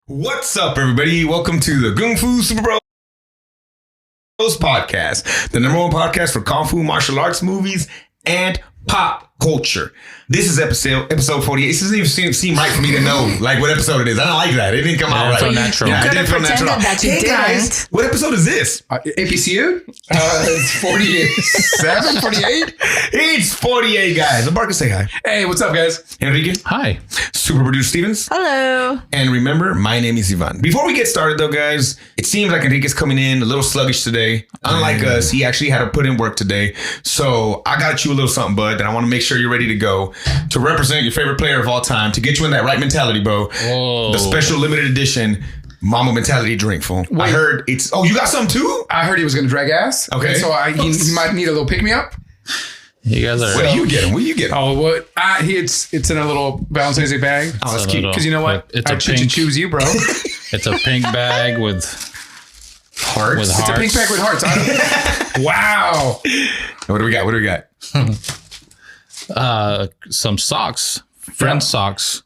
What's up, everybody? Welcome to the gung-fusuperbros podcast, the number one podcast for kung fu martial arts movies and pop culture. This is episode 48. It doesn't even seem right for me to know like what episode it is. I don't like that. It didn't come out right. So natural. Yeah, You it could have didn't feel pretended natural. that you Hey didn't. guys, what episode is this? APCU? It's 47, 48? It's 48, guys. I'm Marcus. Say hi. Hey, what's up, guys? Enrique. Hi. Super producer Stevens. Hello. And remember, my name is Ivan. Before we get started, though, guys, it seems like Enrique's coming in a little sluggish today. Unlike us, he actually had to put in work today. So I got you a little something, bud, that I want to make sure you're ready to go to represent your favorite player of all time, to get you in that right mentality, bro. Whoa. The special limited edition Mama Mentality drink, fool. I heard it's... Oh, you got some too? I heard he was going to drag ass. Okay. And so he might need a little pick-me-up. You guys are. What do you get him? What do you get him? Oh, what? It's in a little Valentine's Day bag. Oh, that's a cute. little- Because you know what? It's I a should pink. choose you, bro. It's a pink bag with Hearts? with It's a pink bag with hearts. Wow. What do we got? What do we got? some socks, friend socks.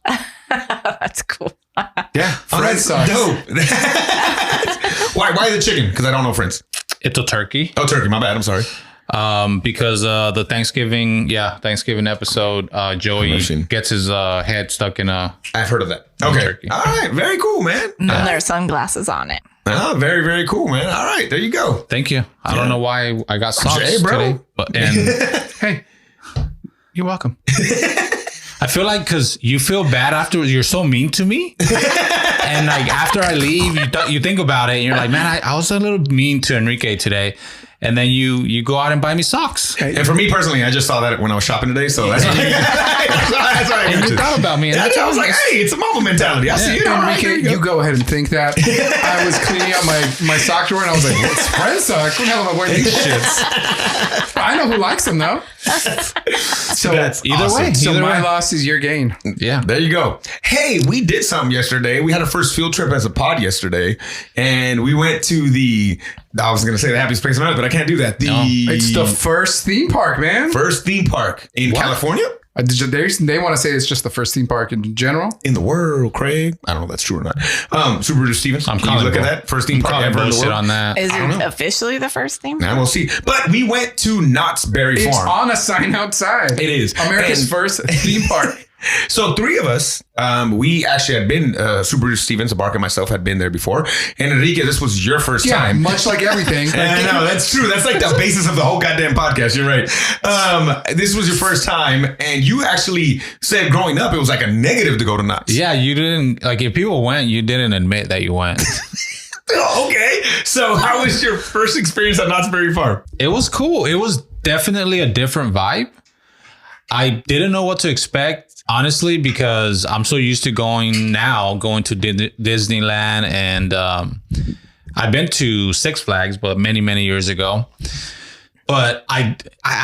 That's cool. Yeah. Oh, Friend that's socks. dope. Why the chicken? Because I don't know Friends. It's a turkey. Oh, turkey. My bad. I'm sorry. Because the Thanksgiving episode, Joey Immersion. gets his head stuck in a. I've heard of that. Okay. Turkey. All right. Very cool, man. And then there are sunglasses on it. Very, very cool, man. All right. There you go. Thank you. I don't know why I got socks Jay, bro. today, but Hey, you're welcome. I feel like because you feel bad afterwards, you're so mean to me. And like after I leave, you think about it and you're like, man, I was a little mean to Enrique today. And then you go out and buy me socks. And for me personally, I just saw that when I was shopping today. So that's why that's why I And you mentioned. thought about me. And I was like, hey, it's a mama mentality. I see it. All right, there Enrique, you you go. go ahead and think that. I was cleaning out my sock drawer and I was like, what's friend socks? What the hell am I wearing these shits? I know who likes them, though. So That's either awesome. way. So Either my way. loss is your gain. Yeah. There you go. Hey, we did something yesterday. We had our first field trip as a pod yesterday, and we went to I was going to say the happiest place on earth, but I can't do that. It's the first theme park, man. first theme park in California. They want to say it's just the first theme park in general. In the world, Craig. I don't know if that's true or not. Super Producer Stevens, I'm can you calling look at bull- that? First theme park Calling ever in the bullshit world. on that. Is don't it know. officially the first theme? Now we'll see. But we went to Knott's Berry It's Farm. on a sign outside. It is. America's And- first theme park. So three of us, we actually had been, Super Producer Stevens, Barker and myself had been there before. And Enrique, this was your first Yeah, time. much like everything. I know, that's true. That's like the basis of the whole goddamn podcast. You're right. This was your first time, and you actually said growing up it was like a negative to go to Knott's. Yeah, you didn't like if people went, you didn't admit that you went. Okay. So how was your first experience at Knott's Berry Farm? It was cool. It was definitely a different vibe. I didn't know what to expect, honestly, because I'm so used to going to Disneyland, and I've been to Six Flags, but many, many years ago. But I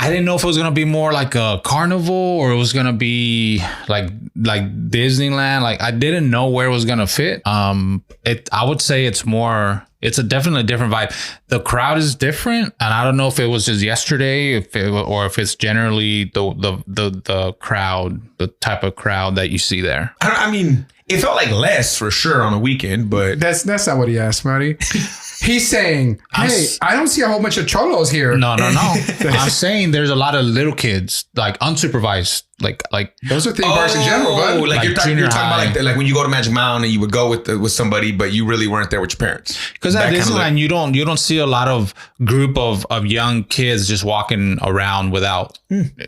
didn't know if it was gonna be more like a carnival or it was gonna be like Disneyland. Like I didn't know where it was gonna fit. I would say it's definitely a different vibe. The crowd is different, and I don't know if it was just yesterday, or if it's generally the crowd, the type of crowd that you see there. I mean, it felt like less for sure on a weekend, but That's not what he asked, Marty. He's saying, hey, I don't see a whole bunch of cholos here. No. I'm saying there's a lot of little kids, like unsupervised, like Those are theme parks in general, bud. like you're talking junior about high. like when you go to Magic Mountain and you would go with somebody, but you really weren't there with your parents. because at That kinda Disneyland you don't see a lot of group of young kids just walking around without.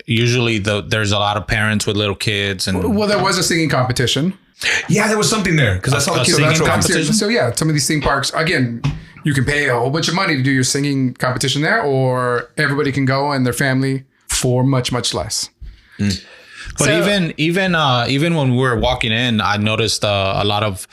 Usually there's a lot of parents with little kids and Well, there was a singing competition. Yeah, there was something there because I saw the A kids. singing That's what- competition? So yeah, some of these theme parks, again, you can pay a whole bunch of money to do your singing competition there, or everybody can go and their family for much, much less. But even when we were walking in, I noticed a lot of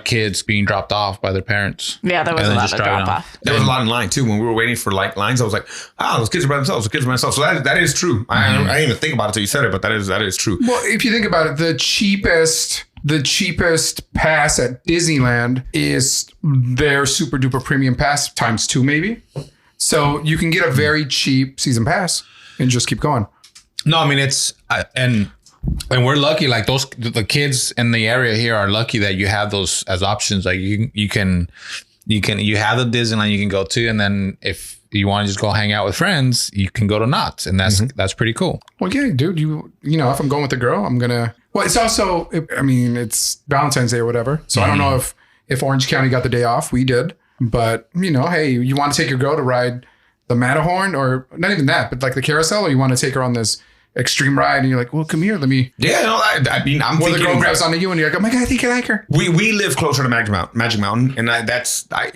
kids being dropped off by their parents. Yeah, there was And a then lot just of driving drop off. off. There was a lot in line too. When we were waiting for like lines, I was like, those kids are by themselves. The kids are by themselves. So that is true. I didn't even think about it until you said it, but that is true. Well, if you think about it, the cheapest pass at Disneyland is their super duper premium pass times 2, maybe. So you can get a very cheap season pass and just keep going. No, I mean and And we're lucky, like the kids in the area here are lucky that you have those as options. Like you have the Disneyland you can go to, and then if you want to just go hang out with friends, you can go to Knott's, and that's pretty cool. Well, yeah, dude, you know, if I'm going with a girl, I'm gonna. Well, it's also, I mean, it's Valentine's Day or whatever, so I don't know if Orange County got the day off. We did, but you know, hey, you want to take your girl to ride the Matterhorn, or not even that, but like the carousel, or you want to take her on this extreme ride, and you're like, well, come here, let me. Yeah, no, I mean, I'm Where thinking. the girl grabs onto you, and you're like, oh my god, I think I like her. We live closer to Magic Mountain, and again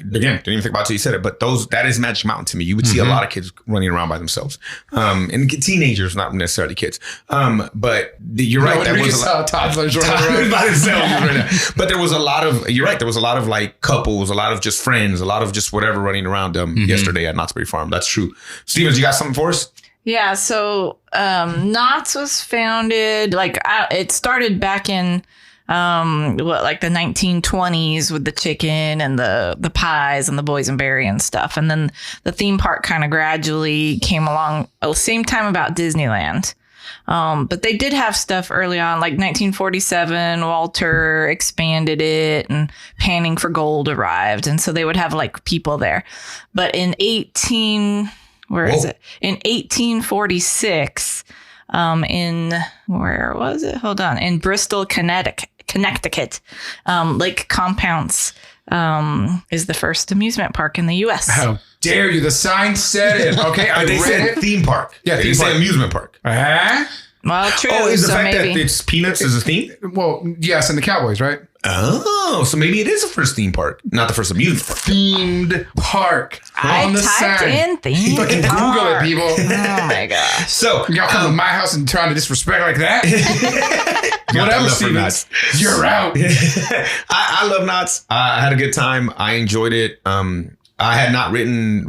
didn't even think about it until you said it, but that is Magic Mountain to me. You would see a lot of kids running around by themselves, and teenagers, not necessarily kids. But you're right. That was a lot toddlers running around by themselves right now. But there was a lot of. You're right. There was a lot of like couples, a lot of just friends, a lot of just whatever running around yesterday at Knott's Berry Farm. That's true. Stevens, you got something for us? Yeah, so Knott's was founded, it started back in, like the 1920s with the chicken and the pies and the boysenberry and stuff. And then the theme park kind of gradually came along same time about Disneyland. But they did have stuff early on, like 1947, Walter expanded it and Panning for Gold arrived. And so they would have like people there. But in in 1846, in Bristol, Connecticut, Lake Compounce is the first amusement park in the U.S. How dare you? The sign said it. Okay, I They read said it. theme park. Yeah, they theme didn't say park. amusement park. Well, true. Oh, is the so fact maybe. that it's Peanuts is a theme? Well, yes, and the Cowboys, right? Oh, so maybe it is the first theme park, not the first amusement park. Themed park. I on the typed sign. in theme Fucking park. Google it, people. Oh my gosh. So You got to come to my house and trying to disrespect like that? Whatever, love for Stevens. Knott's. You're out. I love Knott's. I had a good time. I enjoyed it. I had not ridden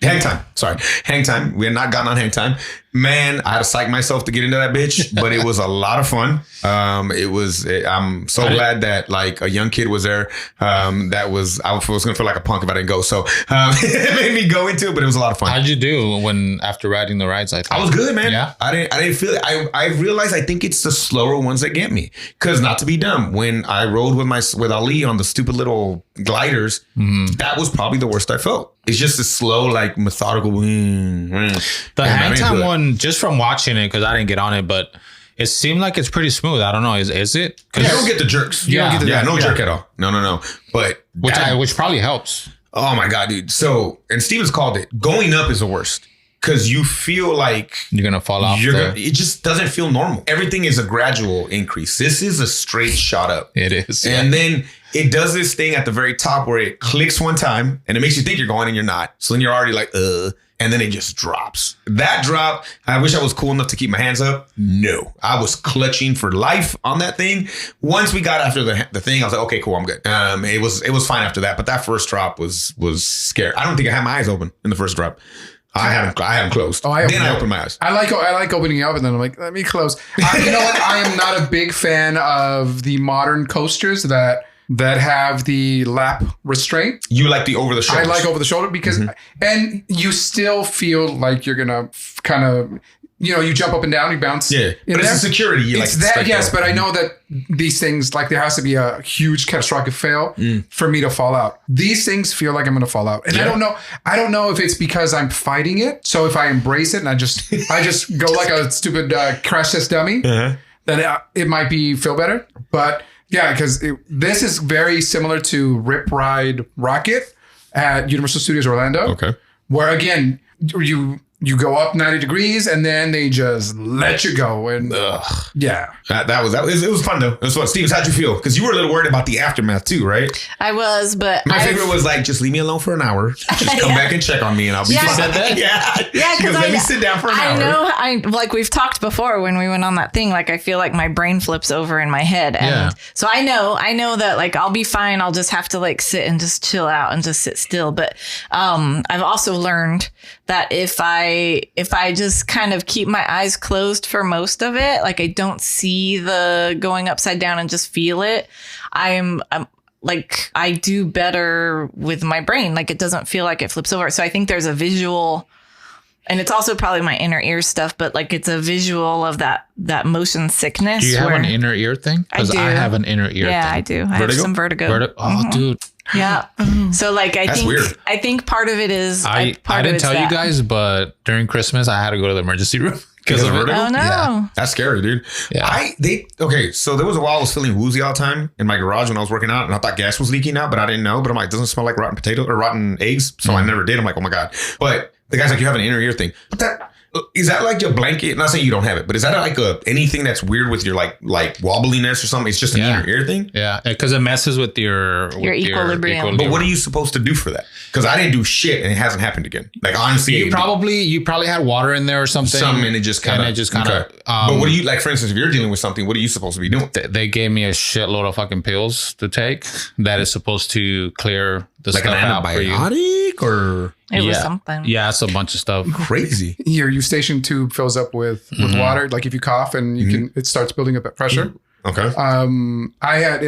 HangTime. Sorry, HangTime. We had not gotten on HangTime. Man, I had to psych myself to get into that bitch, but it was a lot of fun. I'm so glad that like a young kid was there. I was gonna feel like a punk if I didn't go. So it made me go into it, but it was a lot of fun. How'd you do after riding the rides? I was good, man. Yeah. I didn't feel it. I realized I think it's the slower ones that get me. Cause not to be dumb, when I rode with Ali on the stupid little gliders, that was probably the worst I felt. It's just a slow, like methodical. The HangTime one, just from watching it, because I didn't get on it, but it seemed like it's pretty smooth. I don't know. Is it? You don't get the jerks. You don't get the no jerk at all. No. But Which probably helps. oh my God, dude. So, and Stevens called it, going up is the worst. Cause you feel like You're gonna fall off. it just doesn't feel normal. Everything is a gradual increase. This is a straight shot up. It is. And then it does this thing at the very top where it clicks one time and it makes you think you're going and you're not. So then you're already like, and then it just drops. That drop, I wish I was cool enough to keep my hands up. No, I was clutching for life on that thing. Once we got after the thing, I was like, okay, cool, I'm good. It was fine after that, but that first drop was scary. I don't think I had my eyes open in the first drop. I had them closed. I opened my eyes. I like opening up, and then I'm like, let me close. You know what? I am not a big fan of the modern coasters that have the lap restraint. You like the over the shoulder? I like over the shoulder because, and you still feel like you're gonna kind of, you jump up and down, you bounce. Yeah, but it's a security. It's that, yes, but I know that these things, like there has to be a huge catastrophic fail for me to fall out. These things feel like I'm going to fall out, and I don't know if it's because I'm fighting it. So if I embrace it and I just go like a stupid crash test dummy, then it might feel better. But yeah, because this is very similar to Rip Ride Rocket at Universal Studios Orlando. Okay, where again you go up 90 degrees and then they just let you go. And yeah, it was fun though. It was fun. Stevens, how'd you feel? Because you were a little worried about the aftermath too, right? I was, but my favorite was like, just leave me alone for an hour. Just come back and check on me and I'll be fine. said that? Yeah, because let me sit down for an hour. I know, like we've talked before when we went on that thing, like I feel like my brain flips over in my head. And so I know that like I'll be fine. I'll just have to like sit and just chill out and just sit still. But I've also learned that if I just kind of keep my eyes closed for most of it, like I don't see the going upside down and just feel it, I'm like, I do better with my brain. Like it doesn't feel like it flips over. So I think there's a visual And it's also probably my inner ear stuff, but like it's a visual of that motion sickness. Do you have an inner ear thing? Because I have an inner ear thing. Yeah, I do. I have some vertigo. Oh, dude. Yeah. So like I think part of it is I didn't tell you guys, but during Christmas I had to go to the emergency room because of vertigo. Oh no. Yeah. That's scary, dude. Yeah. So there was a while I was feeling woozy all the time in my garage when I was working out, and I thought gas was leaking out, but I didn't know. But I'm like, doesn't it smell like rotten potato or rotten eggs? So I never did. I'm like, oh my God. But the guy's like, you have an inner ear thing. But is that like your blanket? Not saying you don't have it, but is that like anything that's weird with your like wobbliness or something? It's just an inner ear thing? Yeah, because it messes with your equilibrium. But what are you supposed to do for that? Because I didn't do shit and it hasn't happened again. Like honestly, you probably had water in there or something. And it just kind of. Okay. But what do you like? For instance, if you're dealing with something, what are you supposed to be doing? They gave me a shitload of fucking pills to take that is supposed to clear the like stuff an out for you. antibiotic or It was something. Yeah, it's a bunch of stuff. crazy. Your eustachian tube fills up with water. Like if you cough and it starts building up that pressure. Okay. I had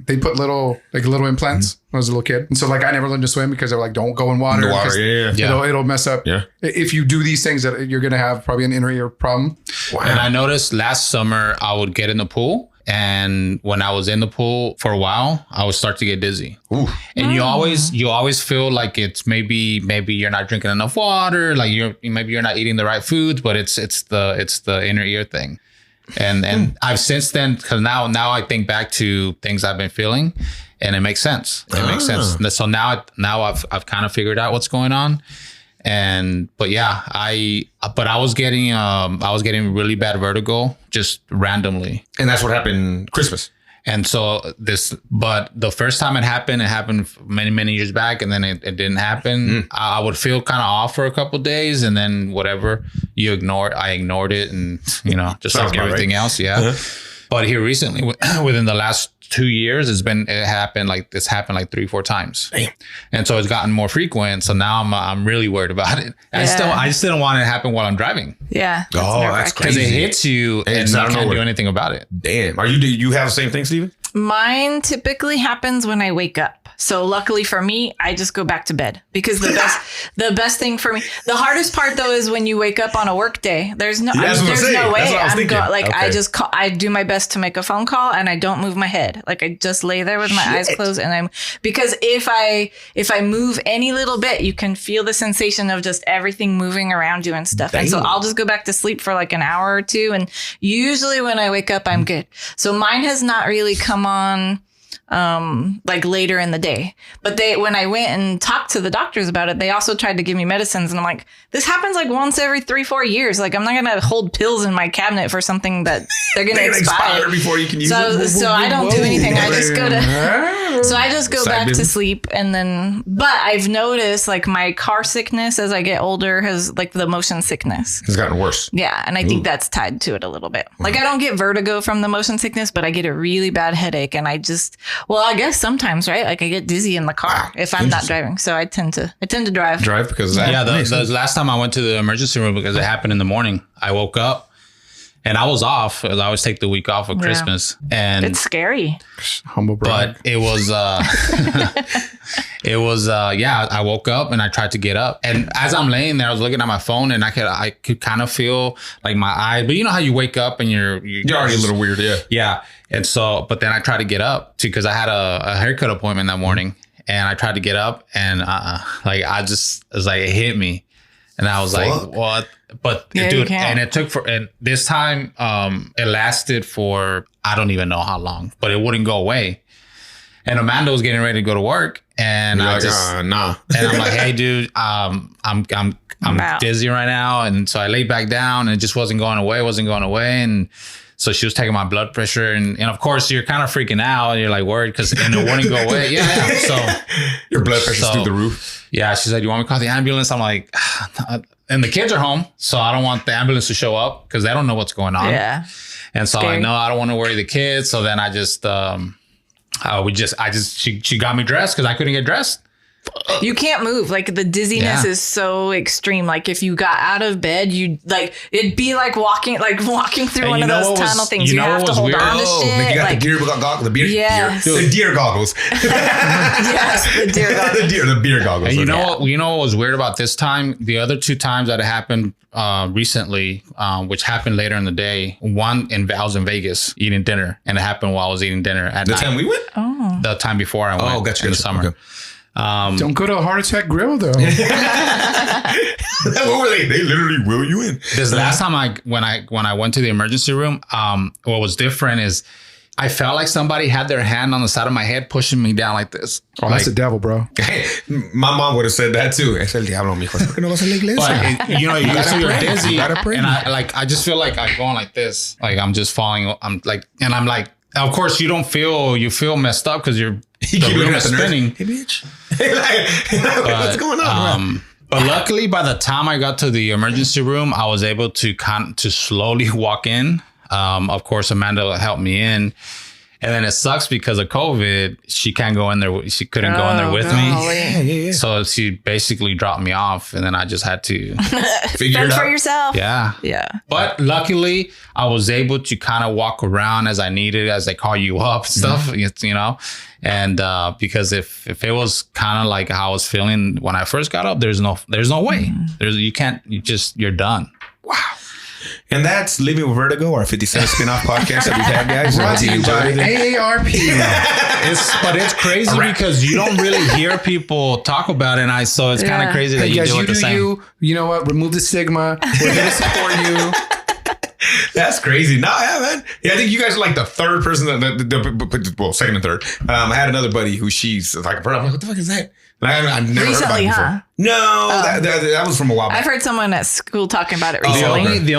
they put little implants when I was a little kid. And so like I never learned to swim because they were like, don't go in water. It'll mess up. Yeah. If you do these things, that you're going to have probably an inner ear problem. Wow. And I noticed last summer I would get in the pool. And when I was in the pool for a while, I would start to get dizzy. Ooh. And you always feel like it's maybe you're not drinking enough water, like maybe you're not eating the right foods, but it's the inner ear thing. And I've since then, because now I think back to things I've been feeling, and it makes sense. It makes sense. So now I've kind of figured out what's going on. But I was getting really bad vertigo just randomly. And that's what happened Christmas. And so but the first time it happened many, many years back, and then it didn't happen. I would feel kind of off for a couple of days, and then whatever I ignored it, and just like everything else. Yeah. Uh-huh. But here recently, within the last 2 years, it happened like 3-4 times. Damn. And so it's gotten more frequent. So now I'm really worried about it. Yeah. I just didn't want it to happen while I'm driving. Yeah. That's Because crazy. it hits you and you can't do anything about it. Damn. Do you have the same thing, Steven? Mine typically happens when I wake up. So luckily for me, I just go back to bed because the best thing for me, the hardest part though is when you wake up on a work day. There's no way I do my best to make a phone call and I don't move my head. Like I just lay there with my eyes closed because if I move any little bit, you can feel the sensation of just everything moving around you and stuff. Damn. And so I'll just go back to sleep for like an hour or two. And usually when I wake up, I'm good. So mine has not really come on like later in the day. But when I went and talked to the doctors about it, they also tried to give me medicines. And I'm like, this happens like once every 3-4 years. Like I'm not going to hold pills in my cabinet for something that they're going to expire before you can use it. So I don't do anything. I just go back to sleep. And then, but I've noticed like my car sickness as I get older has like the motion sickness. It's gotten worse. Yeah. And I think that's tied to it a little bit. Like I don't get vertigo from the motion sickness, but I get a really bad headache. And I guess sometimes, right? Like I get dizzy in the car if I'm not driving. So I tend to drive. Drive because of that. Yeah, the last time I went to the emergency room because it happened in the morning, I woke up and I was off. I always take the week off of Christmas. And it's scary. Humble brag. But it was I woke up and I tried to get up. And as I'm laying there, I was looking at my phone and I could kind of feel like my eyes. But you know how you wake up and you're already a little weird, yeah. Yeah. And so, but then I tried to get up too, because I had a haircut appointment that morning, and I tried to get up, and it hit me, and I was like, what? But dude, and it took and this time, it lasted for I don't even know how long, but it wouldn't go away. And Amanda was getting ready to go to work, and you're I like, just nah. And I'm like, hey, dude, I'm dizzy right now, and so I laid back down, and it just wasn't going away, and. So she was taking my blood pressure, and of course you're kind of freaking out, and you're like worried because it wouldn't go away. Yeah. So your blood pressure's through the roof. Yeah. She said, "You want me to call the ambulance?" I'm like, and the kids are home, so I don't want the ambulance to show up because they don't know what's going on. Yeah. And so I know I don't want to worry the kids. So then I just, she got me dressed because I couldn't get dressed. You can't move. Like the dizziness Yeah. is so extreme. Like if you got out of bed, you like it'd be like walking through And one you of know those what was- tunnel things. you You know have what to was hold weird? on to shit. Like you got like, the deer goggles. Yes. The deer goggles. yes, the deer goggles. the beer goggles. And you okay. know what was weird about this time? The other 2 times that it happened recently, which happened later in the day. One, I was in Vegas eating dinner, and it happened while I was eating dinner at The night. time we went? The time before I went. Oh, gotcha. In the summer. Okay. Don't go to a heart attack grill though. What were they? They literally wheel you in. This last time when I went to the emergency room, what was different is I felt like somebody had their hand on the side of my head pushing me down like this. Oh, that's the devil, bro. Hey, my mom would have said that too. Es el diablo, mijo. ¿Por qué no vas a la iglesia? But you gotta you're pray. dizzy, You gotta pray. and I just feel like I'm going like this, like I'm just falling. I'm like, of course you feel messed up because the room is spinning. Hey, bitch. What's going on? But luckily, by the time I got to the emergency room, I was able to slowly walk in. Of course, Amanda helped me in. And then it sucks because of COVID. She can't go in there. She couldn't go in there with me. Yeah. So she basically dropped me off. And then I just had to Figure Fend it for out. yourself. Yeah. But luckily, I was able to kind of walk around as I needed, as they call you up and stuff, you know. And because if it was kind of like how I was feeling when I first got up, there's no way. You're done. Wow. And that's Living with Vertigo, our 50 Cent spin-off podcast that we've had, guys. Brought to you by AARP. But it's crazy because you don't really hear people talk about it. So it's kind of crazy that Hey you guys, do you it the do same. you. You know what? Remove the stigma. We're here to support you. That's crazy. No, yeah, man. Yeah, I think you guys are like the third person well, second and third. I had another buddy who she's like, I'm like, what the fuck is that? I've never Recently, heard about it huh? before. No, that was from a while back. I've heard someone at school talking about it recently. The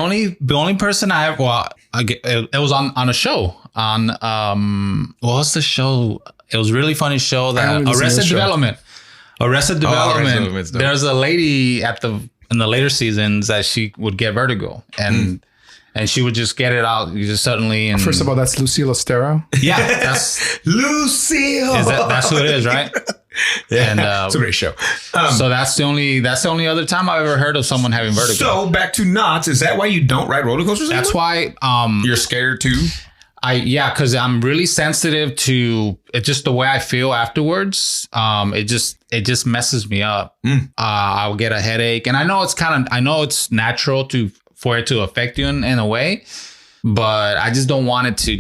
only person I have, it was on a show on what's the show? It was a really funny show that Arrested Development. Arrested Development. There's a lady in the later seasons that she would get vertigo and she would just get it out just suddenly. And First of all, that's Lucille Estero. yeah, that's Lucille. that's who it is, right? Yeah, And it's a great show. so that's the only other time I've ever heard of someone having vertigo. So back to Knott. Is that why you don't ride roller coasters That's anymore? why You're scared too? because I'm really sensitive to it, just the way I feel afterwards. It just messes me up. I'll get a headache, and I know it's natural for it to affect you in a way, but I just don't want it to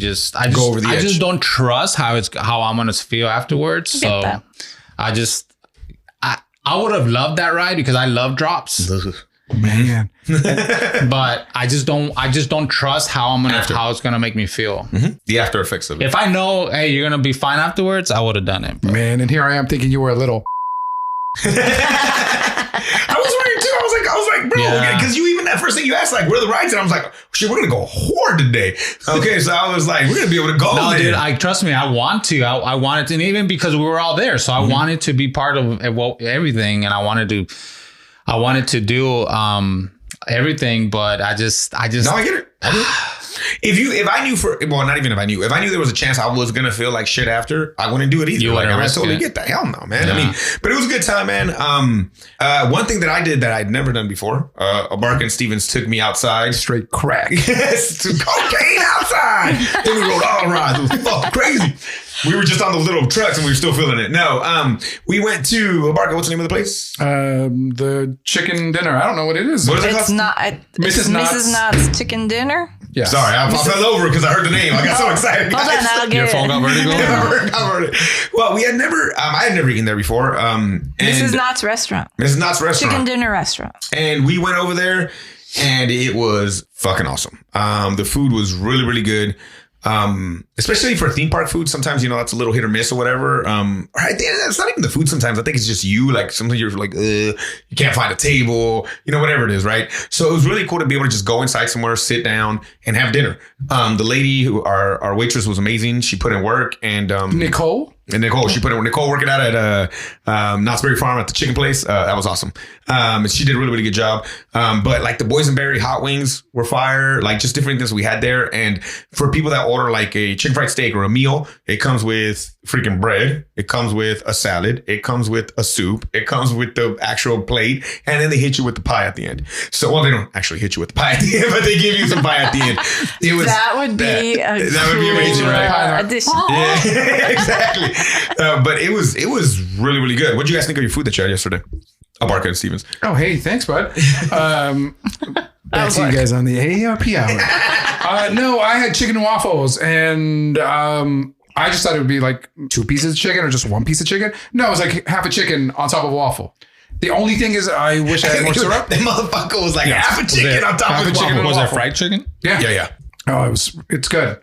go over the edge. I just don't trust how I'm gonna feel afterwards. So that. I would have loved that ride because I love drops. Man. But I just don't trust how it's gonna make me feel. The after effects of it. If I know, hey, you're gonna be fine afterwards, I would have done it. But Man, and here I am thinking you were a little. I was worried too. I was like, bro, Yeah. because you even that first thing you asked, like, where are the rides? And I was like, shit, we're gonna go hard today. Okay, so I was like, we're gonna be able to go. No, there. dude, trust me, I want to. I wanted to, and even because we were all there, so I wanted to be part of everything, and I wanted to do everything, but I just. No, I get it. If I knew there was a chance I was gonna feel like shit after, I wouldn't do it either. You Like, wouldn't I risk totally it. get that. Hell no, man. Yeah. I mean, but it was a good time, man. One thing that I did that I'd never done before, Bark and Stevens took me outside. Straight crack. Yes, to cocaine outside. Then we rode all rides. It was fucking crazy. We were just on those little trucks and we were still feeling it. No, we went to Barca. What's the name of the place? The chicken dinner. I don't know what it is. What is it It's called? not Mrs. Mrs. Knott's chicken dinner. Yeah. Sorry, I fell over because I heard the name. I got so excited. Hold on, I'll Your get phone got it. vertigo? I heard it. Well, we had never. I had never eaten there before. And Mrs. Knott's restaurant. Mrs. Knott's restaurant. Chicken dinner restaurant. And we went over there, and it was fucking awesome. The food was really, really good. Especially for theme park food, sometimes, that's a little hit or miss or whatever. It's not even the food sometimes. I think it's just you. Like, sometimes you're like, you can't find a table, whatever it is, right? So it was really cool to be able to just go inside somewhere, sit down, and have dinner. The lady our waitress was amazing. She put in work, and Nicole? And Nicole, Nicole working out at Knott's Berry Farm at the chicken place. That was awesome. And she did a really, really good job. But like the boysenberry hot wings were fire, like just different things we had there. And for people that order like a chicken fried steak or a meal, it comes with freaking bread. It comes with a salad. It comes with a soup. It comes with the actual plate. And then they hit you with the pie at the end. So, well, they don't actually hit you with the pie at the end, but they give you some pie at the end. That would be amazing, right? Addition. Yeah, exactly. But it was really, really good. What did you guys think of your food that you had yesterday? Barker and Stevens. Oh, hey, thanks, bud. Back to you guys on the AARP hour. No, I had chicken and waffles, and I just thought it would be like 2 pieces of chicken or just 1 piece of chicken. No, it was like half a chicken on top of a waffle. The only thing is, I wish I had more syrup. That motherfucker was like half a chicken on top of a waffle. Was that fried chicken? Yeah. Oh, it's good.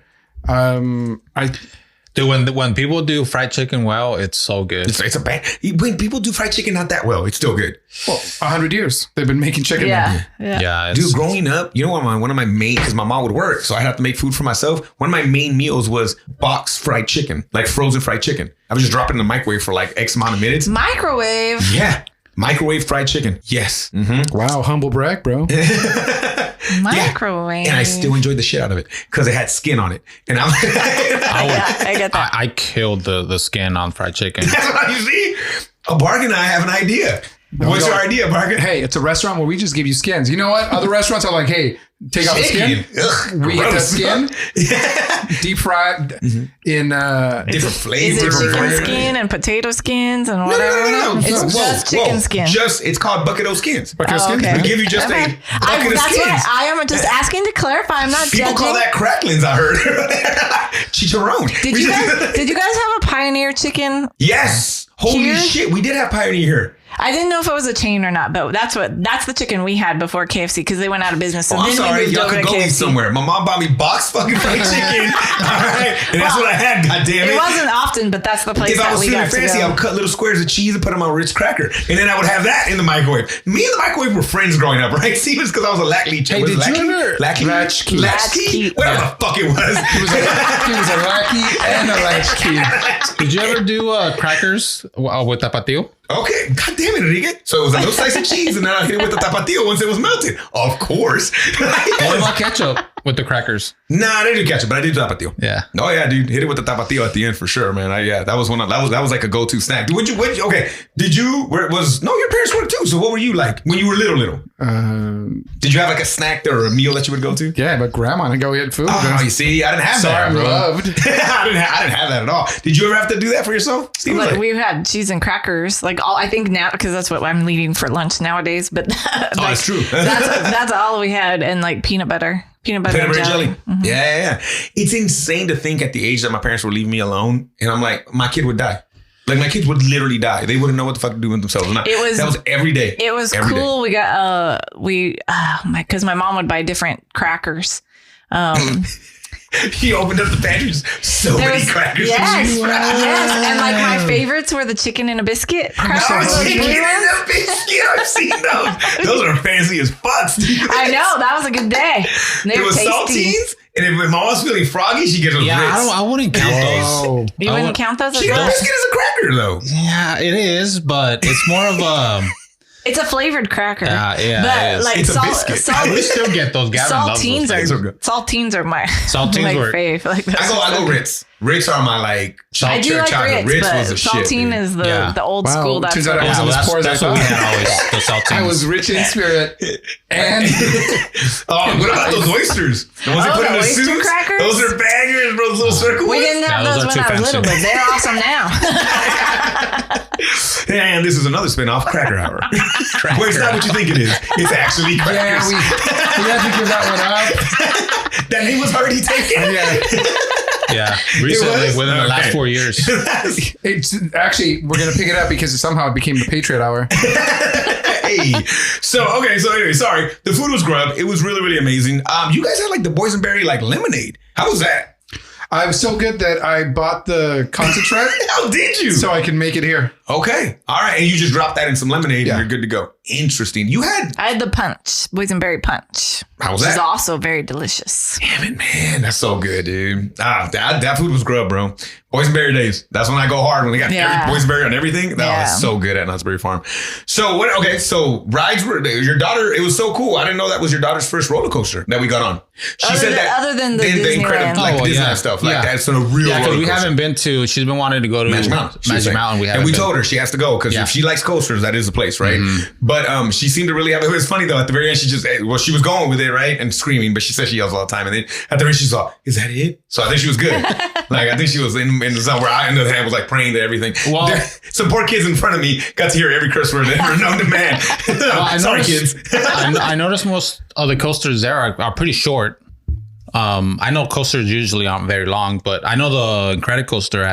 Dude, when people do fried chicken well, it's so good. It's a bad. When people do fried chicken not that well, it's still good. Well, 100 years they've been making chicken. Yeah. Dude, growing up, you know what? One of my main, because my mom would work, so I'd have to make food for myself. One of my main meals was box fried chicken, like frozen fried chicken. I would just drop it in the microwave for like X amount of minutes. Microwave. Yeah, microwave fried chicken. Yes. Mm-hmm. Wow, humble brag, bro. Microwave. Yeah. And I still enjoyed the shit out of it because it had skin on it. And I'm I get that. I killed the skin on fried chicken. That's what you see. Bargain and I have an idea. What's your idea, Bargain? Hey, it's a restaurant where we just give you skins. You know what? Other restaurants are like, hey, take out the skin. Ugh, we get that skin. Yeah. Deep fried in different flavors. Is it chicken skin and potato skins and whatever? No. It's just chicken skin. It's called bucket of skins. Bucket of skins. Okay. We give you just a bucket of That's skins. what I am just asking to clarify. I'm not People judging. call that cracklings, I heard. Chicharron. Did you guys have a Pioneer chicken? Yes. Holy Here? shit. We did have Pioneer here. I didn't know if it was a chain or not, but that's the chicken we had before KFC because they went out of business. So I'm then sorry. we moved Y'all over could to go eat KFC. somewhere. My mom bought me box fucking fried chicken. All right. And that's what I had. God damn it. It wasn't often, but that's the place If I that was we feeling got to fancy, I go. would cut little squares of cheese and put them on a Ritz cracker. And then I would have that in the microwave. Me and the microwave were friends growing up, right? Stevens, because I was a latchkey. Hey, did you ever... Latchkey? Latchkey. Whatever the fuck it was. He was a lackey and a latchkey. Did you ever do crackers with tapatio? Okay, god damn it, Enrique. So it was a little slice of cheese, and then I hit it with the tapatio once it was melted. Of course. What about ketchup with the crackers? Nah, I didn't do ketchup, but I did tapatio. Yeah. Oh yeah, dude, hit it with the tapatio at the end for sure, man. That was that was like a go-to snack. Your parents were too. So what were you like when you were little? Did you have like a snack or a meal that you would go to? Yeah, but grandma and go get food. Oh, you see, I didn't have that. I'm bro. loved. I didn't have that at all. Did you ever have to do that for yourself? Steve, Like we've had cheese and crackers, like all I think now because that's what I'm eating for lunch nowadays. But that's true. that's all we had, and like peanut butter and jelly. Mm-hmm. Yeah. It's insane to think at the age that my parents would leave me alone, and I'm like, my kid would die. Like my kids would literally die. They wouldn't know what the fuck to do with themselves. That was every day. It was every cool. Day. We got because my mom would buy different crackers. He opened up the pantry, so many crackers. Yes, and like my favorites were the chicken and a biscuit crackers. Chicken and a biscuit. I've seen those. Those are fancy as fuck. I know that was a good day. They were tasty. saltines, and if my mom's feeling froggy, she gets those grits. I wouldn't count those. You wouldn't count those as Chicken and well? biscuit is a cracker, though. Yeah, it is, but it's more of a... It's a flavored cracker. Yeah, but it is. like It's a biscuit. We still get those. Gavin loves those. Saltines are my Saltines were fave. Like I go Ritz. Ritz are my like. I do like chocolate. Ritz, but was a saltine shit, is the old school. That's turns out what I wasn't as poor as I that's what we thought. had always. The saltines. I was rich in spirit. And what about those oysters? The ones you put in the the oyster soups? crackers? Those are bangers, bro. Those little circle we ones. didn't have those those are when too I was fancy. little, but they're awesome now. And this is another spin-off, Cracker Hour. Well, it's not what you think it is. It's actually crackers. we had to give that one up. That name was already taken. Yeah, recently was? within the last Okay. 4 years. It's actually, we're going to pick it up because somehow it became the Patriot Hour. Hey. So anyway, sorry. The food was grub. It was really, really amazing. You guys had like the boysenberry like lemonade. How was that? I was so good that I bought the concentrate. How did you? So I can make it here. Okay. All right. And you just drop that in some lemonade and you're good to go. Interesting. I had the punch, boysenberry punch. How was which that? is also very delicious. Damn it, man. That's so good, dude. That food was grub, bro. Boysenberry days. That's when I go hard, when they got boysenberry on everything. That was so good at Knott's Berry Farm. So what? Okay, so rides were your daughter. It was so cool. I didn't know that was your daughter's first roller coaster that we got on. She said that other than the Disneyland. Disneyland stuff. Like that's a real roller coaster. We haven't been to. She's been wanting to go to Magic Mountain. We haven't. And we told her she has to go because if she likes coasters, that is the place, right? But she seemed to really have. It was funny though. At the very end, she was going with it, right, and screaming. But she said she yells all the time. And then at the end, she's like, "Is that it?" So I think she was good. Like I think she was in the zone where I, on the other hand, was like praying to everything. Well, some poor kids in front of me got to hear every curse word ever known to man. Sorry, kids. I noticed most of the coasters there are pretty short. I know coasters usually aren't very long, but I know the Incredicoaster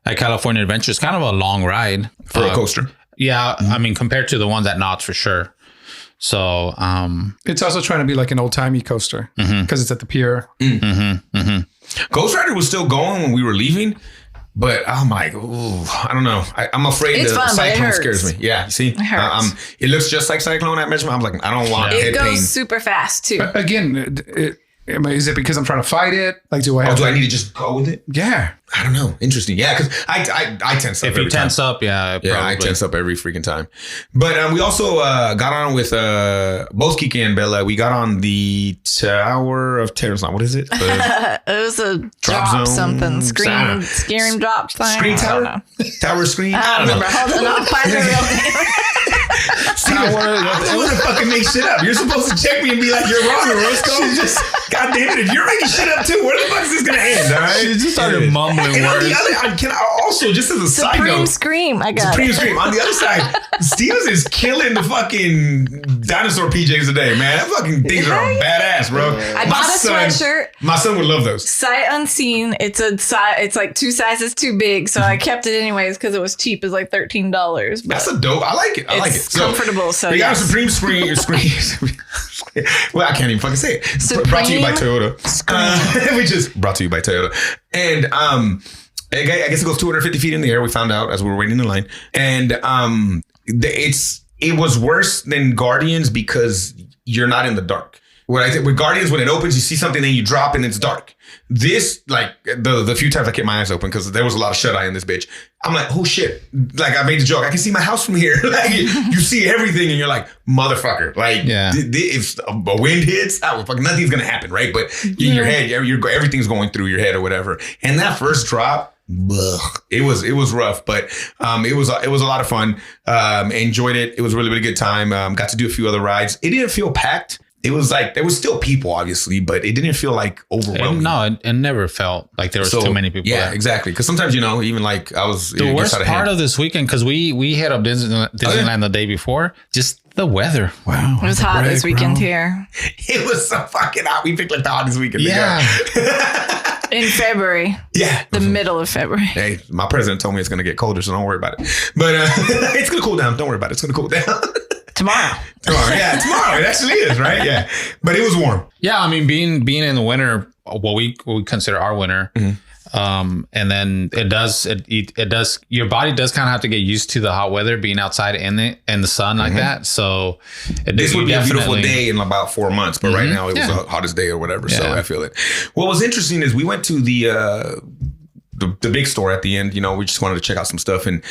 at California Adventure is kind of a long ride for a coaster. Yeah, I mean compared to the ones at Knott's for sure. So it's also trying to be like an old timey coaster because it's at the pier. Ghost Rider was still going when we were leaving, but I'm like, ooh, I don't know. I'm afraid it's the fun, Cyclone scares me. Yeah, you see, it hurts. It looks just like Cyclone at Measurement. I'm like, I don't want head pain. It goes pain. super fast too. Again, is it because I'm trying to fight it? Like, do I need to just go with it? Yeah. I don't know. Interesting. Yeah, because I tense up. If you tense up, probably. I tense up every freaking time. But we also got on with both Kiki and Bella. We got on the Tower of Terror. What is it? It was a drop something. Scream drop thing. Scream Tower? Tower Scream? I don't remember. Hold on. I'll find the real name. I wouldn't fucking make shit up. You're supposed to check me and be like, you're wrong, Orozco. God damn it. If you're making shit up too, where the fuck is this going to end? All right? She just started mumbling words. Can I also, just as a side note. Supreme Scream. I got Supreme Scream. On the other side, Stevens is killing the fucking dinosaur PJs today, man. That fucking things are badass, bro. I bought a sweatshirt. My son would love those. Sight unseen. It's like 2 sizes too big, so I kept it anyways because it was cheap. It's like $13. That's a dope. I like it. It's comfortable. So we got a Supreme Scream. Well, I can't even fucking say it. Brought to you by Toyota. We just brought to you by Toyota. And I guess it goes 250 feet in the air. We found out as we were waiting in line. And it was worse than Guardians because you're not in the dark. What I think with Guardians, when it opens, you see something, then you drop and it's dark. This, like the few times I kept my eyes open because there was a lot of shut eye in this bitch. I'm like, oh shit! Like I made the joke. I can see my house from here. Like you see everything, and you're like, motherfucker! Like if a wind hits, nothing's gonna happen, right? But in your head, everything's going through your head or whatever. And that first drop, it was rough, but it was a lot of fun. Enjoyed it. It was a really good time. Got to do a few other rides. It didn't feel packed. It was like there was still people, obviously, but it didn't feel like overwhelming. It never felt like there was too many people. Yeah, exactly. Because sometimes, even like I was the worst part of this weekend because we hit up Disneyland the day before. Just the weather. Wow, it was hot this weekend here. It was so fucking hot. We picked like the hottest weekend. Yeah. In February. Yeah. The middle of February. Hey, my president told me it's going to get colder, so don't worry about it. But it's going to cool down. Don't worry about it. It's going to cool down. Tomorrow. Yeah, tomorrow. It actually is, right? Yeah. But it was warm. Yeah, I mean, being in the winter, what we consider our winter, and then it does, your body does kind of have to get used to the hot weather, being outside in the sun like that. So this would be a beautiful day in about 4 months, but right now it was the hottest day or whatever. Yeah. So I feel it. What was interesting is we went to the big store at the end. We just wanted to check out some stuff, and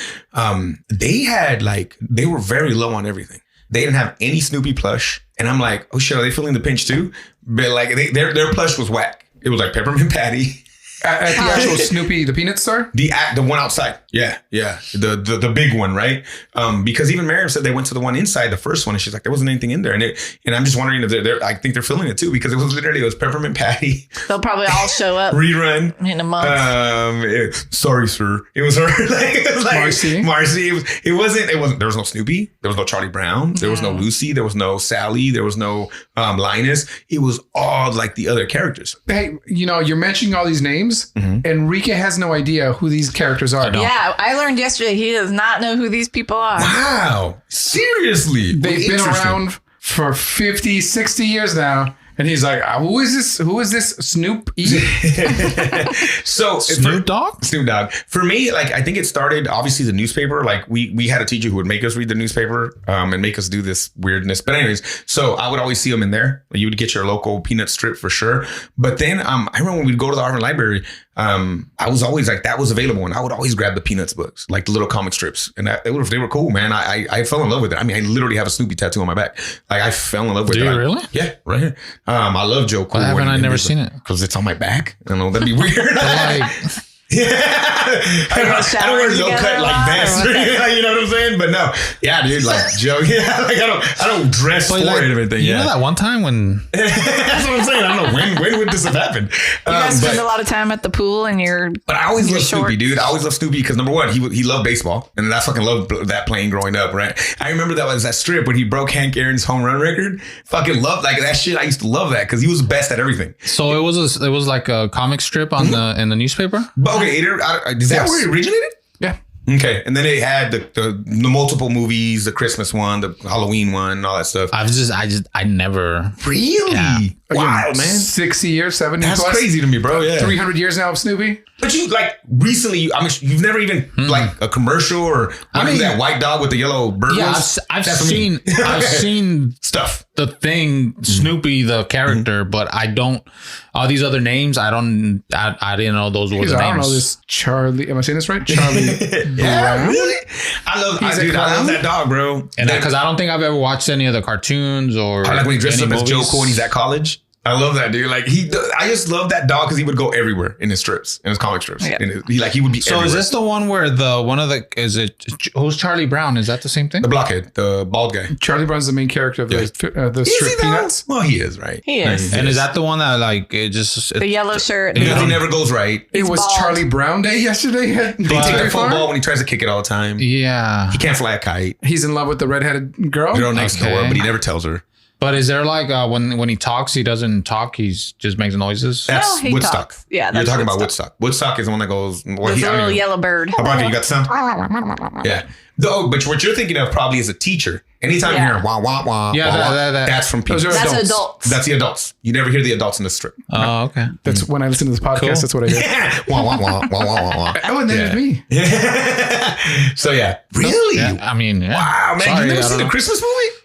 they were very low on everything. They didn't have any Snoopy plush. And I'm like, oh shit, are they feeling the pinch too? But like their plush was whack. It was like Peppermint Patty. At the actual Snoopy, the peanut store? The one outside. Yeah. The big one, right? Because even Miriam said they went to the one inside, the first one, and she's like, there wasn't anything in there. And I'm just wondering if I think they're feeling it too, because it was Peppermint Patty. They'll probably all show up. Rerun. In a month. Sorry, sir. It was her. It was like Marcy. It wasn't, there was no Snoopy. There was no Charlie Brown. There was no Lucy. There was no Sally. There was no Linus. It was all like the other characters. Hey, you're mentioning all these names. Enrique has no idea who these characters are. Yeah, I learned yesterday he does not know who these people are. Wow. Seriously. They've been around for 50, 60 years now. And he's like, who is this? Who is this Snoop E? So Snoop Dogg? Snoop Dogg. For me, like I think it started obviously the newspaper. Like we had a teacher who would make us read the newspaper and make us do this weirdness. But anyways, so I would always see them in there. You would get your local peanut strip for sure. But then I remember when we'd go to the Harvard Library, I was always like that was available, and I would always grab the Peanuts books, like the little comic strips, and they were cool, man. I fell in love with it. I mean, I literally have a Snoopy tattoo on my back. Like I fell in love with it. Do you really? Yeah, right here. I love Joe Cool. Why haven't I never seen it? Because it's on my back. I don't know. That'd be weird. Like, Yeah, I don't wear low cut like vests, you know what I'm saying? But no, yeah, dude, like Joe, yeah, like I don't dress for it and everything. You know that one time when that's what I'm saying. I don't know when would this have happened. You guys spend a lot of time at the pool, and But I always loved shorts. Snoopy, dude. I always loved Snoopy because number one, he loved baseball, and I fucking loved that playing growing up. Right? I remember that was that strip when he broke Hank Aaron's home run record. Fucking loved like that shit. I used to love that because he was the best at everything. So it was like a comic strip on in the newspaper. But okay, is that where it originated? Yeah. Okay, and then they had the multiple movies, the Christmas one, the Halloween one, all that stuff. I never Really? Yeah. Wild, man. 60 years, 70 That's plus. crazy to me, bro. Yeah. 300 years now of Snoopy. But you like recently, I mean, you've never even like a commercial or that white dog with the yellow bird. Yeah, I've seen stuff. The thing, Snoopy, the character, but I don't. All these other names, I didn't know those were the names. I don't know this Charlie. Am I saying this right? Charlie Yeah, Brown? really? I love that dog, bro. And because I don't think I've ever watched any of the cartoons or I like when he dresses up any as Joe movies. Cool when he's at college. I love that dude. Like I just love that dog because he would go everywhere in his strips, in his comic strips. Yeah. And he would be. So everywhere. is this the one where who's Charlie Brown? Is that the same thing? The blockhead, the bald guy? Charlie Brown's the main character of the Is strip he Peanuts. Well, he is, right? He is. And is that the one that like it just the yellow shirt. Because he never goes right. It was bald. Charlie Brown Day yesterday. They take the football when he tries to kick it all the time. yeah. He can't fly a kite. He's in love with the redheaded girl. Girl next Okay. door, but he never tells her. But is there like when he talks, he doesn't talk, he just makes noises? That's he Woodstock. talks. Yeah, You're that's talking about Woodstock. Woodstock is the one that goes. Well, There's a little yellow bird. How about you got the sound? Yeah. Though, but what you're thinking of probably is a teacher. Anytime you Yeah. hear wah wah wah, Yeah, wah, wah, that- that's from people. Those are That's adults. That's the adults. You never hear the adults in the strip. Oh, okay. That's when I listen to this podcast. Cool. That's what I hear. wah wah wah wah wah wah wah. Oh, and then it's me. So yeah, really? Yeah, I mean, yeah. Wow, man! Sorry, You never I seen don't the know. Christmas movie?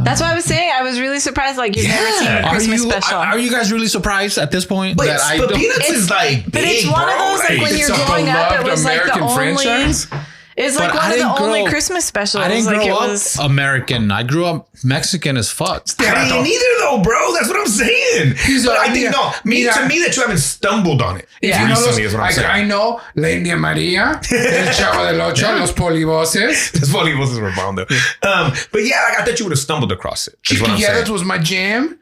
That's what I was saying. I was really surprised. Like you've never seen the Christmas special. Are you guys really surprised at this point But, that I but don't? Peanuts is like But big, it's one of bro. those like when It's you're a growing up, it beloved was like the American only. franchise. It's like But one I of the didn't only grow- Christmas specials. I didn't like grow it up was. American. I grew up Mexican as fuck. I mean, neither though, bro. That's what I'm saying. But I think to me that you haven't stumbled on it. Yeah. You know Recently is what I'm saying. I know La India Maria, El Chavo del Ocho, Los Polivoces. That's funny. It wasn't rebound though. But yeah, like, I thought you would have stumbled across it. Is what I'm Chiquilleras saying. was my jam.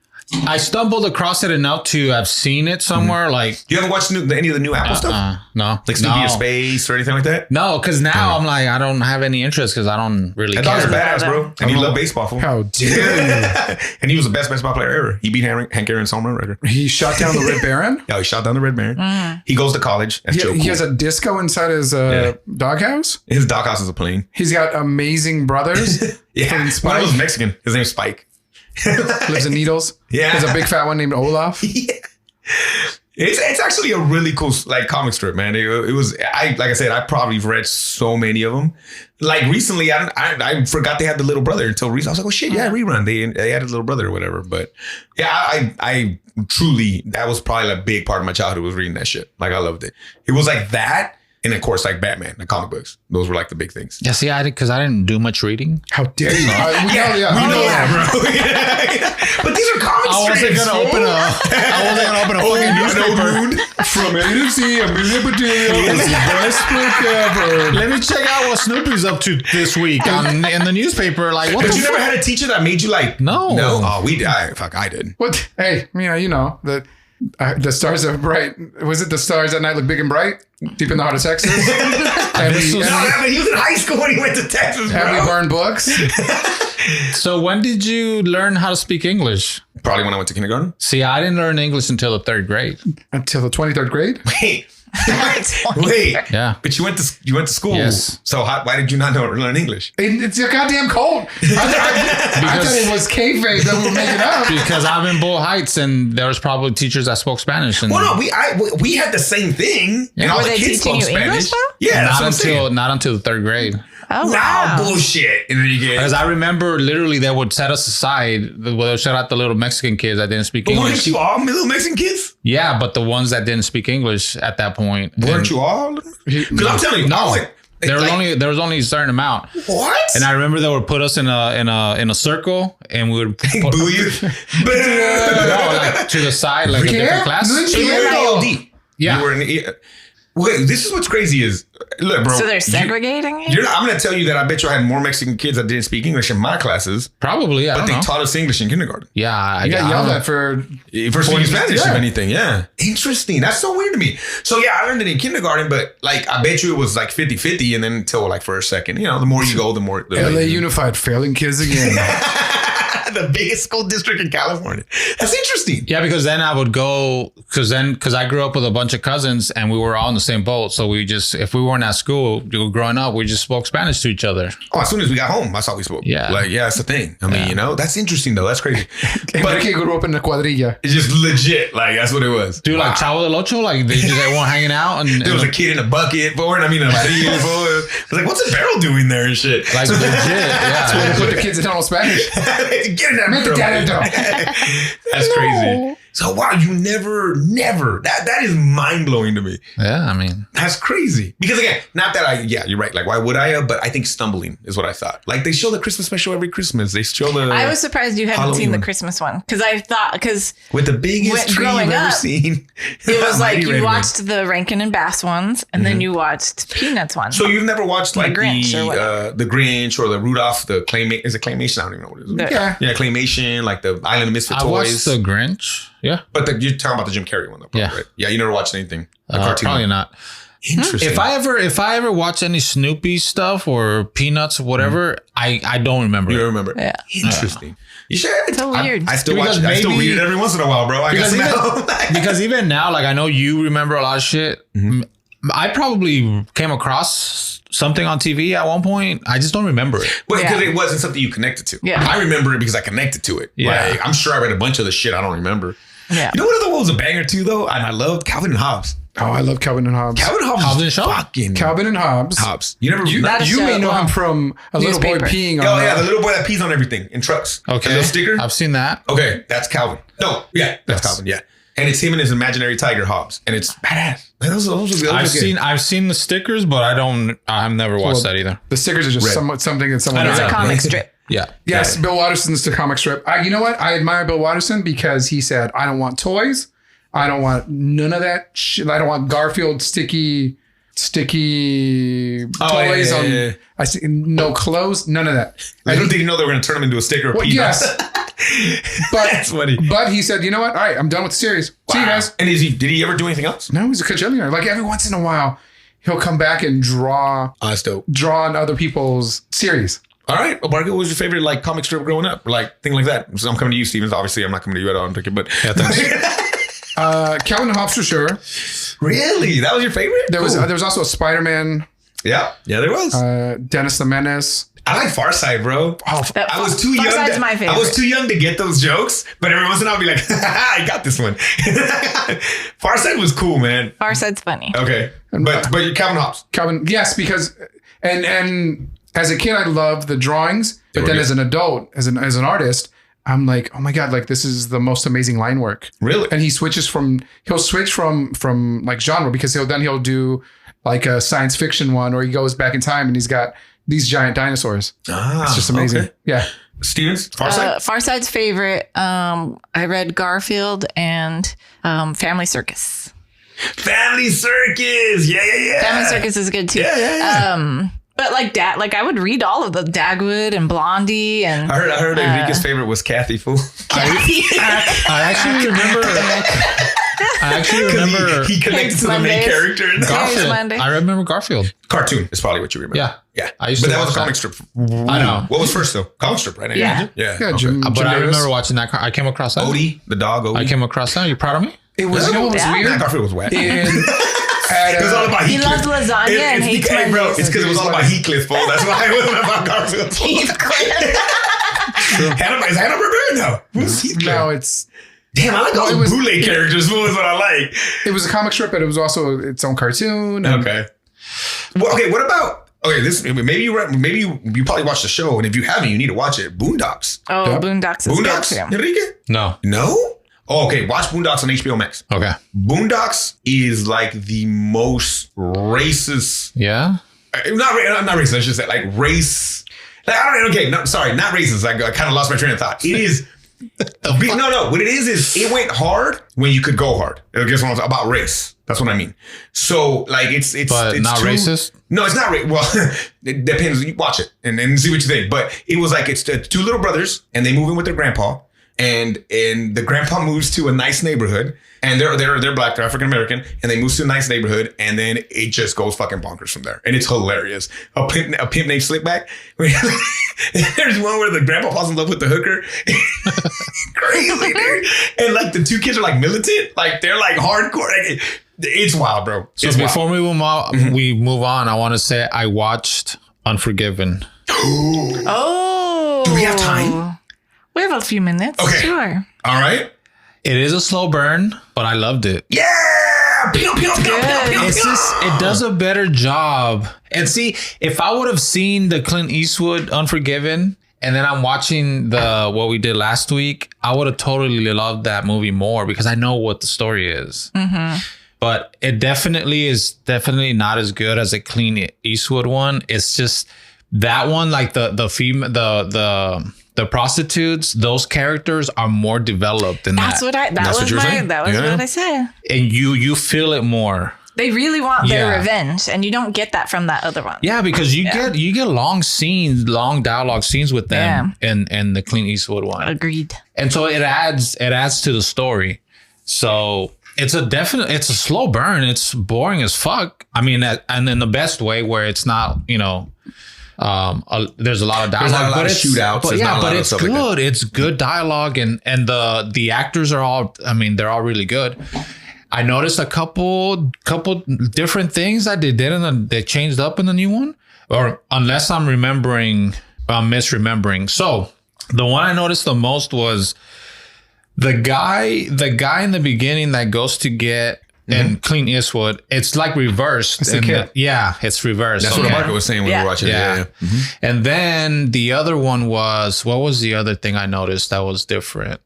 I stumbled across it enough to have seen it somewhere. Like, You haven't watched any of the new Apple stuff? no, Like Snoopy no. or Space or anything like that? No, because now I'm like, I don't have any interest because I don't really That dog's a care. badass, bro. And he loved baseball. Fool. How dare And he was the best baseball player ever. He beat Hank Aaron's home run record. you? He shot down the Red Baron. Yeah, he shot down the Red Baron. He goes to college. That's Joe He Cool. has a disco inside his doghouse. His doghouse is a plane. He's got amazing brothers. Yeah. And One Spike. of those Mexican. His name's Spike. Lives in Needles. Yeah. There's a big fat one named Olaf. Yeah. It's actually a really cool like comic strip, man. It was like I said, I probably read so many of them. Like recently, I forgot they had the little brother until recently. I was like, oh shit, yeah, rerun. They had a little brother or whatever. But yeah, I truly that was probably a big part of my childhood was reading that shit. Like I loved it. It was like that. And of course, like Batman, the comic books. Those were like the big things. Yeah, see, because I didn't do much reading. How dare you? We know that, bro. But these are comic I wasn't strips, gonna open a fucking newspaper. From A to Z, Amelia Bedelia is the best book ever. Let me check out what Snoopy's up to this week in the newspaper. Like, what But the you fuck? never had a teacher that made you like No. Oh, I did. What? Hey, you know the stars are bright. Was it the stars that night look big and bright deep in the heart of Texas? and This we, was- and No, but he was in high school when he went to Texas, we, and we bro. burn books. So when did you learn how to speak English? Probably when I went to kindergarten. See, I didn't learn English until the third grade. Until the 23rd grade. Hey, Wait. Yeah. But you went to school. Yes. So why did you not know learn English? It's a goddamn cold. I thought it was kayfabe that we were making up. Because I'm in Bull Heights, and there was probably teachers that spoke Spanish. And Well, no, we had the same thing. And all Were the they kids teaching spoke you Spanish. English, though? Yeah, that's what I'm saying. not until the third grade. Oh, Wow, wow. bullshit, Enrique. Because I remember literally they would set us aside. They would shout out the little Mexican kids that didn't speak But English. weren't you all little Mexican kids? Yeah, but the ones that didn't speak English at that point. Weren't you all? Because I'm telling you, No. There was was only a certain amount. what? And I remember they would put us in a circle, and we would put, Boo you. no, like to the side, like a different class. So you were in ELD. Yeah. You were in Wait, this is what's crazy is, look, bro. So they're segregating you? I'm going to tell you that I bet you I had more Mexican kids that didn't speak English in my classes, Probably, I but don't they know. taught us English in kindergarten. Yeah, I You got don't yelled know. at for Speaking Spanish, yeah. if anything, yeah. Interesting. That's so weird to me. So, yeah, I learned it in kindergarten, but, like, I bet you it was, like, 50-50, and then until, like, for a second. You know, the more you go, the more... LA Unified failing kids again. the biggest school district in California. That's interesting. Yeah, because then I would go because I grew up with a bunch of cousins and we were all in the same boat. So we just, if we weren't at school growing up, we just spoke Spanish to each other. Oh, as soon as we got home, that's how we spoke. Yeah. Like, yeah, that's the thing. I mean, you know, that's interesting though. That's crazy. But Enrique grew up in the cuadrilla. it's just legit. Like, that's what it was. Dude, like Chavo del Ocho, like they just everyone hanging out and There was a kid in a bucket for it. I mean, a barril for it. I was like, what's a barrel doing there and shit? like legit. Yeah. Put the kids in all Spanish. Get in that Make barrel. that into. That's crazy. So wow, you never that is mind blowing to me. Yeah, I mean, That's crazy. Because again, not that you're right. Like, why would I have? But I think stumbling is what I thought. Like, they show the Christmas special every Christmas. They show the. I was surprised you hadn't Halloween seen the one. Christmas one because with the biggest tree growing you've ever up, seen. it was like Mighty you Red watched the Rankin and Bass ones, and then you watched Peanuts one. So you've never watched like Grinch or whatever. the Grinch or the Rudolph, the claymation? Is it claymation? I don't even know what it is. The- Yeah. Yeah, claymation, like the Island of Misfit I Toys. watched the Grinch. Yeah. But you're talking about the Jim Carrey one, though, probably, Yeah. right? Yeah, you never watched anything. The cartoon Probably one. not. Interesting. If I ever watch any Snoopy stuff or Peanuts or whatever, I don't remember. you it. remember. Yeah. Interesting. You should. So weird. I still Because watch it. I still maybe- read it every once in a while, bro. I guess Because even now, like I know you remember a lot of shit. I probably came across something on TV at one point. I just don't remember it. Well, because Yeah. it wasn't something you connected to. Yeah. I remember it because I connected to it. Yeah. Like, I'm sure I read a bunch of the shit I don't remember. Yeah. You know what other one was a banger too, though? And I loved Calvin and Hobbes. Oh, I love Calvin and Hobbes. Calvin and Hobbes Hobbes was and Shaw? fucking Calvin and Hobbes. Hobbes. You never. That is You so may know him long. from a little boy Newspaper. peeing on Oh yeah, the the little boy that pees on everything in trucks. Okay, The little sticker. I've seen that. Okay, that's Calvin. No, yeah, that's Calvin. Yeah, and it's him and his imaginary tiger Hobbes, and it's badass. Man, those are good. I've seen the stickers, but I've never watched that either. The stickers are just Red. something that someone. I know. It's a Yeah. comic strip. Yeah. Yes, Bill Watterson's the comic strip. You know what? I admire Bill Watterson because he said, "I don't want toys. I don't want none of that shit. I don't want Garfield sticky toys yeah, on. yeah. I see no clothes. None of that. I don't think you know they were going to turn him into a sticker of Well, peanuts. yes, but That's funny. But he said, "You know what? All right, I'm done with the series. See you guys." And did he ever do anything else? No, he's a cajillionaire. Like every once in a while, he'll come back and draw Oh, that's dope. on other people's series. All right. Well, Marco, what was your favorite like comic strip growing up? Or, like thing like that. So I'm coming to you, Stevens. Obviously, I'm not coming to you at all, Enrique, but Yeah, thanks. Calvin and Hobbes for sure. really, that was your favorite? There Cool. was also a Spider-Man, yeah, there was. Dennis the Menace. I like Far Side, bro. Oh, I was too young. Farside's my favorite. I was too young to get those jokes, but every once in a while I'll be like, I got this one. Far Side was cool, man. Far Side's funny. Okay. But you're Calvin Hobbes. Calvin, yes, because and as a kid I loved the drawings, but were then good. as an adult, as an artist, I'm like, oh my god, like this is the most amazing line work. Really? And he'll switch from like genre because he'll do like a science fiction one, or he goes back in time and he's got these giant dinosaurs. It's just amazing. Okay. Yeah. Stevens, Far Side? Far Side's favorite. I read Garfield and Family Circus. Family Circus. Yeah. Family Circus is good too. Yeah. But like I would read all of the Dagwood and Blondie and I heard Enrique's favorite was Kathy Fool. I actually remember He connected to the main Mondays. character in the Garfield. Garfield. Monday. I remember Garfield. cartoon is probably what you remember. Yeah. Yeah. I used but to that was a watch comic that. strip. I know. What was first though? Comic strip, right? Yeah. Yeah. Yeah, Okay. Jim But I Davis. remember watching that. I came across that. Odie, the dog Odie. I came across that. You proud of me? It was, you know what was Yeah. weird? Nah, Garfield was whack. In It was all about He Heathcliff. loves lasagna and hates Hey, bro, mayonnaise. it's because it was all about Heathcliff, bro. That's why it wasn't about Garfield. Heathcliff. Is Hannah Barbera? No. Who's Heathcliff? No, it's Damn, I like all the bootleg characters. What was what I like? it was a comic strip, but it was also its own cartoon. and- Okay. Well, okay. What about? Okay, this maybe you probably watched the show, and if you haven't, you need to watch it. Boondocks. Oh, Yep. Boondocks is Boondocks. good too. Enrique? No. No. Oh, okay. Watch Boondocks on HBO Max. Okay. Boondocks is like the most racist. Yeah. Not racist. I should say like race. Like, I don't. Okay. No, sorry. Not racist. I kind of lost my train of thought. It is. No. What it is it went hard when you could go hard. I guess about race. That's what I mean. So like it's But it's not racist? No, it's not racist. Well, it depends. You watch it and see what you think. But it was like it's two little brothers and they move in with their grandpa. And the grandpa moves to a nice neighborhood, and they're black, they're African American, and they move to a nice neighborhood, and then it just goes fucking bonkers from there, and it's hilarious. A pimp named Slickback. There's one where the grandpa falls in love with the hooker, crazy dude, and like the two kids are like militant, like they're like hardcore. Like, it's wild, bro. So It's before we move on, I want to say I watched Unforgiven. Oh. Do we have time? We have a few minutes. Okay. Sure. All right. It is a slow burn, but I loved it. Yeah. Pew, pew, pew, pew, pew, It's pew. just, it does a better job. And see, if I would have seen the Clint Eastwood Unforgiven, and then I'm watching what we did last week, I would have totally loved that movie more because I know what the story is. Mm-hmm. But it definitely is not as good as a Clint Eastwood one. It's just that one, like the prostitutes, those characters are more developed than That's that. what I. That That's what was you're saying? That was Yeah. what I said. And you feel it more. They really want their Yeah. revenge, and you don't get that from that other one. Yeah, because you get long dialogue scenes with them in the Clint Eastwood one. Agreed. And so it adds to the story. So it's a slow burn. It's boring as fuck. I mean, and in the best way where it's not, there's a lot of dialogue. There's not a lot but of it's- shootouts. But There's yeah, not a lot but of it's stuff like good. It's good dialogue and the actors are all, they're all really good. I noticed a couple different things that they changed up in the new one, or unless I'm misremembering. So the one I noticed the most was the guy in the beginning that goes to get and Clint Eastwood. It's like reversed. It's the kid. It's reversed. That's what Marco was saying when we were watching it. Yeah. And then the other one was, what was the other thing I noticed that was different?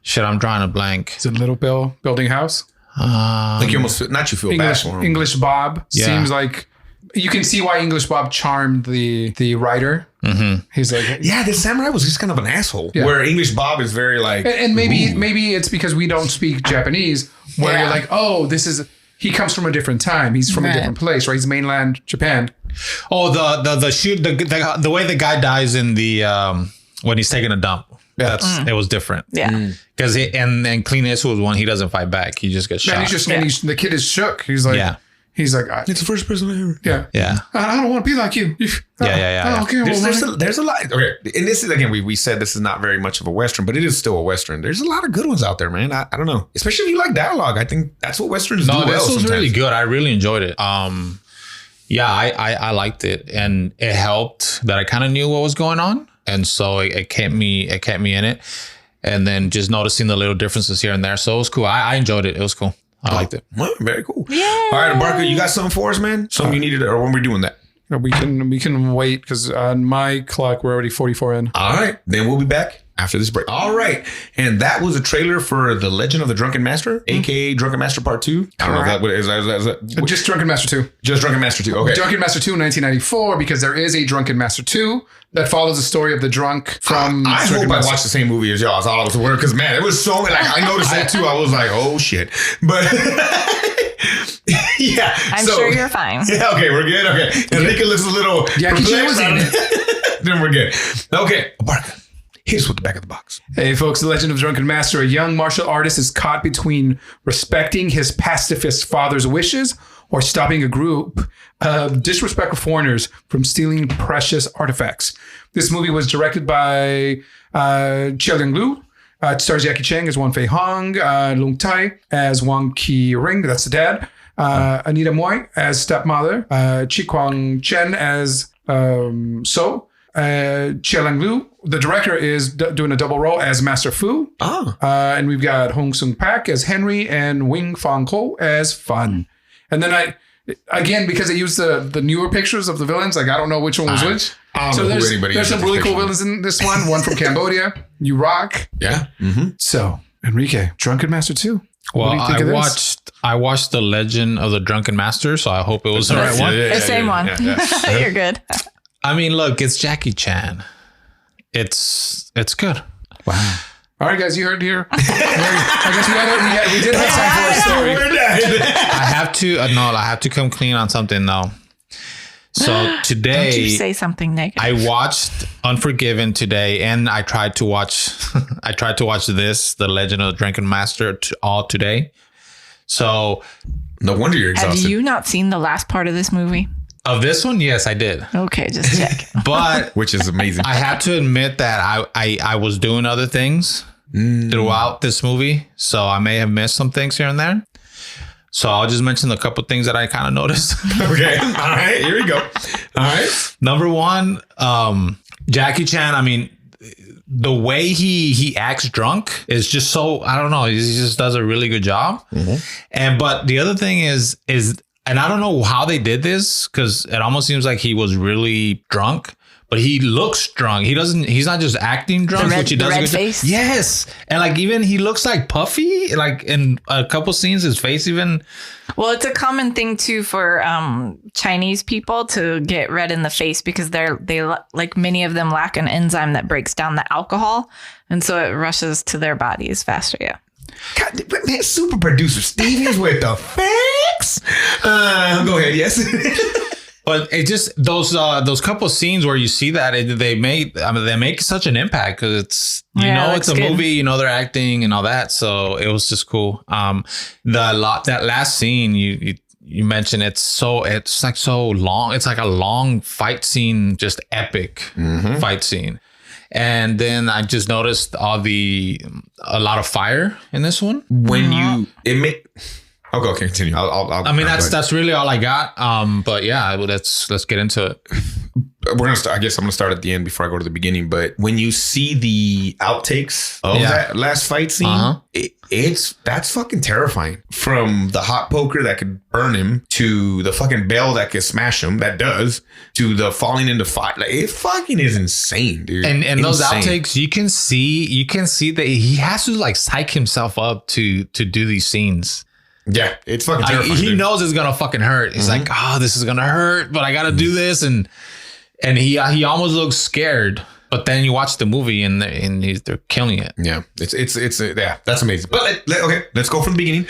Shit, I'm drawing a blank. Is it Little Bill building house? Like you almost not you feel bad for him. English Bob Yeah. seems like you can see why English Bob charmed the writer. Mm-hmm. He's like, Yeah, the samurai was just kind of an asshole. Yeah. Where English Bob is very like, and maybe it's because we don't speak Japanese, where Yeah. you're like, oh, he comes from a different time. He's from a Right. different place, right? He's mainland Japan. Oh, the way the guy dies in the when he's taking a dump. Yeah. It was different. Yeah. Because and Clint Eastwood one, he doesn't fight back. He just gets shot. Man, the kid is shook. He's like, Yeah. it's the first person I ever. yeah. Yeah. I don't want to be like you. Yeah. Okay, There's a lot. Okay, and this is again we said this is not very much of a western, but it is still a western. There's a lot of good ones out there, man. I don't know, especially if you like dialogue. I think that's what westerns do No, well. this was sometimes. really good. I really enjoyed it. Yeah, I liked it, and it helped that I kind of knew what was going on, and so it kept me in it. And then just noticing the little differences here and there, so it was cool. I enjoyed it. It was cool. I liked it. Well, very cool. Yeah. All right, Barker, you got something for us, man? Something you needed, or when we're doing that? We can wait because on my clock we're already 44 in. All right, then we'll be back after this break. All right, and that was a trailer for The Legend of the Drunken Master, aka Drunken Master Part 2. I don't know if that is Just Drunken Master 2. just Drunken Master 2. Okay. Drunken Master 2 in 1994, because there is a Drunken Master 2 that follows the story of the drunk from I Drunken hope I Master. watched the same movie as y'all. I thought it was the word because man, it was so like I noticed that too. I was like, oh shit, but yeah, I'm sure you're fine. Yeah, okay, we're good. Okay, Enrique looks a little Jackie Chan was in it. Then we're good. Okay, Barker, here's what the back of the box. Hey folks, The Legend of Drunken Master. A young martial artist is caught between respecting his pacifist father's wishes or stopping a group of disrespectful foreigners from stealing precious artifacts. This movie was directed by Chia Liang-lu. It stars Jackie Chan as Wan Fei Hong, Lung Tai as Wang Qi Ring, that's the dad, Anita Moy as stepmother, Chi Kwang Chen as So, Chia Lang Lu. The director is doing a double role as Master Fu. And we've got Hong Sung Pak as Henry and Wing Fong Ko as Fun. And then again, because I used the newer pictures of the villains, like I don't know which one was which. So there's some really cool villains in this one. One from Cambodia. You rock. Yeah. So Enrique, Drunken Master 2. Well, What do you think of this? I watched the Legend of the Drunken Master, so I hope it was the right one. The same one. Yeah. You're good. I mean, look, it's Jackie Chan. It's good. Wow. All right, guys, you heard here. I guess we did have time for a story. I have to come clean on something though. So today, Don't you say something negative. I watched Unforgiven today, and I tried to watch The Legend of the Drunken Master all today. So No wonder you're Have exhausted. you not seen the last part of this movie? of this one, yes, I did. Okay, just check. But Which is amazing. I have to admit that I was doing other things throughout this movie, so I may have missed some things here and there. So I'll just mention a couple things that I kind of noticed. Okay. All right. Here we go. All right. Number one, Jackie Chan. I mean, the way he acts drunk is just so, I don't know. He just does a really good job. But the other thing is, and I don't know how they did this, because it almost seems like he was really drunk, but he looks drunk. He's not just acting drunk, which he does. The red face? Yes. And like, even he looks like puffy, like in a couple scenes, his face even. Well, it's a common thing too for Chinese people to get red in the face because they like many of them lack an enzyme that breaks down the alcohol, and so it rushes to their bodies faster. Yeah. God, man, super producer Stevens with the facts. Go ahead. Yes. But it just those couple scenes where you see that they make such an impact because it's it's a movie, they're acting and all that, so it was just cool. That last scene you mentioned, it's like so long. It's like a long fight scene, just epic fight scene. And then I just noticed a lot of fire in this one. Okay, continue. I mean, that's really all I got. But yeah, let's get into it. We're gonna start. I guess I'm gonna start at the end before I go to the beginning. But when you see the outtakes of that last fight scene, that's fucking terrifying. From the hot poker that could burn him to the fucking bell that could smash him, that does, to the falling into fire. Like, it fucking is insane, dude. And those outtakes, you can see that he has to like psych himself up to do these scenes. Yeah, it's fucking terrifying. He knows it's gonna fucking hurt. He's like, this is gonna hurt, but I gotta do this, and he almost looks scared. But then you watch the movie and they're killing it. Yeah, it's that's amazing. But let's go from the beginning.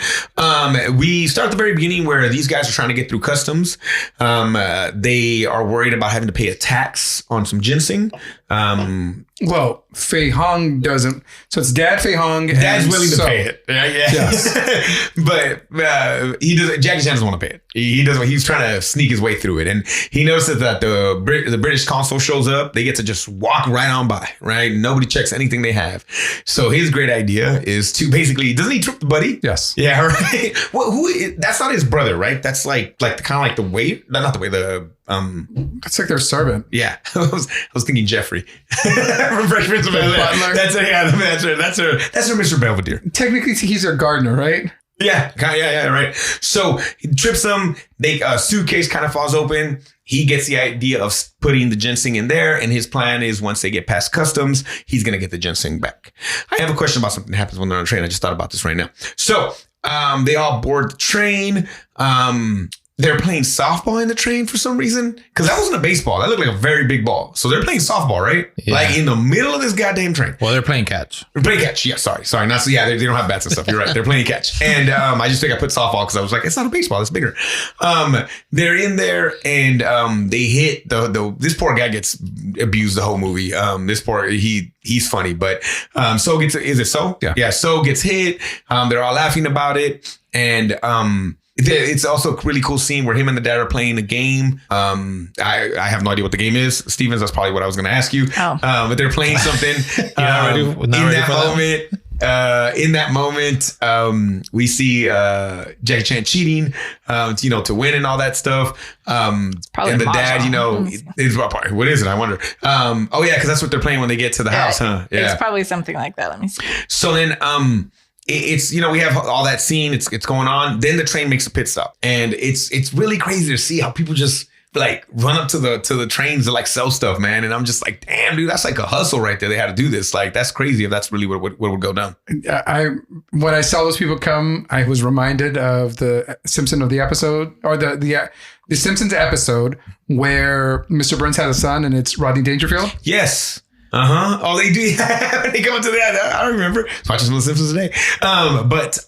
We start at the very beginning where these guys are trying to get through customs. They are worried about having to pay a tax on some ginseng. Well, Fei Hong doesn't. So it's Dad Fei Hong. Dad's willing to pay it. Yeah. Yes. But he doesn't. Jackie Chan doesn't want to pay it. He doesn't. He's trying to sneak his way through it, and he notices that the British consul shows up. They get to just walk right on by. Right. Nobody checks anything they have. So his great idea is to basically, doesn't he trip the buddy? Yes. Yeah. Right. Well, that's not his brother, right? That's like kind of like the waiter. Not the way the. That's like their servant. Yeah, I was thinking Jeffrey from Fresh Prince of Bel-Air. That's her. That's her Mr. Belvedere. Technically, he's their gardener, right? Yeah, right. So he trips them. A suitcase kind of falls open. He gets the idea of putting the ginseng in there, and his plan is once they get past customs, he's gonna get the ginseng back. I have a question about something that happens when they're on a train. I just thought about this right now. So they all board the train. They're playing softball in the train for some reason. Because that wasn't a baseball. That looked like a very big ball. So they're playing softball, right? Yeah. Like in the middle of this goddamn train. Well, they're playing catch. They're playing catch. Yeah, sorry. Not so. Yeah, they don't have bats and stuff. You're right. They're playing catch. And I just think I put softball because I was like, it's not a baseball. It's bigger. They're in there and they hit this poor guy gets abused the whole movie. He's funny, but So is it So? Yeah. So gets hit. They're all laughing about it. And it's also a really cool scene where him and the dad are playing a game. I have no idea what the game is. Stevens, that's probably what I was going to ask you. But they're playing something. In that moment, in that moment, we see Jackie Chan cheating, to win and all that stuff. And the dad, is what is it? I wonder. Oh yeah, because that's what they're playing when they get to the house, huh? Yeah, it's probably something like that. Let me see. So then, it's we have all that scene. It's going on. Then the train makes a pit stop, and it's really crazy to see how people just like run up to the trains to like sell stuff, man. And I'm just like, damn, dude, that's like a hustle right there. They had to do this. Like, that's crazy if that's really what would go down. When I saw those people come, I was reminded of the Simpsons of the episode, or the Simpsons episode where Mr. Burns had a son, and it's Rodney Dangerfield. Yes. Oh, they do. They come into that. I don't remember. I was watching some of the Simpsons today. But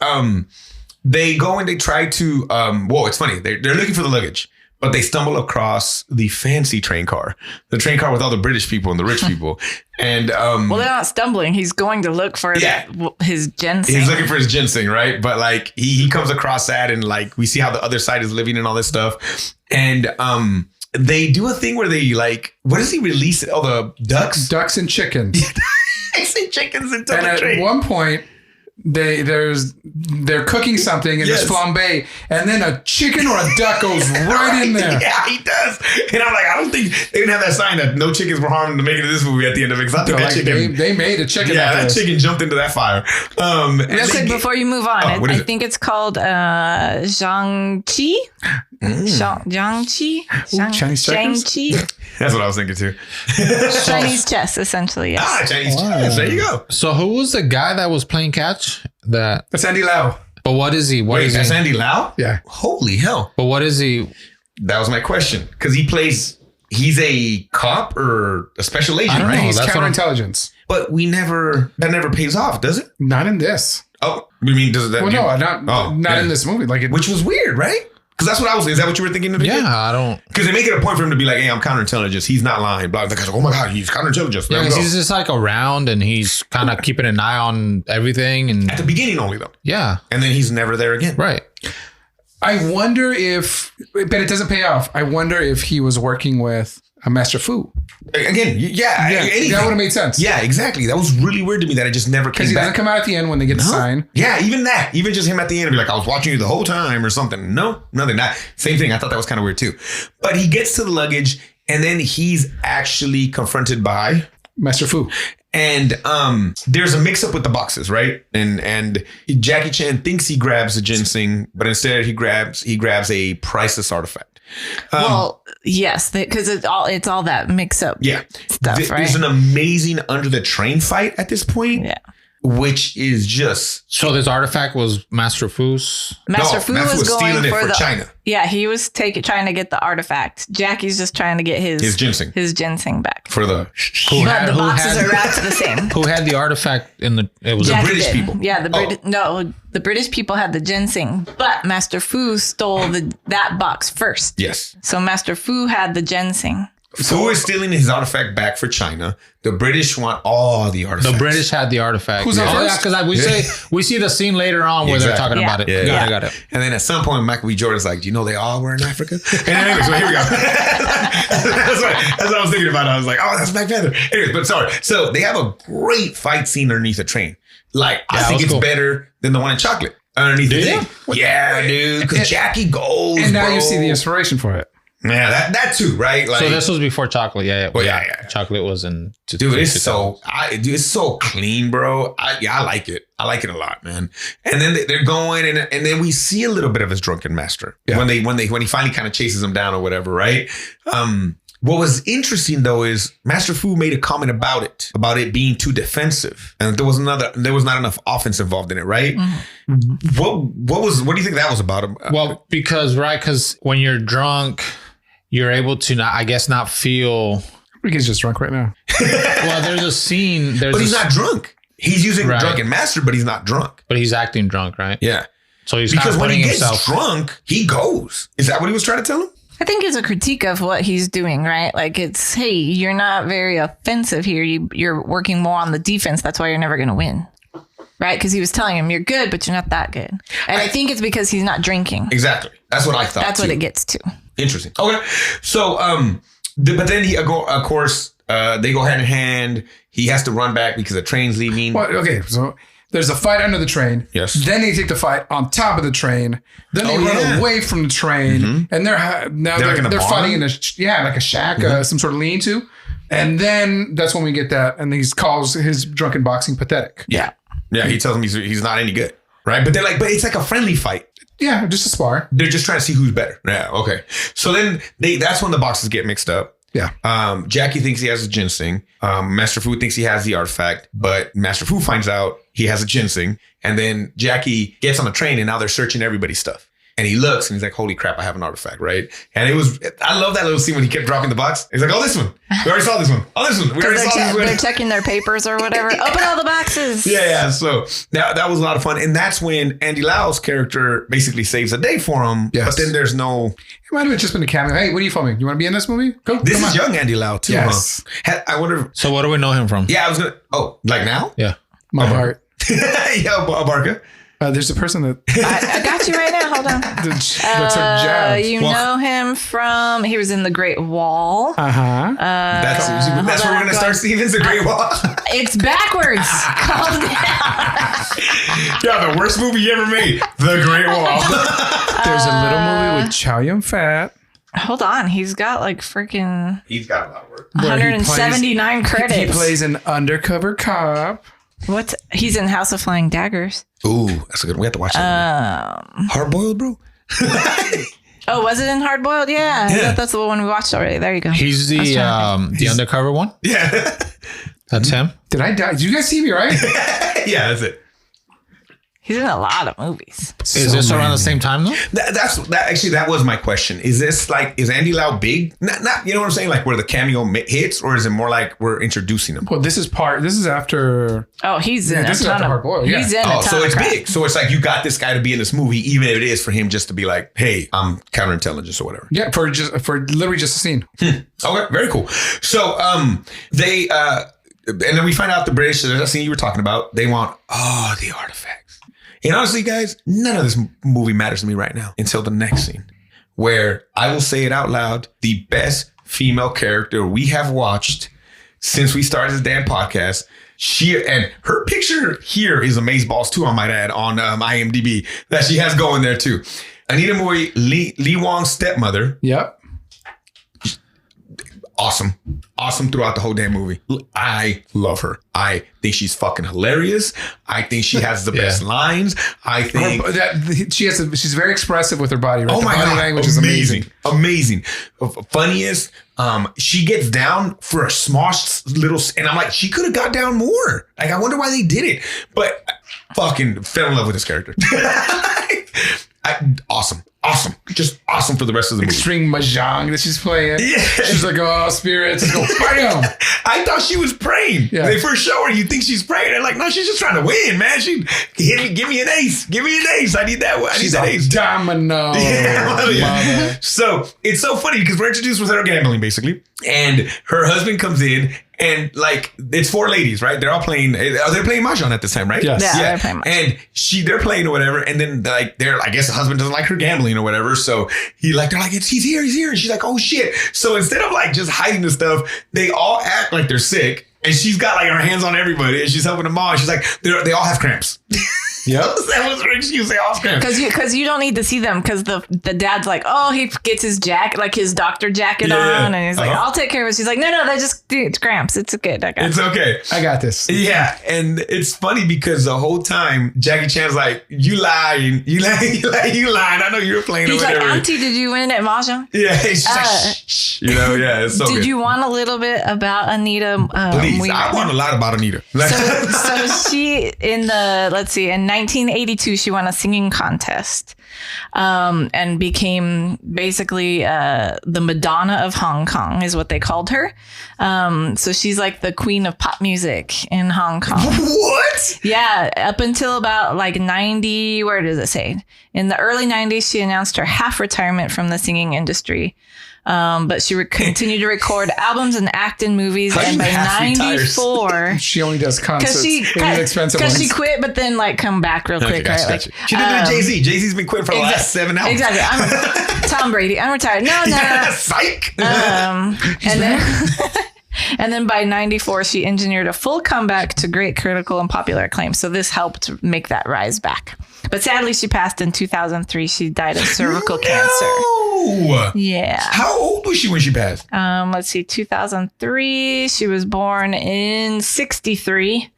they go and they try to. It's funny. They're looking for the luggage, but they stumble across the fancy train car, the train car with all the British people and the rich people. And well, they're not stumbling. He's going to look for his ginseng. He's looking for his ginseng, right? But like he comes across that, and like we see how the other side is living and all this stuff, and they do a thing where they like, what does he release? Oh, the ducks and chickens. I say chickens into and the train. At one point, they're cooking something, and there's flambe, and then a chicken or a duck goes right in there. Yeah, he does. And I'm like, I don't think they didn't have that sign that no chickens were harmed to make it to this movie at the end of it. Because I think that chicken, they made a chicken. Yeah, that chicken jumped into that fire. Real quick before you move on, I think it's called Zhang-Chi. Zhang-Chi? Chinese checkers? Shang-Chi? That's what I was thinking too. Chinese chess, essentially. Yes. Chinese chess. There you go. So who was the guy that was playing catch? That's Andy Lau. But what is he? That's Andy Lau? Yeah. Holy hell. But what is he? That was my question. Because he's a cop or a special agent, right? He's counterintelligence. But that never pays off, does it? Not in this. Oh, you mean does that? Well, no, not in this movie. Which was weird, right? Because that's what I was. Is that what you were thinking? Yeah, I don't. Because they make it a point for him to be like, "Hey, I'm counterintelligence. He's not lying." Blah. The guy's like, "Oh my god, he's counterintelligence." Yeah, he's just like around, and he's kind of keeping an eye on everything. And at the beginning only, though. Yeah, and then he's never there again. Right. I wonder but it doesn't pay off. I wonder if he was working with a Master Fu. Again, that would have made sense. Yeah, exactly. That was really weird to me that it just never came back. Because he doesn't come out at the end when they get the sign. Yeah, even just him at the end, be like, I was watching you the whole time or something. No, nothing. Same thing. I thought that was kind of weird too. But he gets to the luggage, and then he's actually confronted by Master Fu. And there's a mix up with the boxes, right? And Jackie Chan thinks he grabs a ginseng, but instead he grabs a priceless artifact. Yes, because it's all that mix up stuff, right? There's an amazing under the train fight at this point. Yeah. Which is just... So this artifact was Master Fu's? Master Fu was stealing it for China. Yeah, he was trying to get the artifact. Jackie's just trying to get his ginseng back. For the... But the boxes are wrapped the same. Who had the artifact in the... It was the British people. Yeah, the British people had the ginseng, but Master Fu stole that box first. Yes. So Master Fu had the ginseng. Fu is stealing his artifact back for China. The British want all the artifacts. The British had the artifact. Who's on first? Because we see the scene later on where they're talking about it. Yeah. Got it. And then at some point, Michael B. Jordan's like, do you know they all were in Africa? And anyway, so here we go. That's what I was thinking about. I was like, oh, that's Black Panther. Anyways, but sorry. So they have a great fight scene underneath a train. Like, I think it's better than the one in Chocolate underneath the thing. Yeah, dude. Because Jackie goes, and now you see the inspiration for it. Man, that too, right? Like, so this was before Chocolate, yeah. Well, yeah. Chocolate was in. Dude, it's so clean, bro. I like it. I like it a lot, man. And then they're going, and then we see a little bit of his drunken master when he finally kind of chases him down or whatever, right? What was interesting though is Master Fu made a comment about it being too defensive, and there was not enough offense involved in it, right? Mm-hmm. What do you think that was about? Well, because when you're drunk, you're able to not feel. Enrique's just drunk right now. Well, there's a scene. But he's not drunk. He's using drunken master, but he's not drunk. But he's acting drunk, right? Yeah. So he's because when he gets drunk, he goes. Is that what he was trying to tell him? I think it's a critique of what he's doing, right? Like it's, hey, you're not very offensive here. You're working more on the defense. That's why you're never going to win. Right? Because he was telling him, you're good, but you're not that good. And I think it's because he's not drinking. Exactly. That's what I thought. That's what it gets to. Interesting. Okay. So, but then of course, they go hand in hand. He has to run back because the train's leaving. Well, okay. So There's a fight under the train. Yes. Then they take the fight on top of the train. Then they run away from the train, and they're fighting in like a shack, some sort of lean-to. And then that's when we get that, and he calls his drunken boxing pathetic. Yeah. He tells him he's not any good, right? But they're like, but it's like a friendly fight. Yeah, just a spar. They're just trying to see who's better. Yeah, okay. So then that's when the boxes get mixed up. Yeah. Jackie thinks he has a ginseng. Master Fu thinks he has the artifact, but Master Fu finds out he has a ginseng. And then Jackie gets on the train and now they're searching everybody's stuff. And he looks and he's like, holy crap, I have an artifact, right? And I love that little scene when he kept dropping the box. He's like, oh, this one. We already saw this one. Oh, this one. We already saw this one. They're checking their papers or whatever. Open all the boxes. Yeah. So that was a lot of fun. And that's when Andy Lau's character basically saves the day for him. Yes. But then there's no... It might have just been a cameo. Hey, what are you filming? You want to be in this movie? This is young Andy Lau too, yes. Huh? I wonder... So what do we know him from? Yeah, I was going to... Oh, like now? Yeah. My heart. Yeah, Barca. There's a person that... I got you right now. Hold on. That's her jab. You know him from... He was in The Great Wall. Uh-huh. That's where we're going to start, Stevens, The Great Wall. It's backwards. Calm down. Yeah, the worst movie you ever made. The Great Wall. There's a little movie with Chow Yun-Fat. Hold on. He's got like freaking... He's got a lot of work. 179 credits. He plays an undercover cop. What? He's in House of Flying Daggers. Ooh, that's a good one. We have to watch that. Hard Boiled, bro? Oh, was it in Hard Boiled? Yeah. That's the one we watched already. There you go. He's the undercover one? Yeah. That's him? Did I die? Did you guys see me, right? Yeah, that's it. He's in a lot of movies. Is this around the same time though? That was my question. Is Andy Lau big? Not you know what I'm saying? Like where the cameo hits, or is it more like we're introducing him? Well, this is after. Oh, he's in this is after Hard Boiled. He's in a ton so it's of crap. big. So it's like you got this guy to be in this movie, even if it is for him just to be like, hey, I'm counterintelligence or whatever. Yeah, for literally just a scene. Okay, very cool. So they and then we find out the British, that scene you were talking about, they want the artifacts. And honestly, guys, none of this movie matters to me right now until the next scene, where I will say it out loud, the best female character we have watched since we started this damn podcast. And her picture here is amazeballs too, I might add, on IMDb, that she has going there too. Anita Mui, Lee Wong's stepmother. Yep. Awesome throughout the whole damn movie. I love her. I think she's fucking hilarious. I think she has the best lines. I think she's very expressive with her body. Right? Oh my God, language is amazing. Funniest. She gets down for a small little, and I'm like, she could have got down more. Like, I wonder why they did it. But I fucking fell in love with this character. Awesome. Just awesome for the rest of the movie. Extreme mahjong that she's playing. Yeah. She's like, oh, spirits. Let's go bam. I thought she was praying. Yeah. They first show her, you think she's praying. They're like, no, she's just trying to win, man. She give me an ace. Give me an ace. I need that one. She's an ace. Domino. Yeah. So it's so funny because we're introduced with her gambling, basically. And her husband comes in. And like, it's four ladies, right? They're all playing. They're playing mahjong at this time, right? Yes. Yeah, they're playing mahjong. And they're playing or whatever. And then like, I guess the husband doesn't like her gambling or whatever. So they're like, he's here. And she's like, oh shit. So instead of like just hiding the stuff, they all act like they're sick. And she's got like her hands on everybody, and she's helping them all. And she's like, they all have cramps. Yep. That was her excuse. They all have cramps. Because you don't need to see them, because the dad's like, oh, he gets his jacket, like his doctor jacket on, and he's like, I'll take care of it. She's like, no, it's cramps. It's good. It's okay. I got this. Yeah, and it's funny because the whole time Jackie Chan's like, you lying. I know you were playing. He's or like, whatever. Auntie, did you win at mahjong? Yeah, she's like, shh. Yeah, it's so did good. you want a little bit about Anita? Please, I want a lot about Anita. So she in 1982 she won a singing contest, and became basically the Madonna of Hong Kong is what they called her. So she's like the queen of pop music in Hong Kong. What? Yeah, up until about like 90. Where does it say? In the early 90s, she announced her half retirement from the singing industry. But she continued to record albums and act in movies. And by 94, she only does concerts. Because she quit, but then like come back real quick. Gotcha, right? gotcha. She did it with Jay-Z. Jay-Z's been quitting for the last 7 hours. Exactly. I'm Tom Brady. I'm retired. No. Psych. And then And then by 94, she engineered a full comeback to great critical and popular acclaim. So this helped make that rise back. But sadly, she passed in 2003. She died of cervical cancer. Yeah. How old was she when she passed? Let's see, 2003. She was born in 63.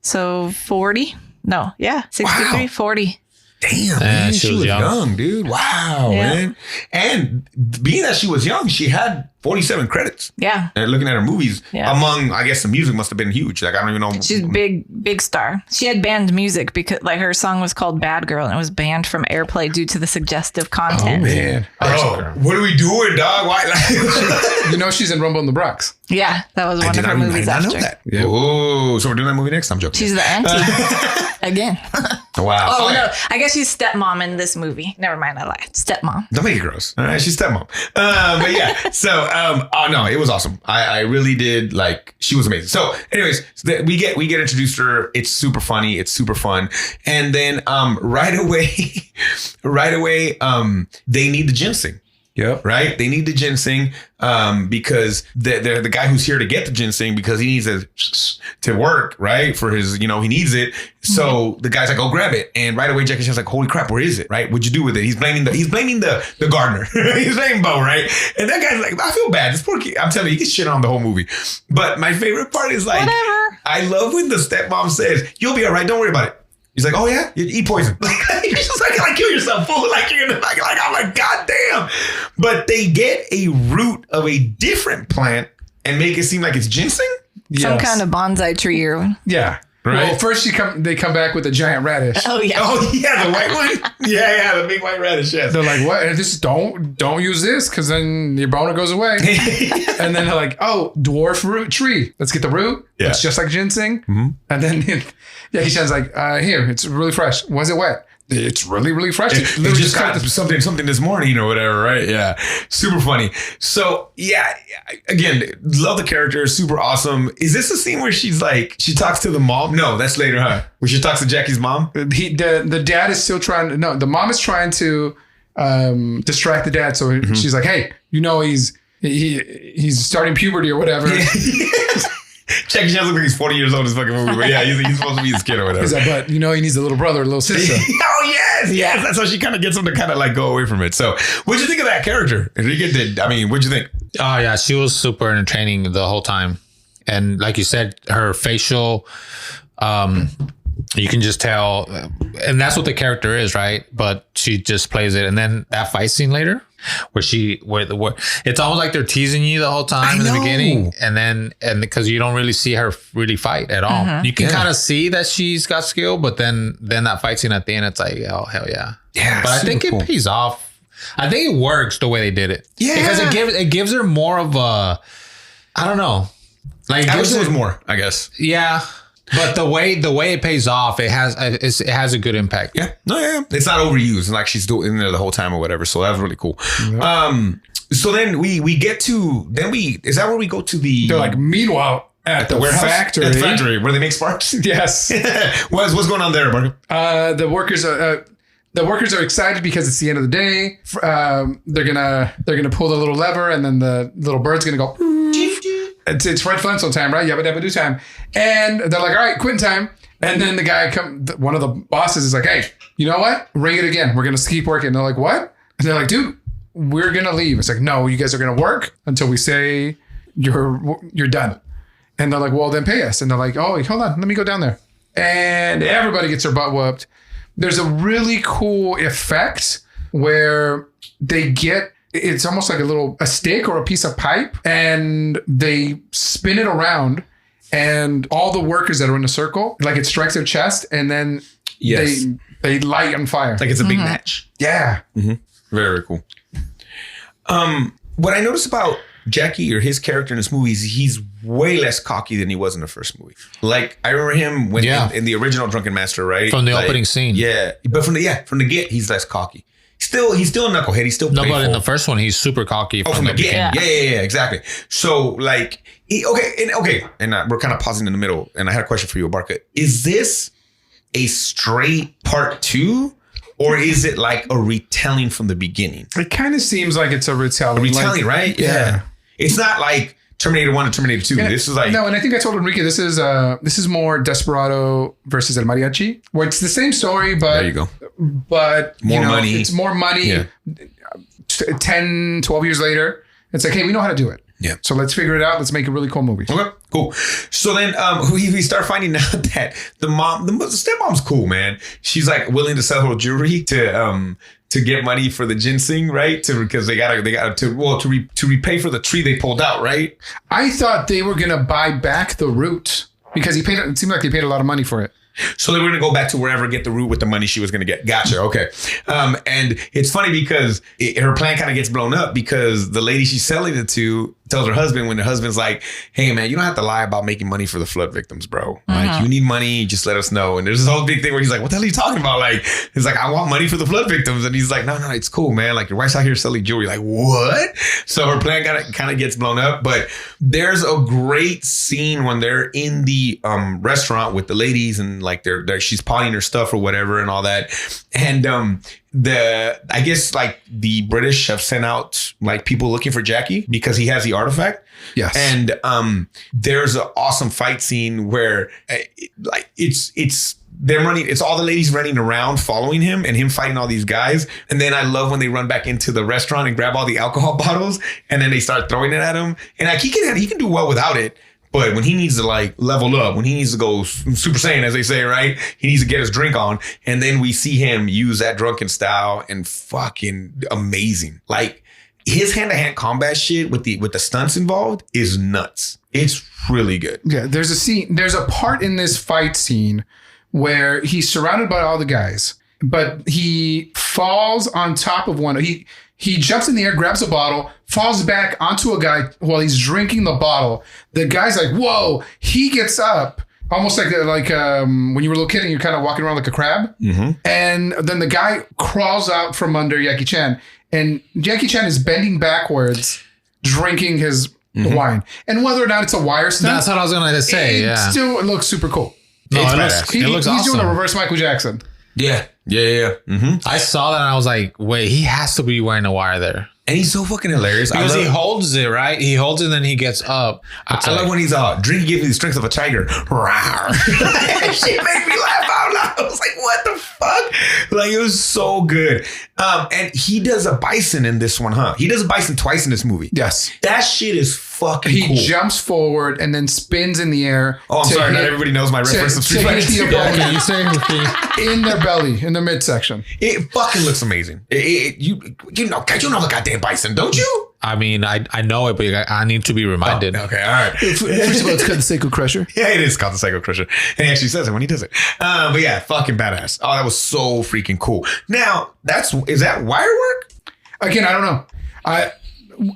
So 40. No, yeah, 63, Wow. 40. Damn, man, she was young, dude. Wow, Yeah. man. And being that she was young, she had 47 credits. Yeah. And looking at her movies, Yeah. among, I guess the music must have been huge. Like, I don't even know. She's big star. She had banned music because like her song was called Bad Girl and it was banned from airplay due to the suggestive content. Man. Bro, what are we doing, dog? Why? You know she's in Rumble in the Bronx. Yeah, that was one of her movies I did not after. know that. Yeah. Oh, so we're doing that movie next? I'm joking. She's the auntie. Again. Wow. Oh, Okay. no. I guess she's stepmom in this movie. Never mind, I lied. Stepmom. Don't make it gross. All right, she's stepmom. But yeah, so oh no, it was awesome. I really did like. She was amazing. So, anyways, we get introduced to her. It's super funny. It's super fun. And then right away, they need the ginseng. Yep. Right? They need the ginseng because they're the guy who's here to get the ginseng because he needs it to work, right? For his, he needs it. So the guy's like, "Go grab it." And right away, Jackie Chan's like, "Holy crap, where is it?" Right? What'd you do with it? He's blaming the gardener. He's blaming Bo, right? And that guy's like, I feel bad. This poor kid, I'm telling you, he gets shit on the whole movie. But my favorite part is like, Whatever. I love when the stepmom says, "You'll be all right. Don't worry about it." He's like, "Oh yeah, you eat poison." He's just like kill yourself, fool. Like you're gonna like I'm like, God damn. But they get a root of a different plant and make it seem like it's ginseng. Some kind of bonsai tree or... Yeah. Right. Well, first they come back with a giant radish. Oh, yeah. Oh yeah, the white one. Yeah, the big white radish. Yes. They're like, what? And this don't use this because then your boner goes away. And then they're like, oh, dwarf root tree. Let's get the root. Yeah. It's just like ginseng. Mm-hmm. And then Jackie Chan's like, here, it's really fresh. Was it wet? It's really, really fresh. It just got something this morning or whatever, right? Yeah. Super funny. So yeah, again, love the character. Super awesome. Is this a scene where she talks to the mom? No, that's later, huh? Where she talks to Jackie's mom? The dad is still trying. No, the mom is trying to distract the dad. So she's like, hey, he's starting puberty or whatever. Jackie Chan looks like he's 40 years old in this fucking movie, but yeah, he's supposed to be his kid or whatever. He's like, but he needs a little brother, a little sister. Oh yes. That's how she kind of gets him to kind of like go away from it. So, what'd you think of that character? Enrique what'd you think? Oh yeah, she was super entertaining the whole time, and like you said, her facial, you can just tell, and that's what the character is, right? But she just plays it, and then that fight scene later, where it's almost like they're teasing you the whole time in the beginning, and because you don't really see her really fight at all. Mm-hmm. You can kind of see that she's got skill, but then that fight scene at the end, it's like, oh hell yeah, yeah. But I think it pays off. I think it works the way they did it, because it gives her more of a, I don't know, like I wish there was more, I guess. Yeah. But the way it pays off, it has a good impact. Yeah. No, yeah. It's not overused. Like she's doing in there the whole time or whatever. So that's really cool. Yeah. So then we get to, is that where we go to the... They're like, meanwhile, at the warehouse factory. At the factory where they make sparks? Yes. What's going on there, Marco? The workers are excited because it's the end of the day. They're gonna pull the little lever and then the little bird's gonna go... It's Fred Flintstone time, right? Yabba dabba do time. And they're like, all right, quitting time. And then the guy one of the bosses is like, hey, you know what? Ring it again. We're going to keep working. And they're like, what? And they're like, dude, we're going to leave. It's like, no, you guys are going to work until we say you're done. And they're like, well, then pay us. And they're like, oh, hold on. Let me go down there. And everybody gets their butt whooped. There's a really cool effect where they get... It's almost like a stick or a piece of pipe, and they spin it around, and all the workers that are in a circle, like it strikes their chest, and then they light on fire. Like it's a big match. Yeah. Mm-hmm. Very cool. What I noticed about Jackie or his character in this movie is he's way less cocky than he was in the first movie. Like I remember him when in the original Drunken Master, right? From the opening scene. Yeah. But from the get, he's less cocky. He's still a knucklehead. He's still playful. But in the first one, he's super cocky from the beginning. Yeah, exactly. So like, and we're kind of pausing in the middle. And I had a question for you, Abarca. Is this a straight part 2, or is it like a retelling from the beginning? It kind of seems like it's a retelling. Right? Yeah. It's not like Terminator 1 and Terminator 2. This is like... No, and I think I told Enrique, this is more Desperado versus El Mariachi, where it's the same story, but... There you go. But, more money. It's more money. Yeah. 10, 12 years later, it's like, hey, we know how to do it. Yeah. So let's figure it out. Let's make a really cool movie. Okay, cool. So then we start finding out that the stepmom's cool, man. She's like willing to sell her jewelry to get money for the ginseng, right? Because they gotta to repay for the tree they pulled out, right? I thought they were gonna buy back the root because it seemed like they paid a lot of money for it. So they were going to go back to wherever, get the root with the money she was going to get. Gotcha. Okay. And it's funny because her plan kind of gets blown up because the lady she's selling it to tells her husband, when the husband's like, hey, man, you don't have to lie about making money for the flood victims, bro. Like, you need money, just let us know. And there's this whole big thing where he's like, what the hell are you talking about? Like, he's like, I want money for the flood victims. And he's like, no, it's cool, man. Like, your wife's out here selling jewelry. Like, what? So her plan kind of gets blown up. But there's a great scene when they're in the restaurant with the ladies and like she's potting her stuff or whatever and all that. And I guess like the British have sent out like people looking for Jackie because he has the artifact. Yes. And there's an awesome fight scene where it's all the ladies running around following him and him fighting all these guys. And then I love when they run back into the restaurant and grab all the alcohol bottles and then they start throwing it at him. And like he can do well without it. But when he needs to like level up, when he needs to go Super Saiyan, as they say, right? He needs to get his drink on. And then we see him use that drunken style and fucking amazing. Like his hand-to-hand combat shit with the stunts involved is nuts. It's really good. Yeah, there's a part in this fight scene where he's surrounded by all the guys, but he falls on top of one. He jumps in the air, grabs a bottle, falls back onto a guy while he's drinking the bottle. The guy's like, whoa. He gets up, almost like when you were a little kid and you're kind of walking around like a crab. Mm-hmm. And then the guy crawls out from under Jackie Chan. And Jackie Chan is bending backwards, drinking his wine. And whether or not it's a wire stunt. That's what I was going to say, it still looks super cool. No, it looks awesome. He's doing a reverse Michael Jackson. Yeah. Mm-hmm. I saw that and I was like, wait, he has to be wearing a wire there. And he's so fucking hilarious. Because he holds it, right? He holds it and then he gets up. I love when he's drinking gives me the strength of a tiger. That shit made me laugh out loud. I was like, what the fuck? Like, it was so good. And he does a bison in this one, huh? He does a bison twice in this movie. Yes. That shit is fucking cool. He jumps forward and then spins in the air. Oh, I'm sorry. Not everybody knows my reference of Street Fighter 2. You say in their belly, in their midsection. It fucking looks amazing. You know the goddamn bison, don't you? I mean, I know it, but I need to be reminded. Oh, okay, all right. First of all, it's called the Psycho Crusher. Yeah, it is called the Psycho Crusher. And he actually says it when he does it. But yeah, fucking badass. Oh, that was so freaking cool. Now, is that wire work? Again, I don't know.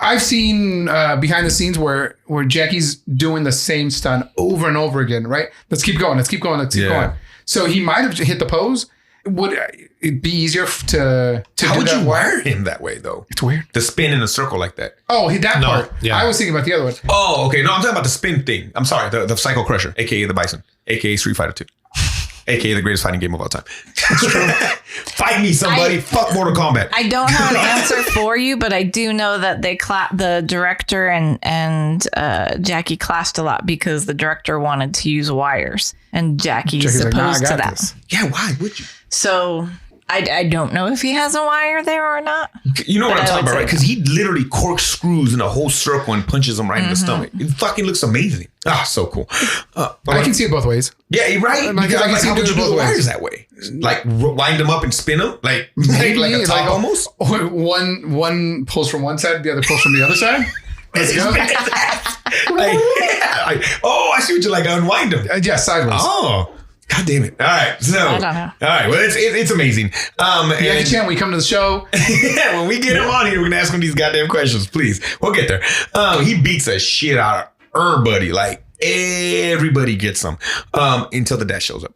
I've seen behind the scenes where Jackie's doing the same stunt over and over again, right? Let's keep going. So he might have hit the pose. Would it be easier to How would you wire him that way, though? It's weird. To spin in a circle like that. Oh, that part. Yeah. I was thinking about the other one. Oh, okay. No, I'm talking about the spin thing. I'm sorry. The Psycho Crusher, a.k.a. the Bison, a.k.a. Street Fighter 2. A.k.a. the greatest fighting game of all time. Fight me, somebody. Fuck Mortal Kombat. I don't have an answer for you, but I do know that the director and Jackie clashed a lot because the director wanted to use wires, and Jackie's opposed to that. This. Yeah, why would you? So I don't know if he has a wire there or not. You know what I'm talking about, right? Because he literally corkscrews in a whole circle and punches him right in the stomach. It fucking looks amazing. So cool. I can see it both ways. Yeah, you're right. I can see how it would you do both the ways. wires that way? Like wind them up and spin them? Like a top almost? One pulls from one side, the other pulls from the other side. Let's go. I see what you like. Unwind them. Yeah, sideways. Oh. God damn it. All right. So, I don't know. All right. Well, it's amazing. Jackie Chan, when you come to the show. Yeah, when we get him on here, we're going to ask him these goddamn questions. Please. We'll get there. He beats the shit out of everybody. Like, everybody gets him until the dad shows up.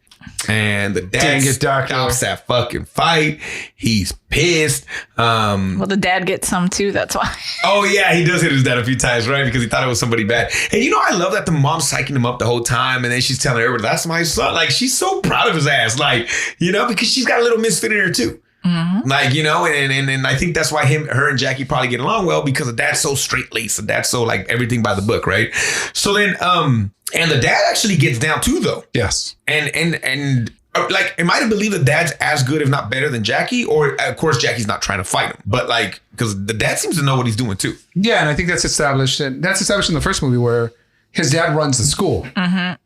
And the dad stops that fucking fight. He's pissed. Well, the dad gets some too. That's why. Oh, yeah. He does hit his dad a few times, right? Because he thought it was somebody bad. And I love that the mom's psyching him up the whole time. And then she's telling everybody, that's my son. Like, she's so proud of his ass. Like, because she's got a little misfit in her too. Mm-hmm. Like, you know, and I think that's why her and Jackie probably get along well, because the dad's so straight laced and dad's so like everything by the book, right? So then, and the dad actually gets down too, though. Yes. And like, am I to believe the dad's as good, if not better, than Jackie? Or of course, Jackie's not trying to fight him, but like, because the dad seems to know what he's doing too. Yeah, and I think that's established. And that's established in the first movie where his dad runs the school, right?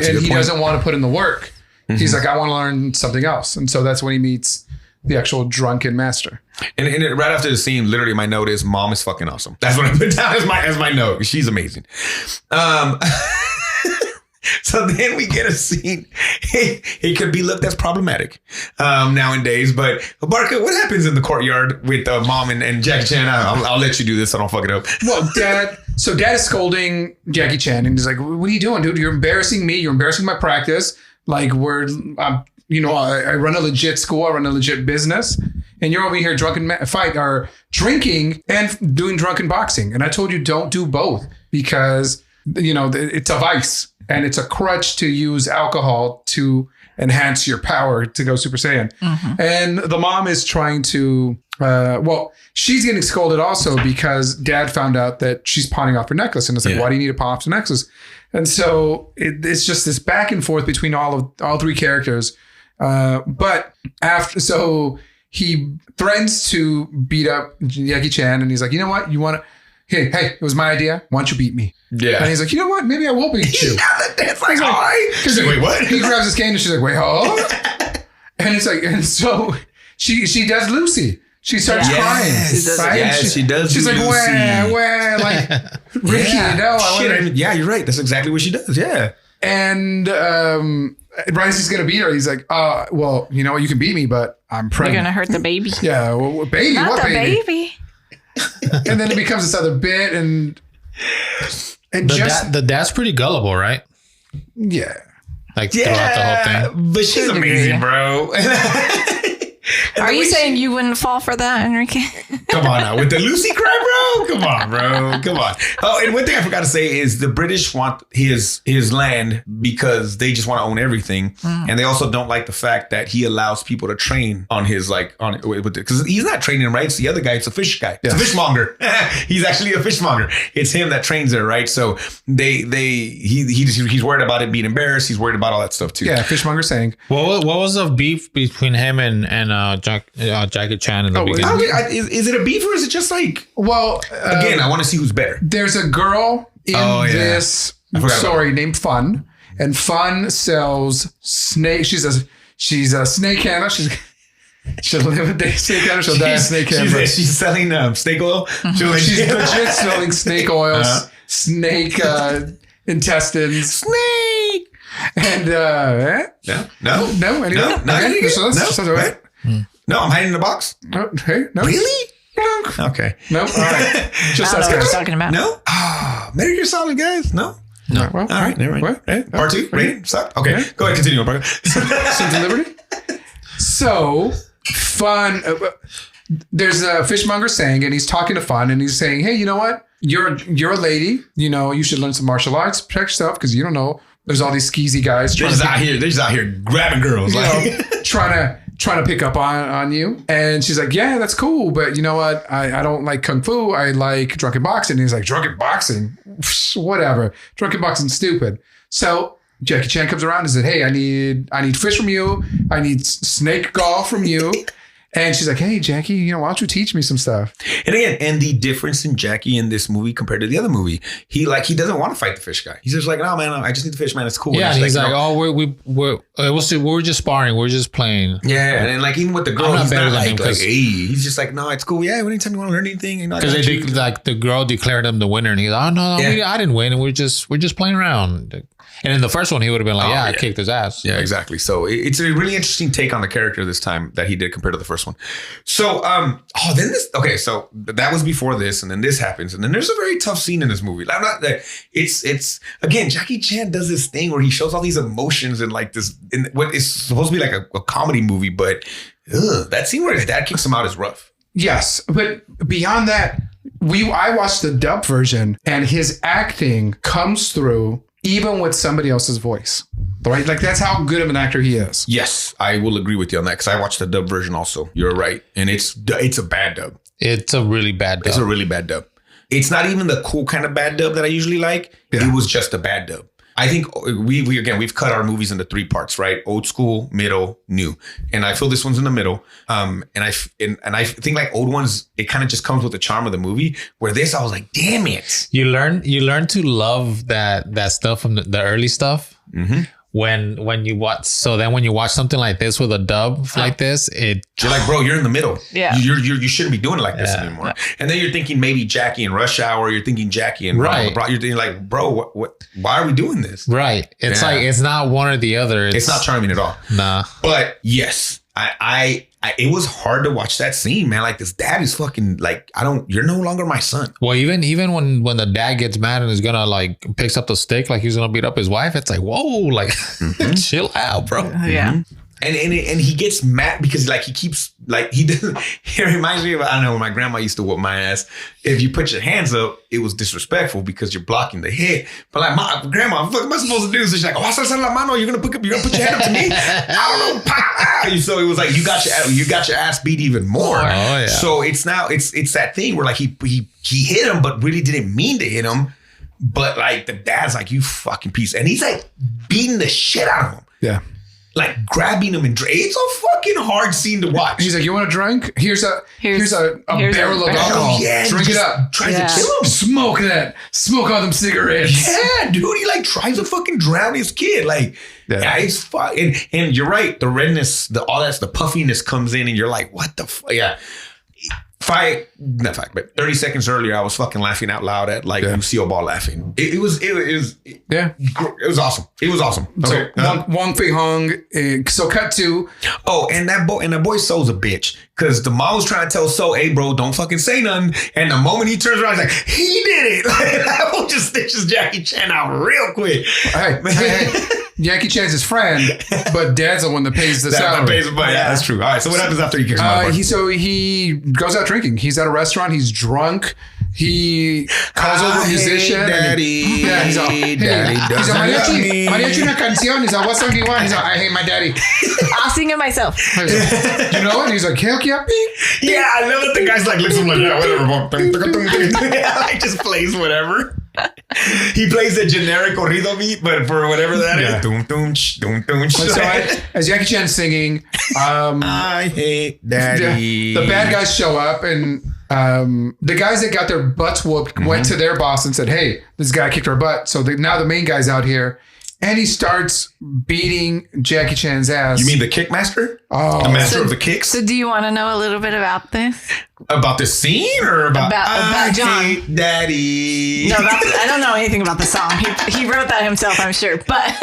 And he doesn't want to put in the work. He's like, I want to learn something else, and so that's when he meets the actual drunken master. And right after the scene, literally my note is, "Mom is fucking awesome." That's what I put down as my note. She's amazing. So then we get a scene. It could be looked as problematic nowadays, but Barca, what happens in the courtyard with Mom and Jackie Chan? I'll let you do this so I don't fuck it up. Well, Dad is scolding Jackie Chan, and he's like, "What are you doing, dude? You're embarrassing me. You're embarrassing my practice. Like, I run a legit school. I run a legit business, and you're over here drinking and doing drunken boxing. And I told you don't do both, because it's a vice and it's a crutch to use alcohol to enhance your power to go Super Saiyan." And the mom is trying to, she's getting scolded also because Dad found out that she's pawning off her necklace, and it's like, why do you need to pawn off the necklace? And so it's just this back and forth between all three characters. But so he threatens to beat up Jackie Chan, and he's like, you know what? You want to? Hey, it was my idea. Why don't you beat me? Yeah. And he's like, you know what? Maybe I will beat you. It's like, all right. Because wait, what? He grabs his cane and she's like, wait, oh. And it's like, and so she does Lucy. She starts crying. She does. She's like, wah, like, Ricky, Yeah, you're right. That's exactly what she does. Yeah. And Bryce's gonna beat her. He's like, well, you know, you can beat me, but I'm pregnant. You're gonna hurt the baby. Yeah, well, baby. Not what the baby? And then it becomes this other bit, and the dad's pretty gullible, right? Yeah. Like throughout the whole thing. But she's amazing, bro. Are you saying you wouldn't fall for that, Enrique? Come on now. With the Lucy cry, bro? Come on, bro. Come on. Oh, and one thing I forgot to say is the British want his land because they just want to own everything. And they also don't like the fact that he allows people to train on his, because he's not training him, right? It's the other guy. It's a fish guy. It's a fishmonger. He's actually a fishmonger. It's him that trains there, right? So he's worried about it being embarrassed. He's worried about all that stuff too. Yeah, fishmonger saying. What was the beef between him and Jackie Chan in the beginning? Is it a beef or is it just like? Well, again, I want to see who's better. There's a girl in this story named Fun, and Fun sells snake. She's a snake handler. She'll live a day snake handler. She'll die a snake handler. She's selling snake oil. She's legit selling snake oils, snake intestines, snake. And No, I'm hiding in the box. No, hey, no. Really? No. Okay. No. All right. Just that's what I was talking about. No. Metal Gear Solid, guys. No. Well, all right. Never mind. What? Part 2. Rated. Sucked. Okay. Go ahead. Continue. Sons of Liberty. So Fun. There's a fishmonger saying, and he's talking to Fun, and he's saying, "Hey, you know what? You're a lady. You know, you should learn some martial arts, protect yourself, because you don't know. There's all these skeezy guys. They're just out here grabbing girls, trying to pick up on you." And she's like, "Yeah, that's cool, but you know what? I don't like kung fu. I like drunken boxing." And he's like, "Drunken boxing? Whatever. Drunken boxing's stupid." So Jackie Chan comes around and said, "Hey, I need fish from you. I need snake gall from you." And she's like, "Hey, Jackie, why don't you teach me some stuff?" And again, the difference in Jackie in this movie compared to the other movie, he doesn't want to fight the fish guy. He's just like, "No, man, I just need the fish, man. It's cool." Yeah, and he's like, "Oh, we're just sparring. We're just playing." Yeah, and like even with the girl, he's not like, hey, he's just like, "No, it's cool. Yeah, anytime you want to learn anything, because the girl declared him the winner, and he's like, "Oh no, I didn't win, and we're just playing around." And in the first one, he would have been like, I kicked his ass. Yeah, exactly. So it's a really interesting take on the character this time that he did compared to the first one. So, so that was before this, and then this happens, and then there's a very tough scene in this movie. It's again, Jackie Chan does this thing where he shows all these emotions in like this, in what is supposed to be like a comedy movie, but that scene where his dad kicks him out is rough. Yes, but beyond that, I watched the dub version, and his acting comes through even with somebody else's voice. Right? Like that's how good of an actor he is. Yes, I will agree with you on that because I watched the dub version also. You're right. And it's a bad dub. It's a really bad dub. It's a really bad dub. It's not even the cool kind of bad dub that I usually like. Yeah. It was just a bad dub. I think we've cut our movies into 3 parts, right? Old school, middle, new. And I feel this one's in the middle. And I think like old ones, it kind of just comes with the charm of the movie. Where this, I was like, damn it. You learn to love that stuff from the early stuff. Mm-hmm. When you watch, so then when you watch something like this with a dub like this, you're like, bro, you're in the middle. Yeah, you shouldn't be doing it like this anymore. Yeah. And then you're thinking maybe Jackie and Rush Hour. You're thinking Jackie and right. You're thinking like, bro, what? Why are we doing this? Right. It's like it's not one or the other. It's not charming at all. Nah. But yes, I it was hard to watch that scene, man. Like this dad is fucking like, you're no longer my son. Well, even when the dad gets mad and is gonna like picks up the stick like he's gonna beat up his wife, it's like, whoa, like chill out, bro. Yeah. Mm-hmm. And he gets mad because like he keeps like he doesn't. It reminds me of, I don't know, when my grandma used to whoop my ass. If you put your hands up, it was disrespectful because you're blocking the hit. But like my grandma, what am I supposed to do? So she's like, oh, la mano, you're gonna put your hand up to me. I don't know. So it was like you got your ass beat even more. Oh yeah. So it's that thing where like he hit him, but really didn't mean to hit him. But like the dad's like, you fucking piece, and he's like beating the shit out of him. Yeah. Like grabbing him and it's a fucking hard scene to watch. He's like, you want a drink? Here's a barrel of alcohol. Yeah, drink it up. Tries to kill him. Smoke that. Smoke all them cigarettes. Yeah, dude. He like tries to fucking drown his kid. Like, yeah, it's fun. And you're right. The redness, the puffiness comes in, and you're like, what the fuck? Yeah. 30 seconds earlier, I was fucking laughing out loud at like Lucille Ball laughing. It was awesome. It was awesome. Okay. So Wong Fei Hung. So cut to. Oh, and that boy So's a bitch because the mom was trying to tell So, hey bro, don't fucking say nothing. And the moment he turns around, he's like, he did it. Like, that boy just stitches Jackie Chan out real quick. Hey. Jackie Chan's his friend, but dad's the one that pays the salary. Yeah, that's true. All right. So what happens after he kicks him out? He goes out drinking. He's at a restaurant. He's drunk. He calls over a musician. Daddy. He's all, hey, daddy he's all, mariachi una canción. He's all, what song do you want? He's all, I hate my daddy. I'll sing it myself. You know it? He's like, hell yeah. Yeah, I love that the guy's like, listen, like, yeah, whatever. Like, just plays whatever. He plays a generic corrido beat, but for whatever that is. Doom, doom, doom, doom. So as Jackie Chan's singing, I hate daddy. The bad guys show up, and the guys that got their butts whooped went to their boss and said, hey, this guy kicked our butt. So now the main guy's out here. And he starts beating Jackie Chan's ass. You mean the kickmaster? Oh. The master of the kicks? So do you want to know a little bit about this? About the scene or about John? Hate Daddy? No, I don't know anything about the song. He wrote that himself, I'm sure. But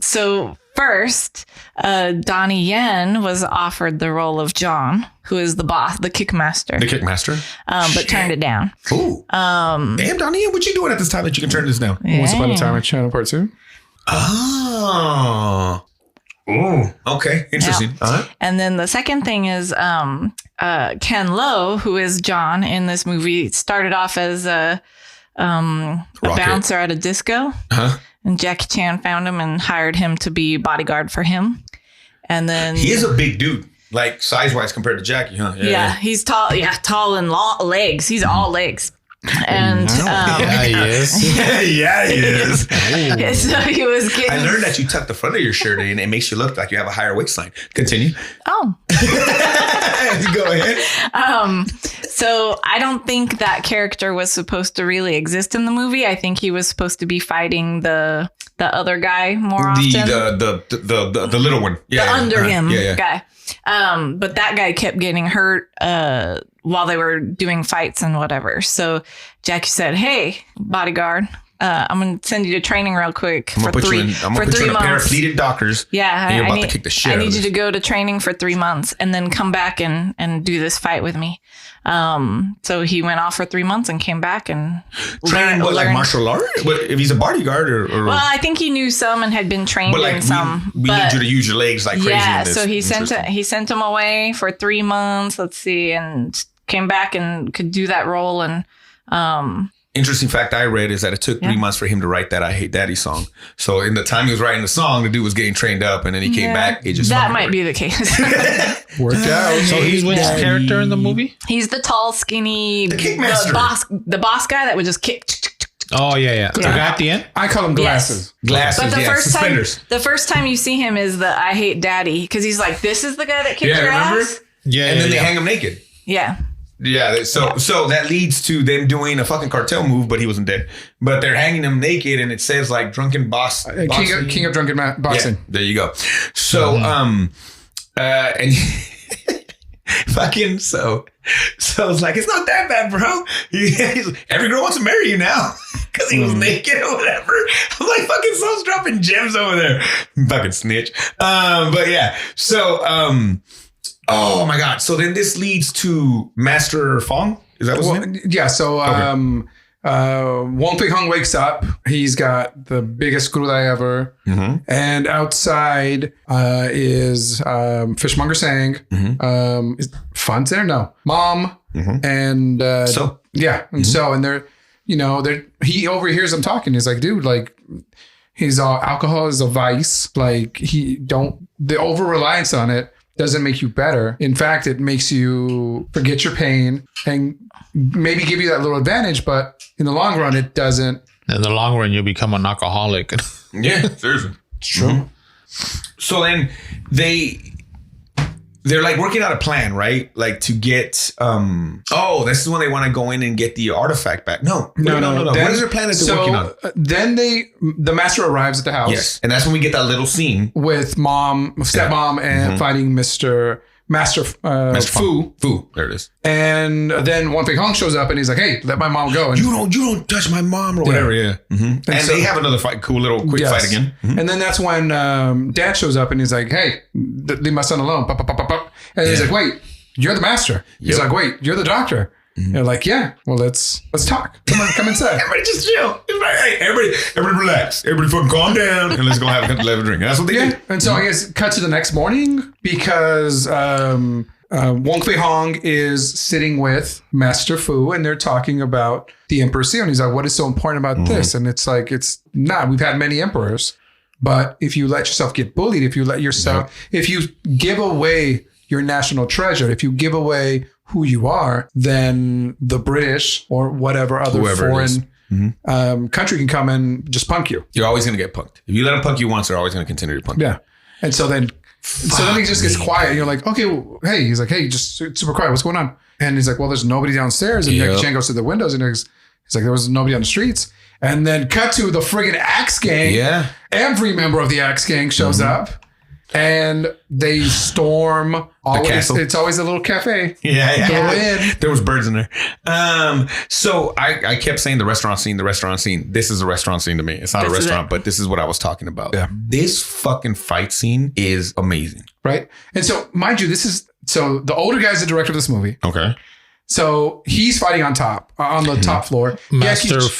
so first, Donnie Yen was offered the role of John, who is the boss, the kickmaster. The kickmaster? But turned it down. Ooh. Damn, Donnie Yen, what you doing at this time that you can turn this down? Yeah. Once Upon a Time at China Part 2. Oh. Ooh. Okay. Interesting. Yeah. And then the second thing is Ken Lo, who is John in this movie, started off as a bouncer at a disco. Huh? And Jackie Chan found him and hired him to be bodyguard for him. And then he is a big dude, like size wise compared to Jackie, huh? Yeah, he's tall. Yeah, tall and long legs. He's all legs. And yeah, he is. Yeah, he is. So he was getting. I learned that you tuck the front of your shirt in, and it makes you look like you have a higher waistline. Continue. Oh. Go ahead. So I don't think that character was supposed to really exist in the movie. I think he was supposed to be fighting the other guy more often. The little one. Yeah. The under him yeah. guy. But that guy kept getting hurt while they were doing fights and whatever. So Jackie said, hey, bodyguard, I'm going to send you to training real quick for 3 months. I'm going to put you in a pair of pleated dockers. Yeah. And you're about to kick the shit out of I need this. you to go to training for 3 months and then come back and do this fight with me. So he went off for 3 months and came back and trained like martial art? But if he's a bodyguard or well, I think he knew some and had been trained in some. We need you to use your legs like crazy. Yeah, in this. so he sent him away for 3 months. Let's see, and came back and could do that role. And interesting fact I read is that it took 3 months for him to write that I Hate Daddy song. So in the time he was writing the song, the dude was getting trained up, and then he came back. It just that might be the case. Worked out. So he's which character in the movie? He's the tall, skinny, The kickmaster. the boss guy that would just kick. Oh, yeah. The guy at the end? I call him Glasses. Glasses, But suspenders. the first time you see him is the I Hate Daddy, because he's like, this is the guy that kicked your remember? ass. Yeah. And then they hang him naked. Yeah. Yeah, so that leads to them doing a fucking cartel move, but he wasn't dead. But they're hanging him naked, and it says like drunken boss, King of Drunken Boxing. Yeah, there you go. So and fucking so it's like, it's not that bad, bro. Every girl wants to marry you now because he was naked or whatever. I'm like, fucking so's dropping gems over there, fucking snitch. But yeah, so oh my God. So then this leads to Master Fong. Is that what's name? Yeah. So Wong Fei Hung wakes up. He's got the biggest screw ever. Mm-hmm. And outside is Fishmonger Sang. Mm-hmm. Is Fun's there? No. Mom. Mm-hmm. And So? Yeah. And so, and they're, he overhears them talking. He's like, dude, like, alcohol is a vice. Like, the over reliance on it doesn't make you better. In fact, it makes you forget your pain and maybe give you that little advantage, but in the long run, it doesn't. In the long run, you'll become an alcoholic. Yeah, seriously. It's true. Mm-hmm. So then they're like working out a plan, right? Like to get, this is when they want to go in and get the artifact back. No. Then, What is their plan that they're working on? Then the master arrives at the house. Yes. And that's when we get that little scene. With stepmom, and fighting Master Fu. Fu. There it is. And then Wong Fei Hung shows up and he's like, hey, let my mom go. And You don't touch my mom or whatever. Yeah. Mm-hmm. And so- they have another fight, quick fight again. Mm-hmm. And then that's when Dad shows up and he's like, hey, leave my son alone. Pop, pop, pop, pop. And he's like, wait, you're the master. He's like, wait, you're the doctor. Mm-hmm. They're like, yeah, well, let's talk. Come inside. Everybody just chill. Hey, everybody relax. Everybody fucking calm down and let's go have a drink. And that's what they do. And so I guess cut to the next morning because Wong Fei Hong is sitting with Master Fu and they're talking about the Emperor Seal. And he's like, what is so important about this? And it's like, it's not. We've had many emperors, but if you let yourself get bullied, if you give away your national treasure, if you give away who you are, then the British or whatever other foreign country can come and just punk you. You're always going to get punked. If you let them punk you once, they're always going to continue to punk you. Yeah. And so then he just gets quiet and you're like, okay, well, hey, he's like, hey, just super quiet. What's going on? And he's like, well, there's nobody downstairs. And Jackie Chan goes to the windows and he's like, there was nobody on the streets. And then cut to the friggin' Axe Gang. Yeah. Every member of the Axe Gang shows up. And they storm the castle. It's always a little cafe. Yeah. Go in. There was birds in there. So I kept saying the restaurant scene. This is a restaurant scene to me. It's not a restaurant, but this is what I was talking about. Yeah. This fucking fight scene is amazing. Right. And so, mind you, the older guy's the director of this movie. Okay. So he's fighting on top, on the top floor. Master Fu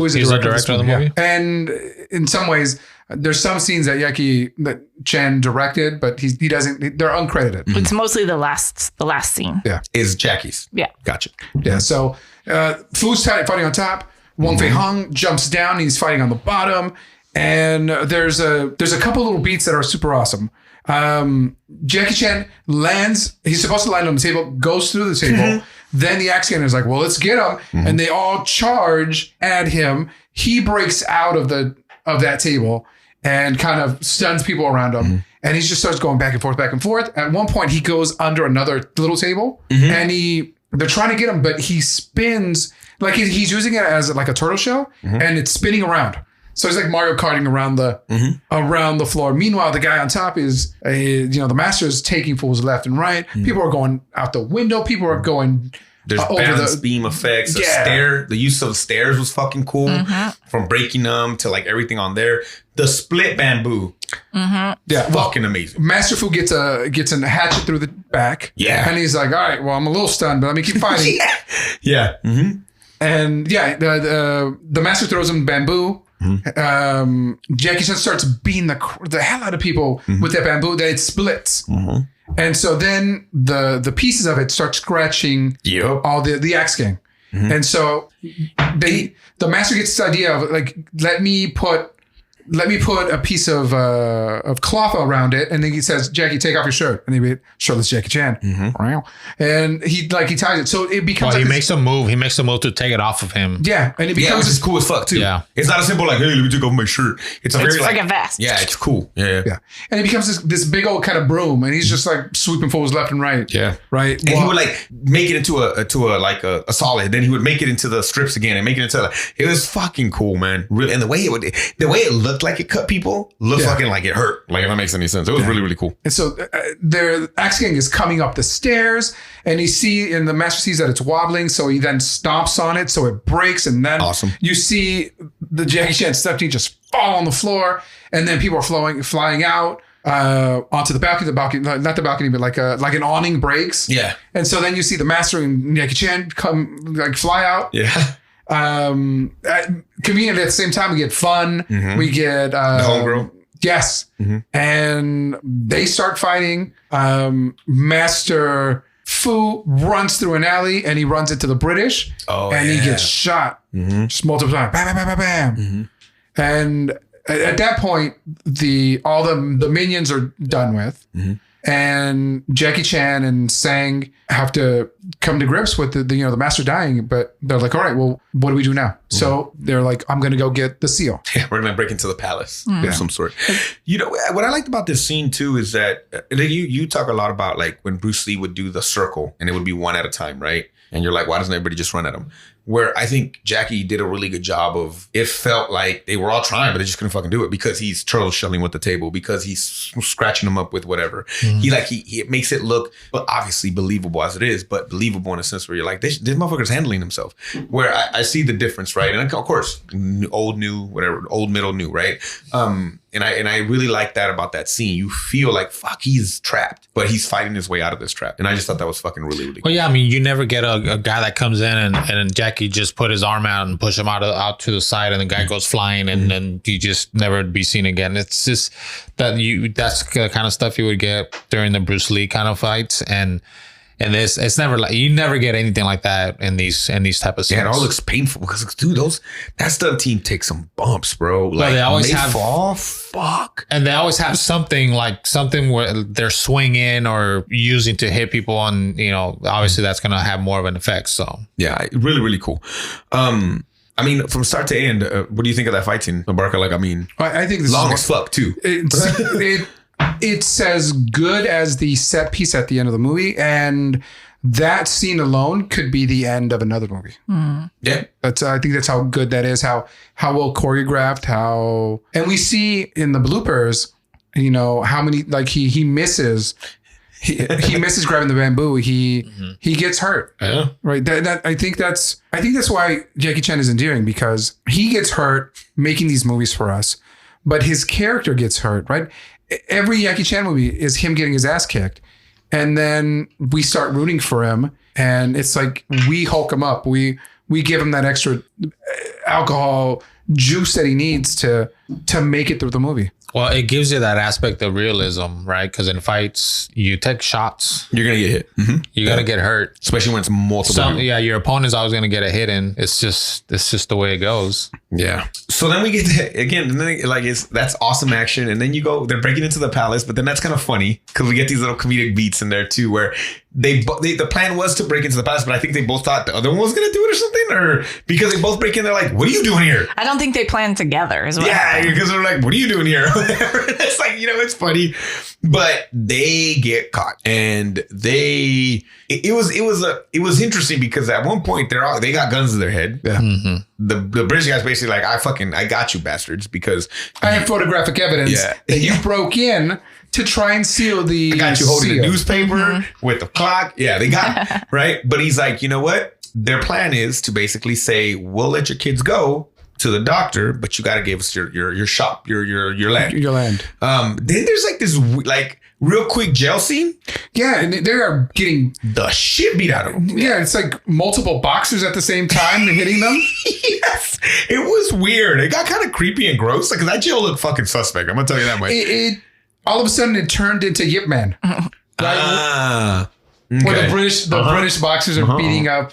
is the director of the movie. Yeah. And in some ways, there's some scenes that Chan directed, but he doesn't. They're uncredited. It's mostly the last scene. Yeah, is Jackie's. Yeah, gotcha. Yeah, so Fu's fighting on top. Wong Fei Hung jumps down. He's fighting on the bottom, and there's a couple little beats that are super awesome. Jackie Chan lands. He's supposed to land on the table. Goes through the table. Then the Axe Gang is like, well, let's get him, and they all charge at him. He breaks out of that table and kind of stuns people around him. And he just starts going back and forth. At one point, he goes under another little table and they're trying to get him, but he spins like he's using it as like a turtle shell and it's spinning around. So he's like Mario Karting around the floor. Meanwhile, the guy on top is, the master is taking fools left and right. People are going out the window. People are going. There's balance beam effects. The use of the stairs was fucking cool. From breaking them to like everything on there. The split bamboo. Yeah. Fucking amazing. Master Fu gets a hatchet through the back. Yeah. And he's like, all right, well, I'm a little stunned, but let me keep fighting. Yeah. And the master throws him bamboo. Jackie Chan starts beating the hell out of people with that bamboo. That it splits. And so then the pieces of it start scratching all the Axe Gang. And so the master gets this idea of like, let me put a piece of cloth around it, and then he says, "Jackie, take off your shirt." And he be shirtless Jackie Chan, and he ties it. So it becomes. Well, he makes a move. He makes a move to take it off of him. Yeah, and it becomes it's cool as fuck too. Yeah, it's not a simple like, "Hey, let me take off my shirt." It's very like a vest. Yeah, it's cool. Yeah, and it becomes this big old kind of broom, and he's just like sweeping fools left and right. Yeah, right. And he would like make it into a solid. Then he would make it into the strips again and make it into. It was fucking cool, man. Really, and the way it looked like it cut people. Looked fucking like it hurt. Like, if that makes any sense. It was really, really cool. And so their axe gang is coming up the stairs, and the master sees that it's wobbling, so he then stomps on it, so it breaks, and then you see the Jackie Chan Stephanie just fall on the floor, and then people are flying out onto the balcony. Not the balcony, but like an awning breaks. Yeah. And so then you see the master and Jackie Chan fly out. Yeah. Conveniently at the same time, we get fun. We get the homegirl. Yes. And they start fighting. Master Fu runs through an alley, and he runs into the British. He gets shot just multiple times. Bam, bam, bam, bam, bam. And at that point, all the minions are done with. And Jackie Chan and Sang have to come to grips with the master dying, but they're like, all right, well, what do we do now? So they're like, I'm going to go get the seal. Yeah, we're going to break into the palace of some sort. You know, what I liked about this scene too is that you talk a lot about like when Bruce Lee would do the circle and it would be one at a time, right? And you're like, why doesn't everybody just run at him? Where I think Jackie did a really good job of, it felt like they were all trying, but they just couldn't fucking do it because he's turtle shelling with the table, because he's scratching them up with whatever. He makes it look, but obviously believable as it is, but believable in a sense where you're like, this motherfucker's handling himself. Where I see the difference, right? And of course, old, new, whatever, old, middle, new, right? And I really like that about that scene. You feel like, fuck, he's trapped, but he's fighting his way out of this trap. And I just thought that was fucking really, really cool. Well, yeah, I mean, you never get a guy that comes in and Jackie just put his arm out and push him out to the side, and the guy goes flying, and then you just never be seen again. It's just that's the kind of stuff you would get during the Bruce Lee kind of fights, and this, it's never like, you never get anything like that in these type of scenes. Yeah, it all looks painful because, dude, that stunt team takes some bumps, bro. Like, they always fall. Fuck. And they always have something where they're swinging or using to hit people on, obviously that's going to have more of an effect. So yeah, really, really cool. I mean, from start to end, what do you think of that fight scene, Barca? Like, I mean, I think this long as fuck too. It's as good as the set piece at the end of the movie, and that scene alone could be the end of another movie. Yeah, I think that's how good that is. How well choreographed. And we see in the bloopers, how many, like he misses. He misses grabbing the bamboo. He gets hurt. Yeah. Right. I think that's why Jackie Chan is endearing, because he gets hurt making these movies for us, but his character gets hurt. Right. Every Jackie Chan movie is him getting his ass kicked, and then we start rooting for him, and it's like we hulk him up. We give him that extra alcohol juice that he needs to make it through the movie. Well, it gives you that aspect of realism, right? Because in fights, you take shots, you're gonna get hit. You're gonna get hurt, especially when it's multiple. Your opponent's always gonna get a hit in. It's just the way it goes. Yeah. So then we get to, again, that's awesome action, and then they're breaking into the palace, but then that's kind of funny because we get these little comedic beats in there too, where the plan was to break into the palace, but I think they both thought the other one was gonna do it or something, or because they both break in, they're like, "What are you doing here?" I don't think they planned together. Is what happened. Because they're like, "What are you doing here?" It's like, it's funny, but they get caught, and it was interesting because at one point they got guns to their head. Yeah. The British guy's basically like, I got you bastards, because I have photographic evidence that you broke in to try and seal the I got you holding the newspaper with the clock. Yeah, they got it, right? But he's like, you know what? Their plan is to basically say, we'll let your kids go to the doctor, but you got to give us your shop, your land. Your land. Then there's like this real quick jail scene. Yeah, and they are getting the shit beat out of them. Yeah, it's like multiple boxers at the same time hitting them. Yes, it was weird. It got kind of creepy and gross because that jail looked fucking suspect. I'm gonna tell you that much. It all of a sudden it turned into Yip Man. Right? Okay. Where the British boxers are beating up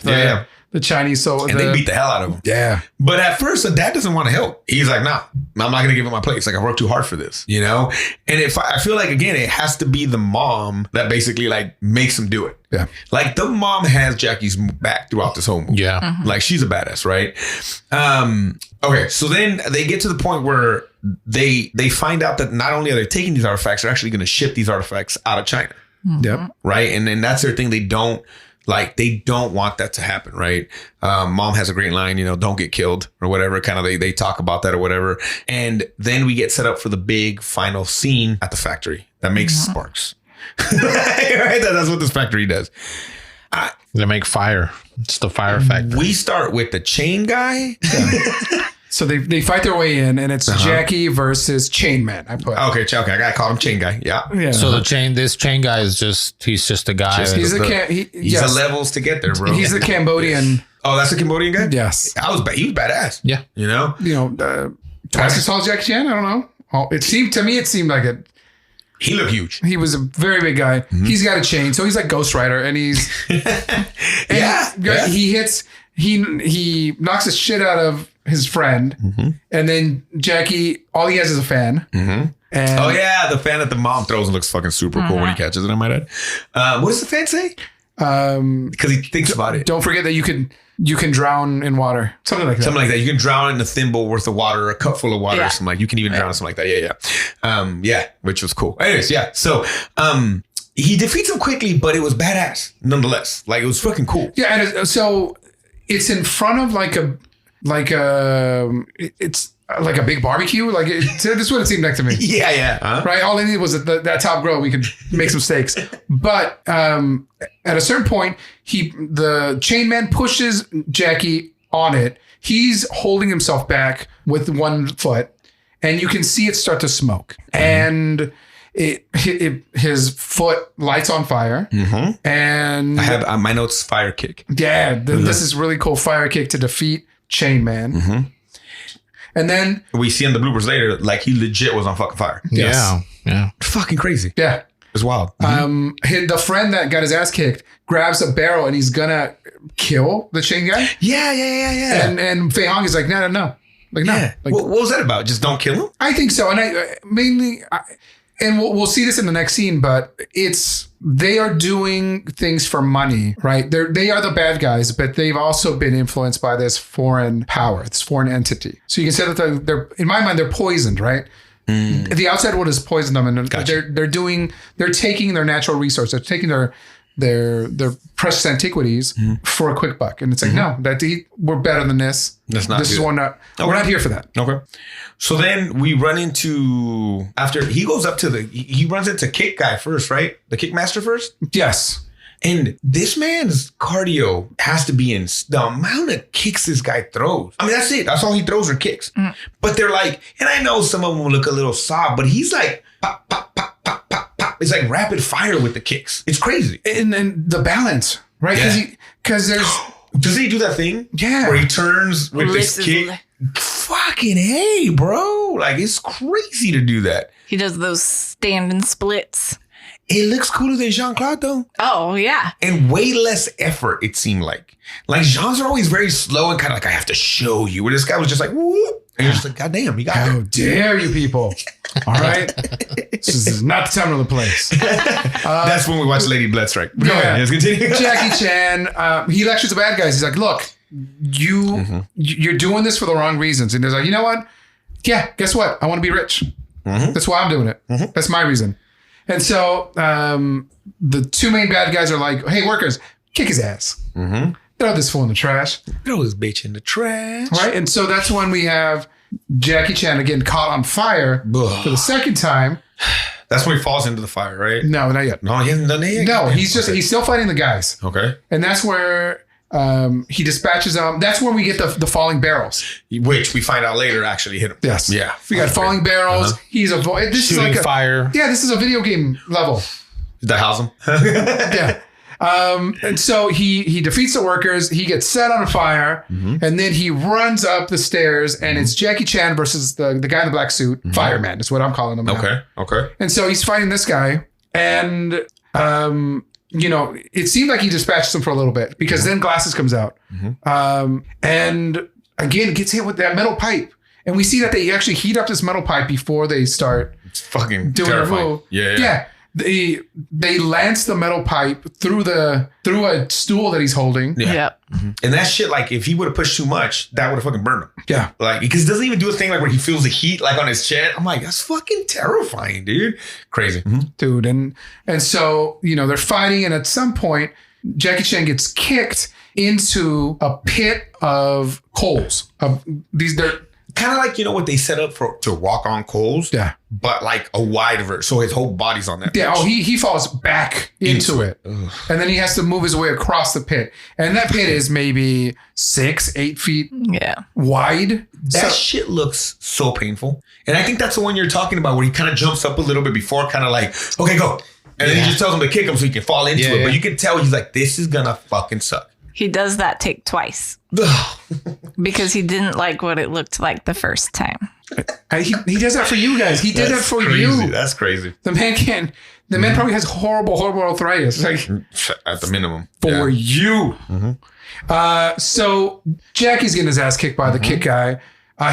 the Chinese soldier. And they beat the hell out of him. Yeah. But at first, the dad doesn't want to help. He's like, nah, I'm not going to give him my place. Like, I worked too hard for this, you know? And if I feel like, again, it has to be the mom that basically like makes him do it. Yeah. Like the mom has Jackie's back throughout this whole movie. Yeah. Like she's a badass, right? Okay. So then they get to the point where they find out that not only are they taking these artifacts, they're actually going to ship these artifacts out of China. Yep. Right. And then that's their thing. They don't want that to happen. Right. Mom has a great line, you know, don't get killed or whatever. Kind of they talk about that or whatever. And then we get set up for the big final scene at the factory that makes sparks. Right. That's what this factory does. They make fire. It's the fire factory. We start with the chain guy. So they fight their way in, and it's Jackie versus Chain Man. I put. Okay. I gotta call him chain guy. Yeah. So this chain guy is he's just a guy. He's the levels to get there, bro. He's the Cambodian. Oh, that's the Cambodian guy? Yes. He was badass. Yeah. You know? Twice as tall as Jackie Chan. I don't know. It seemed like it. He looked huge. He was a very big guy. Mm-hmm. He's got a chain, so he's like Ghost Rider, and he's he knocks the shit out of his friend, and then Jackie, all he has is a fan. Mm-hmm. And the fan that the mom throws looks fucking super cool when he catches it. I might add. What does the fan say? Because he thinks about it. Don't forget that you can drown in water. Something like that. Something like that. You can drown in a thimble worth of water, a cup full of water, or something like. You can even drown in something like that. Yeah. Which was cool. Anyways, yeah. So he defeats him quickly, but it was badass nonetheless. Like it was fucking cool. Yeah, and so it's in front of it's like a big barbecue. Like this is what it seemed like to me. Yeah. Right. All I needed was that top grill. We could make some steaks. But at a certain point, the chain man pushes Jackie on it. He's holding himself back with one foot, and you can see it start to smoke. And his foot lights on fire. Mm-hmm. And I have my notes: fire kick. Yeah, this is really cool. Fire kick to defeat Chain Man. Mm-hmm. And then we see in the bloopers later, like he legit was on fucking fire. Yeah. Fucking crazy. Yeah. It's wild. The friend that got his ass kicked grabs a barrel and he's gonna kill the chain guy. Yeah. And Fei Hong is like, no. Like, no. Yeah. Like, what was that about? Just don't kill him? I think so. And we'll see this in the next scene, but they are doing things for money, right? They are the bad guys, but they've also been influenced by this foreign power, this foreign entity. So you can say that they're in my mind, they're poisoned, right? Mm. The outside world has poisoned them, and they're taking their natural resources, they're taking their precious antiquities for a quick buck, and it's like no, we're better than this. That's not. We're not here for that. Okay. So then we run into after he goes up to he runs into Kick guy first, right? The Kick Master first. Yes. And this man's cardio has to be in the amount of kicks this guy throws. I mean, that's it. That's all he throws are kicks. Mm. But they're like, and I know some of them will look a little soft, but he's like pop, pop, pop, pop, pop, pop. It's like rapid fire with the kicks. It's crazy. And then the balance, right? Because there's. Does he do that thing? Yeah. Where he turns with this kick? Fucking hey, bro. Like, it's crazy to do that. He does those standing splits. It looks cooler than Jean-Claude, though. Oh, yeah. And way less effort, it seemed like. Like, Jean's are always very slow and kind of like, I have to show you. Where this guy was just like, whoop. And you're just like, God damn, you got it. How dare you people. All right? This is not the time or the place. That's when we watch Lady Bloodstrike. Go ahead. Let's continue. Jackie Chan, he lectures the bad guys. He's like, look, you're doing this for the wrong reasons. And he's like, you know what? Yeah, guess what? I want to be rich. Mm-hmm. That's why I'm doing it. Mm-hmm. That's my reason. And so the two main bad guys are like, hey, workers, kick his ass. Mm-hmm. Throw this fool in the trash. Throw this bitch in the trash. Right? And so that's when we have Jackie Chan again caught on fire for the second time. That's when he falls into the fire, right? No, not yet. No, he hasn't done it yet? No, he's still fighting the guys. Okay. And that's where he dispatches them. That's where we get the falling barrels. Which we find out later actually hit him. Yes. Yeah. We got falling barrels. He's this shooting is like fire. Yeah, this is a video game level. Did that house him? Yeah. And so he defeats the workers. He gets set on fire, and then he runs up the stairs, and it's Jackie Chan versus the guy in the black suit, Fireman is what I'm calling him now. Okay. And so he's fighting this guy, and it seemed like he dispatched him for a little bit because then Glasses comes out. And again, gets hit with that metal pipe. And we see that they actually heat up this metal pipe before they start fucking doing terrifying. a move. Yeah. They lance the metal pipe through a stool that he's holding. Yeah. Yep. And that shit, like, if he would have pushed too much, that would have fucking burned him. Yeah. Like, because he doesn't even do a thing like where he feels the heat like on his chest. I'm like, that's fucking terrifying, dude. Crazy. Dude. And so, they're fighting. And at some point, Jackie Chan gets kicked into a pit of coals. They're Kind of like, what they set up to walk on coals. Yeah. But like a wide version. So his whole body's on that. Yeah. bitch. Oh, he falls back into it. Ugh. And then he has to move his way across the pit. And that pit is maybe 6-8 feet wide. That shit looks so painful. And I think that's the one you're talking about where he kind of jumps up a little bit before, kind of like, okay, go. And then he just tells him to kick him so he can fall into it. Yeah. But you can tell he's like, this is going to fucking suck. He does that take twice because he didn't like what it looked like the first time. He does that for you guys. He did that for crazy. you. That's crazy. The man can't. The man probably has horrible arthritis. Like At the minimum. for you. So Jackie's getting his ass kicked by the kick guy.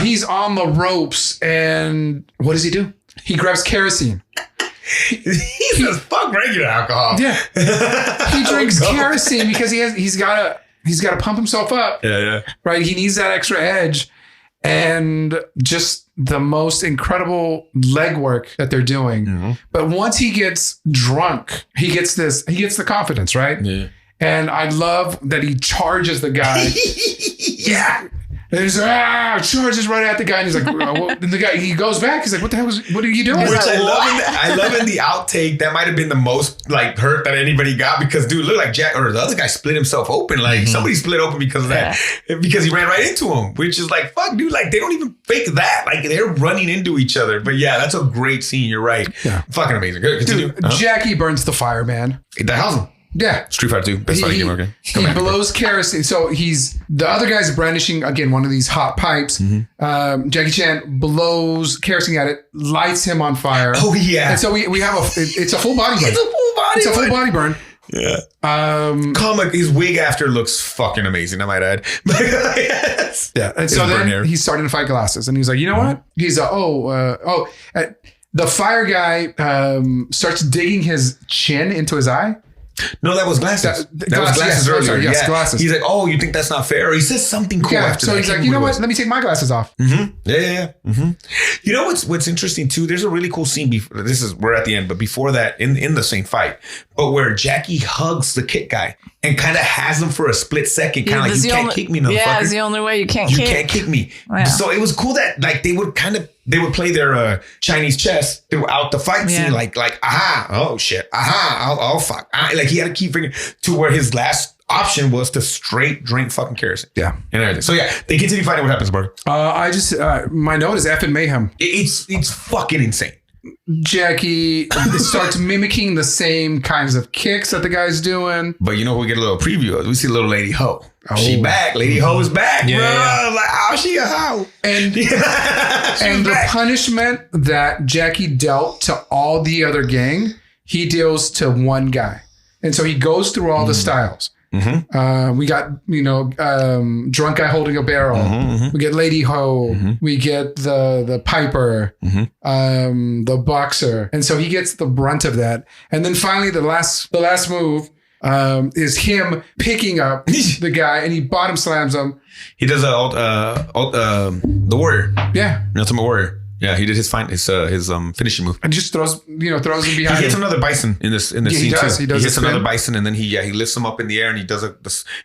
He's on the ropes, and what does he do? He grabs kerosene. He says, fuck regular alcohol. Yeah, he drinks kerosene because he's got to pump himself up. Yeah. Right, he needs that extra edge, and just the most incredible leg work that they're doing. But once he gets drunk, he gets the confidence, right? Yeah. And I love that he charges the guy. Yeah. And he's like, charges right at the guy. And he's like, and the guy, he goes back. He's like, what are you doing? Which I love in the outtake. That might have been the most like hurt that anybody got because dude, look like Jack or the other guy split himself open. Like somebody split open because of that, because he ran right into him, which is like, fuck, dude. Like they don't even fake that. Like they're running into each other. But yeah, that's a great scene. You're right. Yeah. Fucking amazing. Good. Continue. Dude, Jackie burns the fire, man. The hell's him. Yeah. Street Fighter 2. Best fighting game. Okay. He blows kerosene. So the other guy's brandishing, again, one of these hot pipes. Jackie Chan blows kerosene at it, lights him on fire. Oh, yeah. And so we have it's a full body burn. It's a full body burn. burn. Yeah. Comic, his wig after looks fucking amazing, I might add. Yes. Yeah. And so then he's starting to fight Glasses. And he's like, you know what? He's the fire guy starts digging his chin into his eye. No, that was Glasses. That was Glasses yes, earlier. sorry, yes, yeah. Glasses. He's like, oh, you think that's not fair? Or he says something cool after so that. he's like, you know what? Let me take my glasses off. Yeah. You know what's interesting too? There's a really cool scene. We're at the end, but before that, in the same fight, but where Jackie hugs the kick guy and kind of has him for a split second, kind of like, you can't kick me, motherfucker. Yeah, it's the only way you can't kick. You can't kick me. Yeah. So it was cool that like they would play their Chinese chess throughout the fight scene, like aha, oh shit, aha, oh fuck, like he had to keep figuring to where his last option was to straight drink fucking kerosene. Yeah, and everything. So yeah, they continue fighting. What happens, Berg? I just my note is effing mayhem. It's fucking insane. Jackie starts mimicking the same kinds of kicks that the guy's doing. But we get a little preview of. We see little Lady Ho. She back. Lady Ho is back, bro. Like, how she a hoe? And the punishment that Jackie dealt to all the other gang, he deals to one guy. And so he goes through all the styles. We got, drunk guy holding a barrel. We get Lady Ho. We get the piper, the boxer. And so he gets the brunt of that. And then finally the last move is him picking up the guy and he bottom slams him. He does the warrior. Yeah. Ultimate Warrior. Yeah, he did his finishing move. And just throws him behind. He hits another bison in this scene he does, too. He does hits another bison and then he lifts him up in the air and he does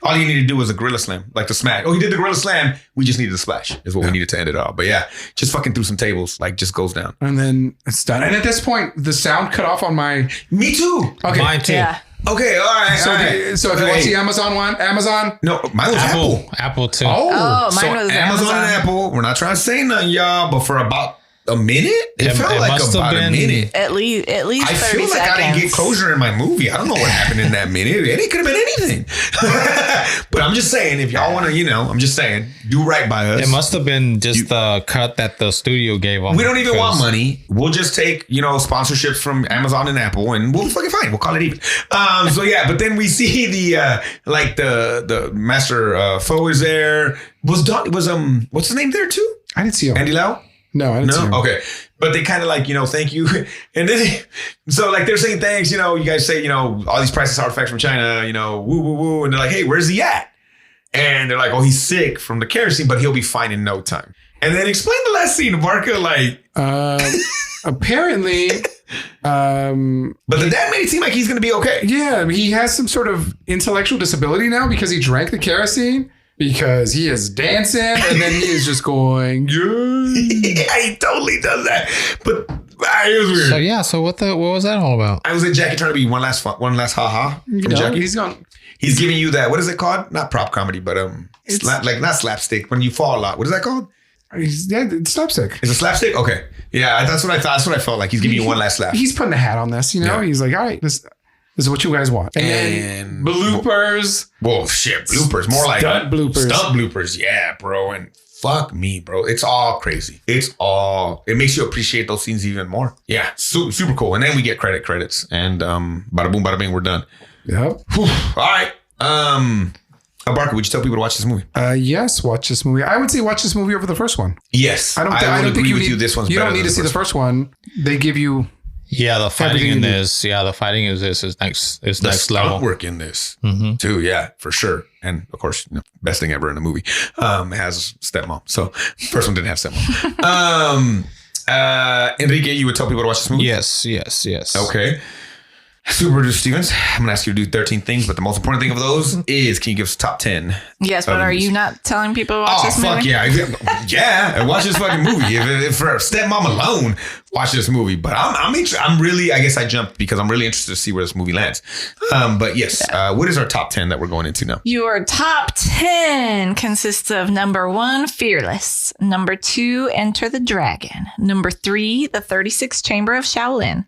all he needed to do was a gorilla slam, like the smash. Oh, he did the gorilla slam. We just needed the splash is what we needed to end it all. But yeah, just fucking through some tables, like just goes down. And then it's done. And at this point, the sound cut off on my. Me too. Okay. Mine too. Yeah. Okay, all right. So if you watch the Amazon one, No, mine was Apple. Apple too. Oh, mine was Amazon and Apple. We're not trying to say nothing, y'all, but for about a minute. It felt like must have about a been- minute. At least I 30 feel like seconds. I didn't get closure in my movie. I don't know what happened in that minute. It could have been anything. But I'm just saying, if y'all want to, I'm just saying, do right by us. It must have been just the cut that the studio gave them. We don't even want money. We'll just take, sponsorships from Amazon and Apple, and we'll be fucking fine. We'll call it even. So yeah, but then we see the Master Foe is there. What's his name there too? I didn't see him. Andy Lau? No, I didn't see him. Okay. But they kind of thank you. And then, so they're saying thanks, you guys say, all these priceless artifacts from China, woo, woo, woo. And they're like, hey, where's he at? And they're like, oh, he's sick from the kerosene, but he'll be fine in no time. And then explain the last scene, Barca, apparently, but the dad made it seem like he's going to be okay. yeah, he has some sort of intellectual disability now because he drank the kerosene. Because he is dancing and then he is just going, Yeah, he totally does that. But it was weird. So yeah, so what was that all about? I was at Jackie trying to be one last ha-ha from Jackie. he's gone. He's giving you that, what is it called? Not prop comedy, but It's- not slapstick. When you fall a lot. What is that called? It's slapstick. Is it slapstick? Okay. Yeah, that's what I thought. That's what I felt like. He's giving you one last laugh. He's putting a hat on this, Yeah. He's like, all right, this is what you guys want. And then bloopers. Whoa, shit. Bloopers. More like Stunt bloopers. Stunt bloopers. Yeah, bro. And fuck me, bro. It's all crazy. It makes you appreciate those scenes even more. Yeah. Super cool. And then we get credits. And bada boom, bada bing, we're done. Yep. Whew. All right. Barker, would you tell people to watch this movie? Yes, watch this movie. I would say watch this movie over the first one. Yes. I don't would think agree with you. This one's you better don't need than to see the first one. They give you Yeah, the fighting Everything in you need. this. Yeah, the fighting is next the level. stunt work in this too. Yeah, for sure. And of course, best thing ever in a movie. It has stepmom. So first one didn't have stepmom. Enrique, you would tell people to watch this movie? Yes. Okay. Super Producer Stevens, I'm going to ask you to do 13 things, but the most important thing of those is, can you give us top 10? Yes, but are you not telling people to watch Oh, this movie? fuck yeah. Yeah, watch this fucking movie. If for stepmom alone, watch this movie. But I'm really, I guess I jumped because I'm really interested to see where this movie lands. But yes, what is our top 10 that we're going into now? Your top 10 consists of number 1, Fearless. Number 2, Enter the Dragon. Number 3, The 36th Chamber of Shaolin.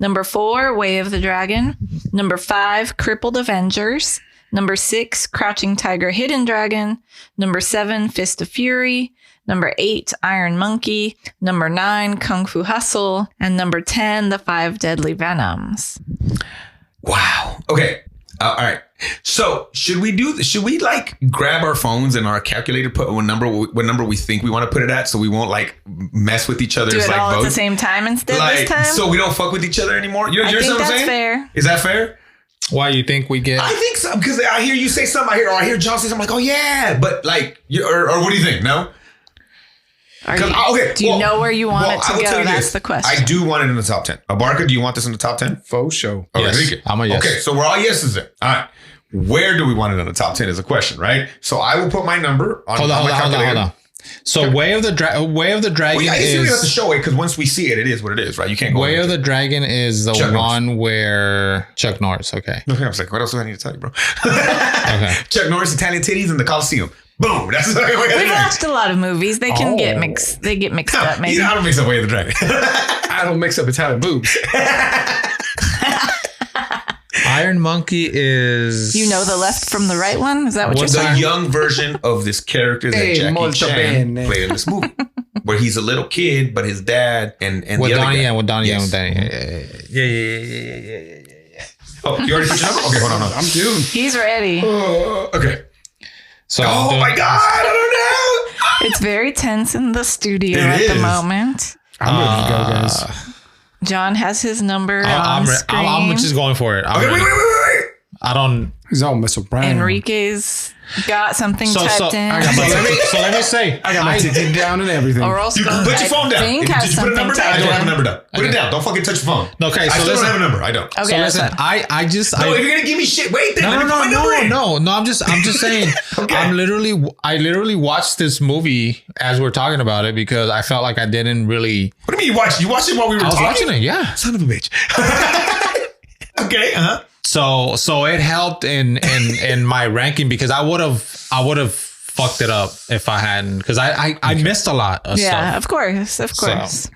Number 4, Way of the Dragon. Number 5, Crippled Avengers. Number 6, Crouching Tiger, Hidden Dragon. Number 7, Fist of Fury. Number 8, Iron Monkey. Number 9, Kung Fu Hustle. And number 10, The 5 Deadly Venoms. Wow. Okay. All right. So should we like grab our phones and our calculator, put what number we think we want to put it at, so we won't like mess with each other's Do it like all at the votes? same time instead this time? So we don't fuck with each other anymore. You I understand think what I'm that's saying? fair. Is that fair? Why you think we get? I think so, because I hear you say something. I hear John say something. I'm like, oh yeah, but like, or what do you think? No. Do you know where you want it I to will tell go? you That's this. the question. I do want it in the top 10. Abarca, do you want this in the top 10? faux show. Okay, Yes. Enrique. I'm a yes. Okay, so we're all yeses then. All right. Where do we want it in the top 10 is a question, right? So I will put my number on Hold my on. calculator. So Way of the Dragon Well, yeah, you still have to is show it because once we see it, it is what it is, right? You can't go. Way of the Dragon is the Chuck one where Chuck Norris. Okay. I was like, what else do I need to tell you, bro? Okay. Chuck Norris, Italian titties, and the Coliseum. Boom. That's the way of the We've Dragon. watched a lot of movies. They can get mixed. They get mixed up, maybe. You know how to mix up Way of the Dragon. I don't mix up Italian boobs. Iron Monkey is. You know the left from the right one? Is that what What's you're the saying? young version of this character that Hey, Jackie molto Chan bene. played in this movie, where he's a little kid, but his dad and with the other Donnie guy. Yen. With Donnie Yen. Yes. With Donnie Yen. Yeah. Oh, you already put your number? Okay, hold on. I'm doomed. He's ready. Okay. So Oh my God, I don't know. It's very tense in the studio It at is. the moment. I'm ready to go, guys. John has his number I'm on screen. I'm just going for it. I'm Okay, ready. wait. I don't. He's all Mr. Brown. Enrique's got something typed in. I got my Let me say. I got my ticket down and everything. Orozco, You put your phone down. I think Did has you put a something number down? I typed don't have a in. number down. Put it down. Don't fucking touch your phone. Okay, I so still listen. don't have a number. I don't. Okay, So that's listen, fine. I just. No, if you're gonna give me shit, wait. Then let me put my number in. No. I'm just saying. Okay. I literally watched this movie as we're talking about it because I felt like I didn't really. What do you mean you watched? You watched it while we were I was talking? watching it, yeah. Son of a bitch. Okay. So it helped in my ranking because I would have fucked it up if I hadn't because I missed a lot of Yeah, stuff. of course.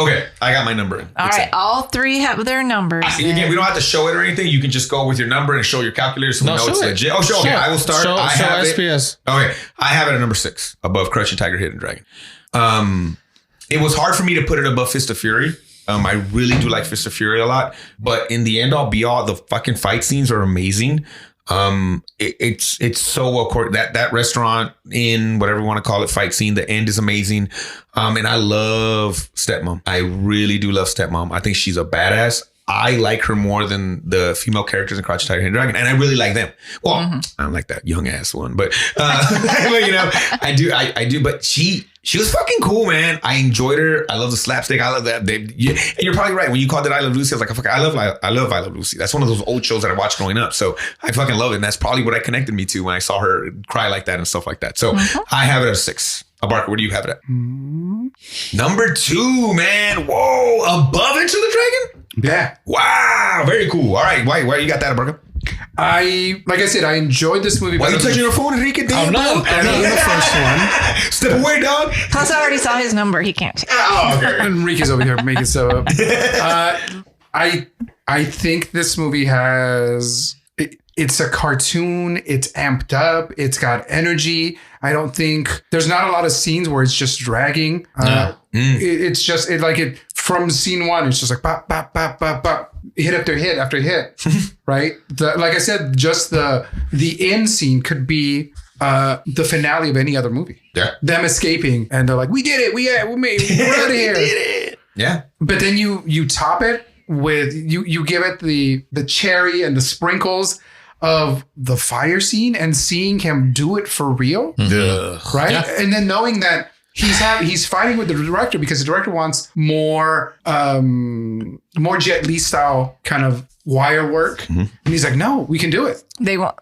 Okay, I got my number in. All right, all three have their numbers. Again, we don't have to show it or anything. You can just go with your number and show your calculator so we know it's legit. Oh, show. Okay, I will start. Show I have SPS. it. Okay, I have it at number 6, above Crouching Tiger, Hidden Dragon. It was hard for me to put it above Fist of Fury. I really do like Fist of Fury a lot, but in the end all be all, the fucking fight scenes are amazing. It's so well coordinated. That restaurant, in whatever you want to call it, fight scene, the end is amazing. And I love Stepmom. I really do love Stepmom. I think she's a badass. I like her more than the female characters in Crouching Tiger, Hidden Dragon, and I really like them. Well, I don't like that young ass one, but but, you know, I do. But she was fucking cool, man. I enjoyed her. I love the slapstick. I love that. And you're probably right. When you called it I Love Lucy, I was like, I love I Love Lucy. That's one of those old shows that I watched growing up. So I fucking love it. And that's probably what I connected me to when I saw her cry like that and stuff like that. So I have it at 6. Barker, where do you have it at? Number 2, man. Whoa, above Enter the Dragon? Yeah. Wow, very cool. All right, why you got that, Barker? Like I said, I enjoyed this movie. Why are you touching your phone, Enrique? I'm not in the first one. Step away, dog. Plus, I already saw his number. He can't. Oh, okay. Enrique's over here making so. I think this movie has. It's a cartoon. It's amped up. It's got energy. I don't think there's not a lot of scenes where it's just dragging. It's just from scene 1. It's just like bop, bop, bop, bop, bop, hit after hit after hit, right? Like I said, just the end scene could be the finale of any other movie. Yeah, them escaping and they're like, we did it. We're out of here. We did it. Yeah, but then you top it with you give it the cherry and the sprinkles of the fire scene and seeing him do it for real, right? Yeah. And then knowing that he's fighting with the director because the director wants more Jet Li style kind of wire work, and he's like, no, we can do it. They want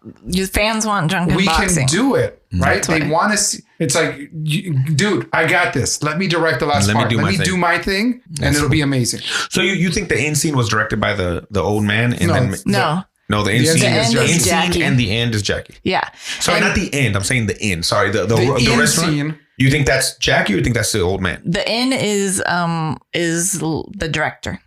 fans want drunken boxing. We can do it, right? They want to see. It's like, dude, I got this. Let me direct the last part. Let me do my thing, and it'll be amazing. So you think the end scene was directed by the old man? And No, the end scene and the end is Jackie. Yeah. Sorry, not the end. I'm saying the end. Sorry, the restaurant scene. You think that's Jackie or you think that's the old man? The end is the director.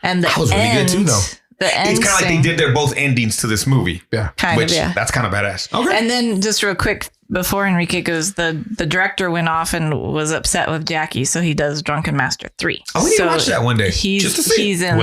And the that was really good too, though. The end it's kind of like they did their both endings to this movie. Yeah. That's kind of badass. Okay. And then just real quick, before Enrique goes, the director went off and was upset with Jackie, so he does Drunken Master 3. Oh, we need to watch that one day. He's in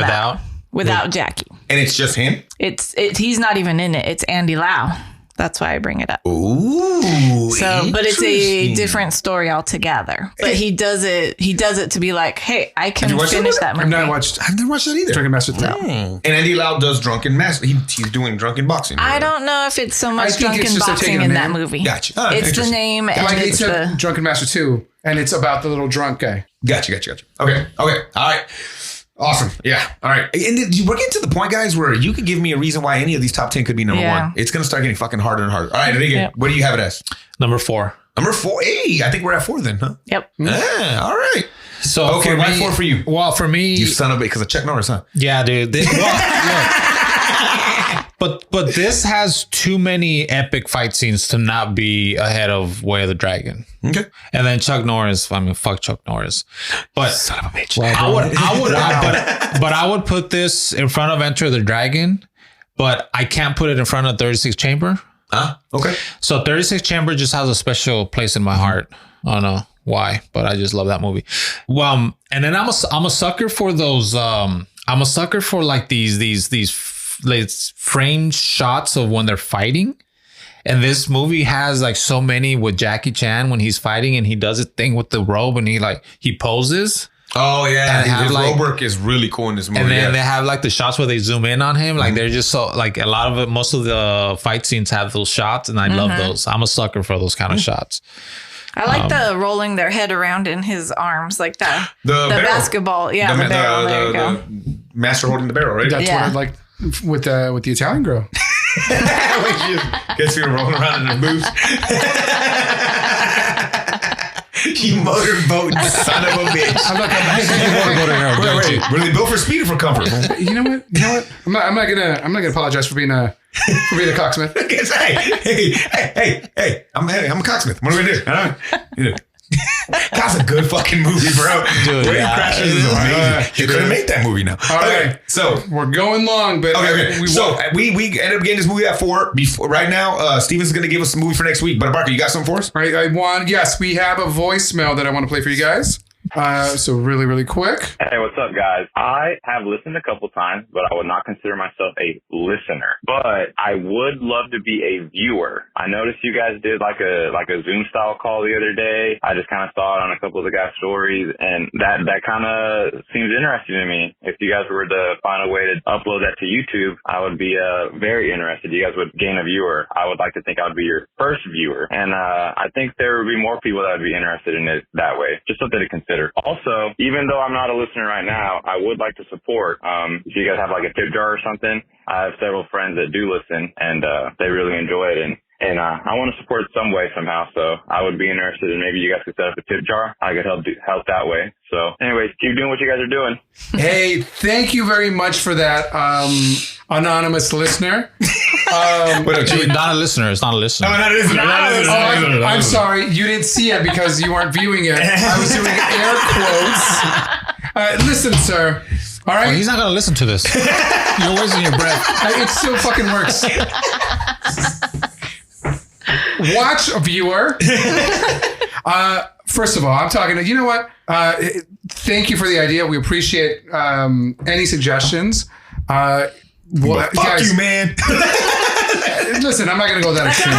without Jackie. And it's just him? He's not even in it. It's Andy Lau. That's why I bring it up. Ooh. So, but it's a different story altogether. But he does it to be like, hey, I can finish that movie. I've never watched that either. Drunken Master 3. No. And Andy Lau does Drunken Master. He's doing drunken boxing. I don't know if it's so much drunken boxing in that movie. Gotcha. It's the name. And it's the Drunken Master 2, and it's about the little drunk guy. Gotcha. Okay. All right. Awesome. Yeah. All right. And we're getting to the point, guys, where you could give me a reason why any of these top 10 could be number 1. It's going to start getting fucking harder and harder. All right, Enrique, what do you have it as? Number 4. Number 4. Hey, I think we're at 4 then, huh? Yep. Yeah. All right. So okay, why 4 for you? Well, for me, you son of a, because of Chuck Norris, huh? Yeah, dude. But this has too many epic fight scenes to not be ahead of Way of the Dragon. Okay. And then Chuck Norris. I mean, fuck Chuck Norris. But son of a bitch. But I would put this in front of Enter the Dragon, but I can't put it in front of 36 Chamber. Okay. So 36 Chamber just has a special place in my heart. I don't know why, but I just love that movie. Well, and then I'm a sucker for those. I'm a sucker for like these framed shots of when they're fighting. And this movie has like so many with Jackie Chan when he's fighting and he does a thing with the robe and he poses. Oh yeah, his robe work is really cool in this movie. And then they have like the shots where they zoom in on him. Like they're just so like a lot of it. Most of the fight scenes have those shots, and I love those. I'm a sucker for those kind of shots. I like the rolling their head around in his arms, like the basketball. Yeah, the barrel. There you go. The master holding the barrel, right? That's what I like with the Italian girl. Gets you rolling around in her boobs. You motorboat son of a bitch. I'm not gonna. Wait. Were they built for speed or for comfort? You know what? I'm not gonna apologize for being a cocksmith. Hey, I'm a cocksmith. What do we do? That's a good fucking movie, bro. Dude, Brain yeah. Crashers is amazing. You couldn't make that movie now. All Okay, right. so We're going long, but okay. we We ended up getting this movie at 4. Right now, Steven's going to give us a movie for next week. But Barker, you got something for us? Yes, we have a voicemail that I want to play for you guys. So really quick. Hey, what's up, guys? I have listened a couple times, but I would not consider myself a listener. But I would love to be a viewer. I noticed you guys did like a Zoom style call the other day. I just kind of saw it on a couple of the guys' stories, and that kind of seems interesting to me. If you guys were to find a way to upload that to YouTube, I would be very interested. You guys would gain a viewer. I would like to think I would be your first viewer, and I think there would be more people that would be interested in it that way. Just something to consider. Also, even though I'm not a listener right now, I would like to support. If you guys have like a tip jar or something, I have several friends that do listen, and they really enjoy it. And I want to support it some way somehow. So I would be interested in maybe you guys could set up a tip jar. I could help that way. So anyways, keep doing what you guys are doing. Hey, thank you very much for that, anonymous listener. Not a listener. It's not a listener. No, not a listener. I'm sorry, you didn't see it because you weren't viewing it. I was doing air quotes. Listen, sir. All right, He's not going to listen to this. You're wasting your breath. it still fucking works. Watch a viewer. First of all, I'm talking to, you know what? Thank you for the idea. We appreciate any suggestions. Fuck guys, you, man. Listen, I'm not going to go that extreme.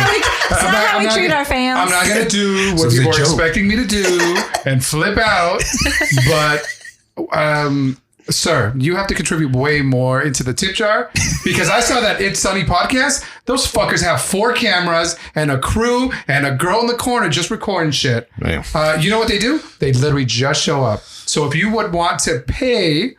That's not how we treat our fans. I'm not going to do what So it's a people are joke. expecting me to do and flip out. But, sir, you have to contribute way more into the tip jar because I saw that It's Sunny podcast. Those fuckers have 4 cameras and a crew and a girl in the corner just recording shit. Damn. You know what they do? They literally just show up. So if you would want to pay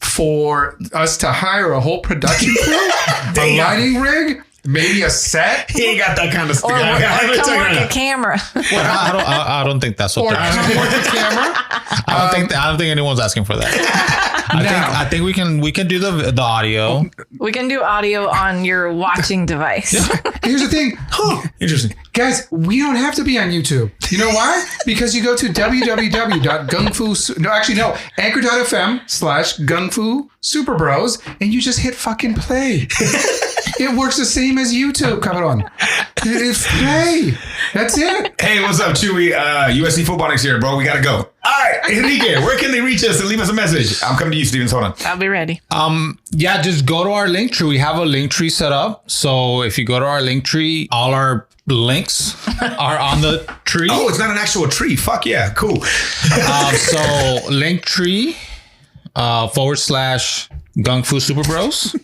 for us to hire a whole production crew, a lighting rig, maybe a set, He ain't got that kind of stuff. Or come work a camera. I don't think that's what or they're asking. come work a camera. I don't think anyone's asking for that. I think we can do the audio. We can do audio on your watching device. Here's the thing. Interesting. Guys, we don't have to be on YouTube. You know why? Because you go to Anchor.fm/gung-fusuperbros and you just hit fucking play. It works the same as YouTube. Come on. It's play. That's it. Hey, what's up, Chewy? USC Football next year, bro. We got to go. All right, Enrique, where can they reach us and leave us a message? I'm coming to you, Steven. Hold on. I'll be ready. Yeah, just go to our link tree. We have a link tree set up. So if you go to our link tree, all our links are on the tree. Oh, it's not an actual tree. Fuck yeah. Cool. So Linktree /Gung-Fusuperbros.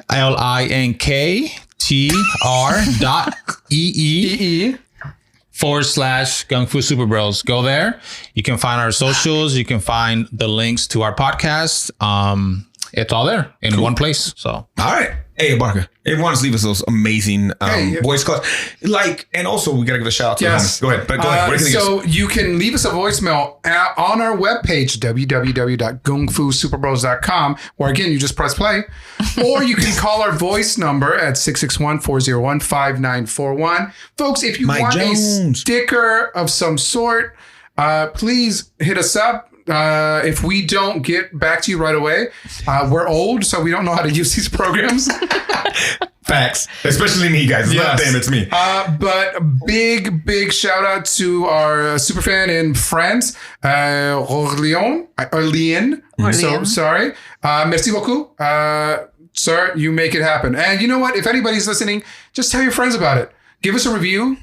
linktr.ee /Gung-Fusuperbros. Go there. You can find our socials. You can find the links to our podcast. It's all there in one place. So, All right. Hey, Barker, everyone just leave us those amazing voice calls. And also we got to give a shout out to them. Go ahead. But go ahead. Where can they get us? So you can leave us a voicemail on our webpage, www.gung-fusuperbros.com, where again, you just press play. Or you can call our voice number at 661-401-5941. Folks, if you want a sticker of some sort, please hit us up. If we don't get back to you right away, we're old, so we don't know how to use these programs. Facts. Especially me, guys. It's not them, it's me. But big shout out to our super fan in France, Orléans. So sorry. Merci beaucoup. Sir, you make it happen. And you know what? If anybody's listening, just tell your friends about it. Give us a review.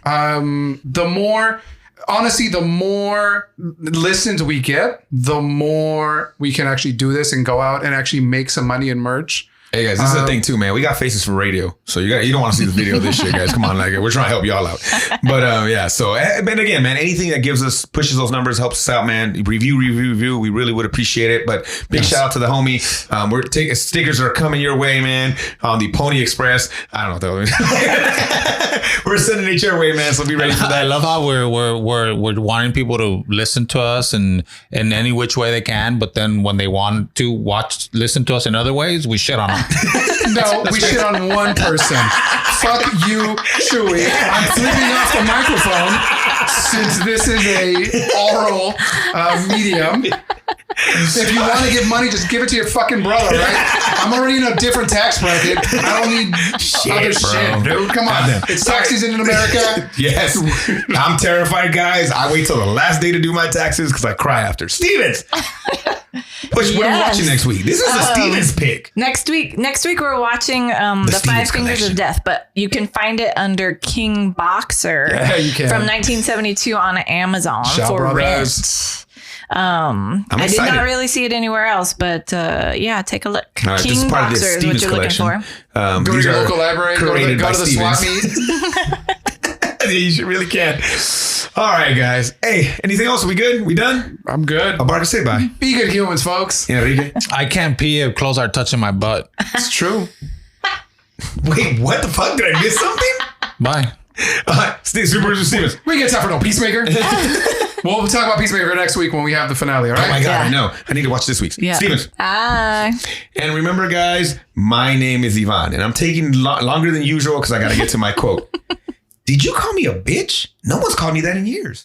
Honestly, the more listens we get, the more we can actually do this and go out and actually make some money in merch. Hey guys, this is the thing too, man. We got faces for radio, so you don't want to see this video of this shit, guys. Come on, like we're trying to help y'all out. But yeah, so but again, man, anything that pushes those numbers, helps us out, man. Review. We really would appreciate it. But big shout out to the homie. We're taking stickers are coming your way, man. On the Pony Express. I don't know what that was. We're sending it your way, man. So be ready for that. I love how we're wanting people to listen to us in any which way they can, but then when they want to listen to us in other ways, we shit on them. No, we shit on one person. Fuck you, Chewy. I'm flipping off the microphone since this is a oral medium, if you want to give money, just give it to your fucking brother, right? I'm already in a different tax bracket. I don't need other shit, dude. Come on. It's tax season in America. Yes. I'm terrified, guys. I wait till the last day to do my taxes because I cry after. Stevens! What are we watching next week? This is a Stevens pick. Next week we're watching the Five Fingers of Death, but you can find it under King Boxer from 1972 on Amazon for rent. I did not really see it anywhere else, but take a look. Right, King Boxer is what you're collection. looking for. Go to your local library, go to the swap meet. You should really can. All right, guys. Hey, anything else? We good? We done? I'm good. Barker, say bye. Be good humans, folks. Enrique. I can't pee if clothes are touching my butt. It's true. Wait, what the fuck? Did I miss something? Bye. Super Stevens. We get time for no Peacemaker. We'll talk about Peacemaker next week when we have the finale, all right? Oh my God, I know. I need to watch this week's. Stevens. Bye. And remember, guys, my name is Ivan, and I'm taking longer than usual because I got to get to my quote. Did you call me a bitch? No one's called me that in years.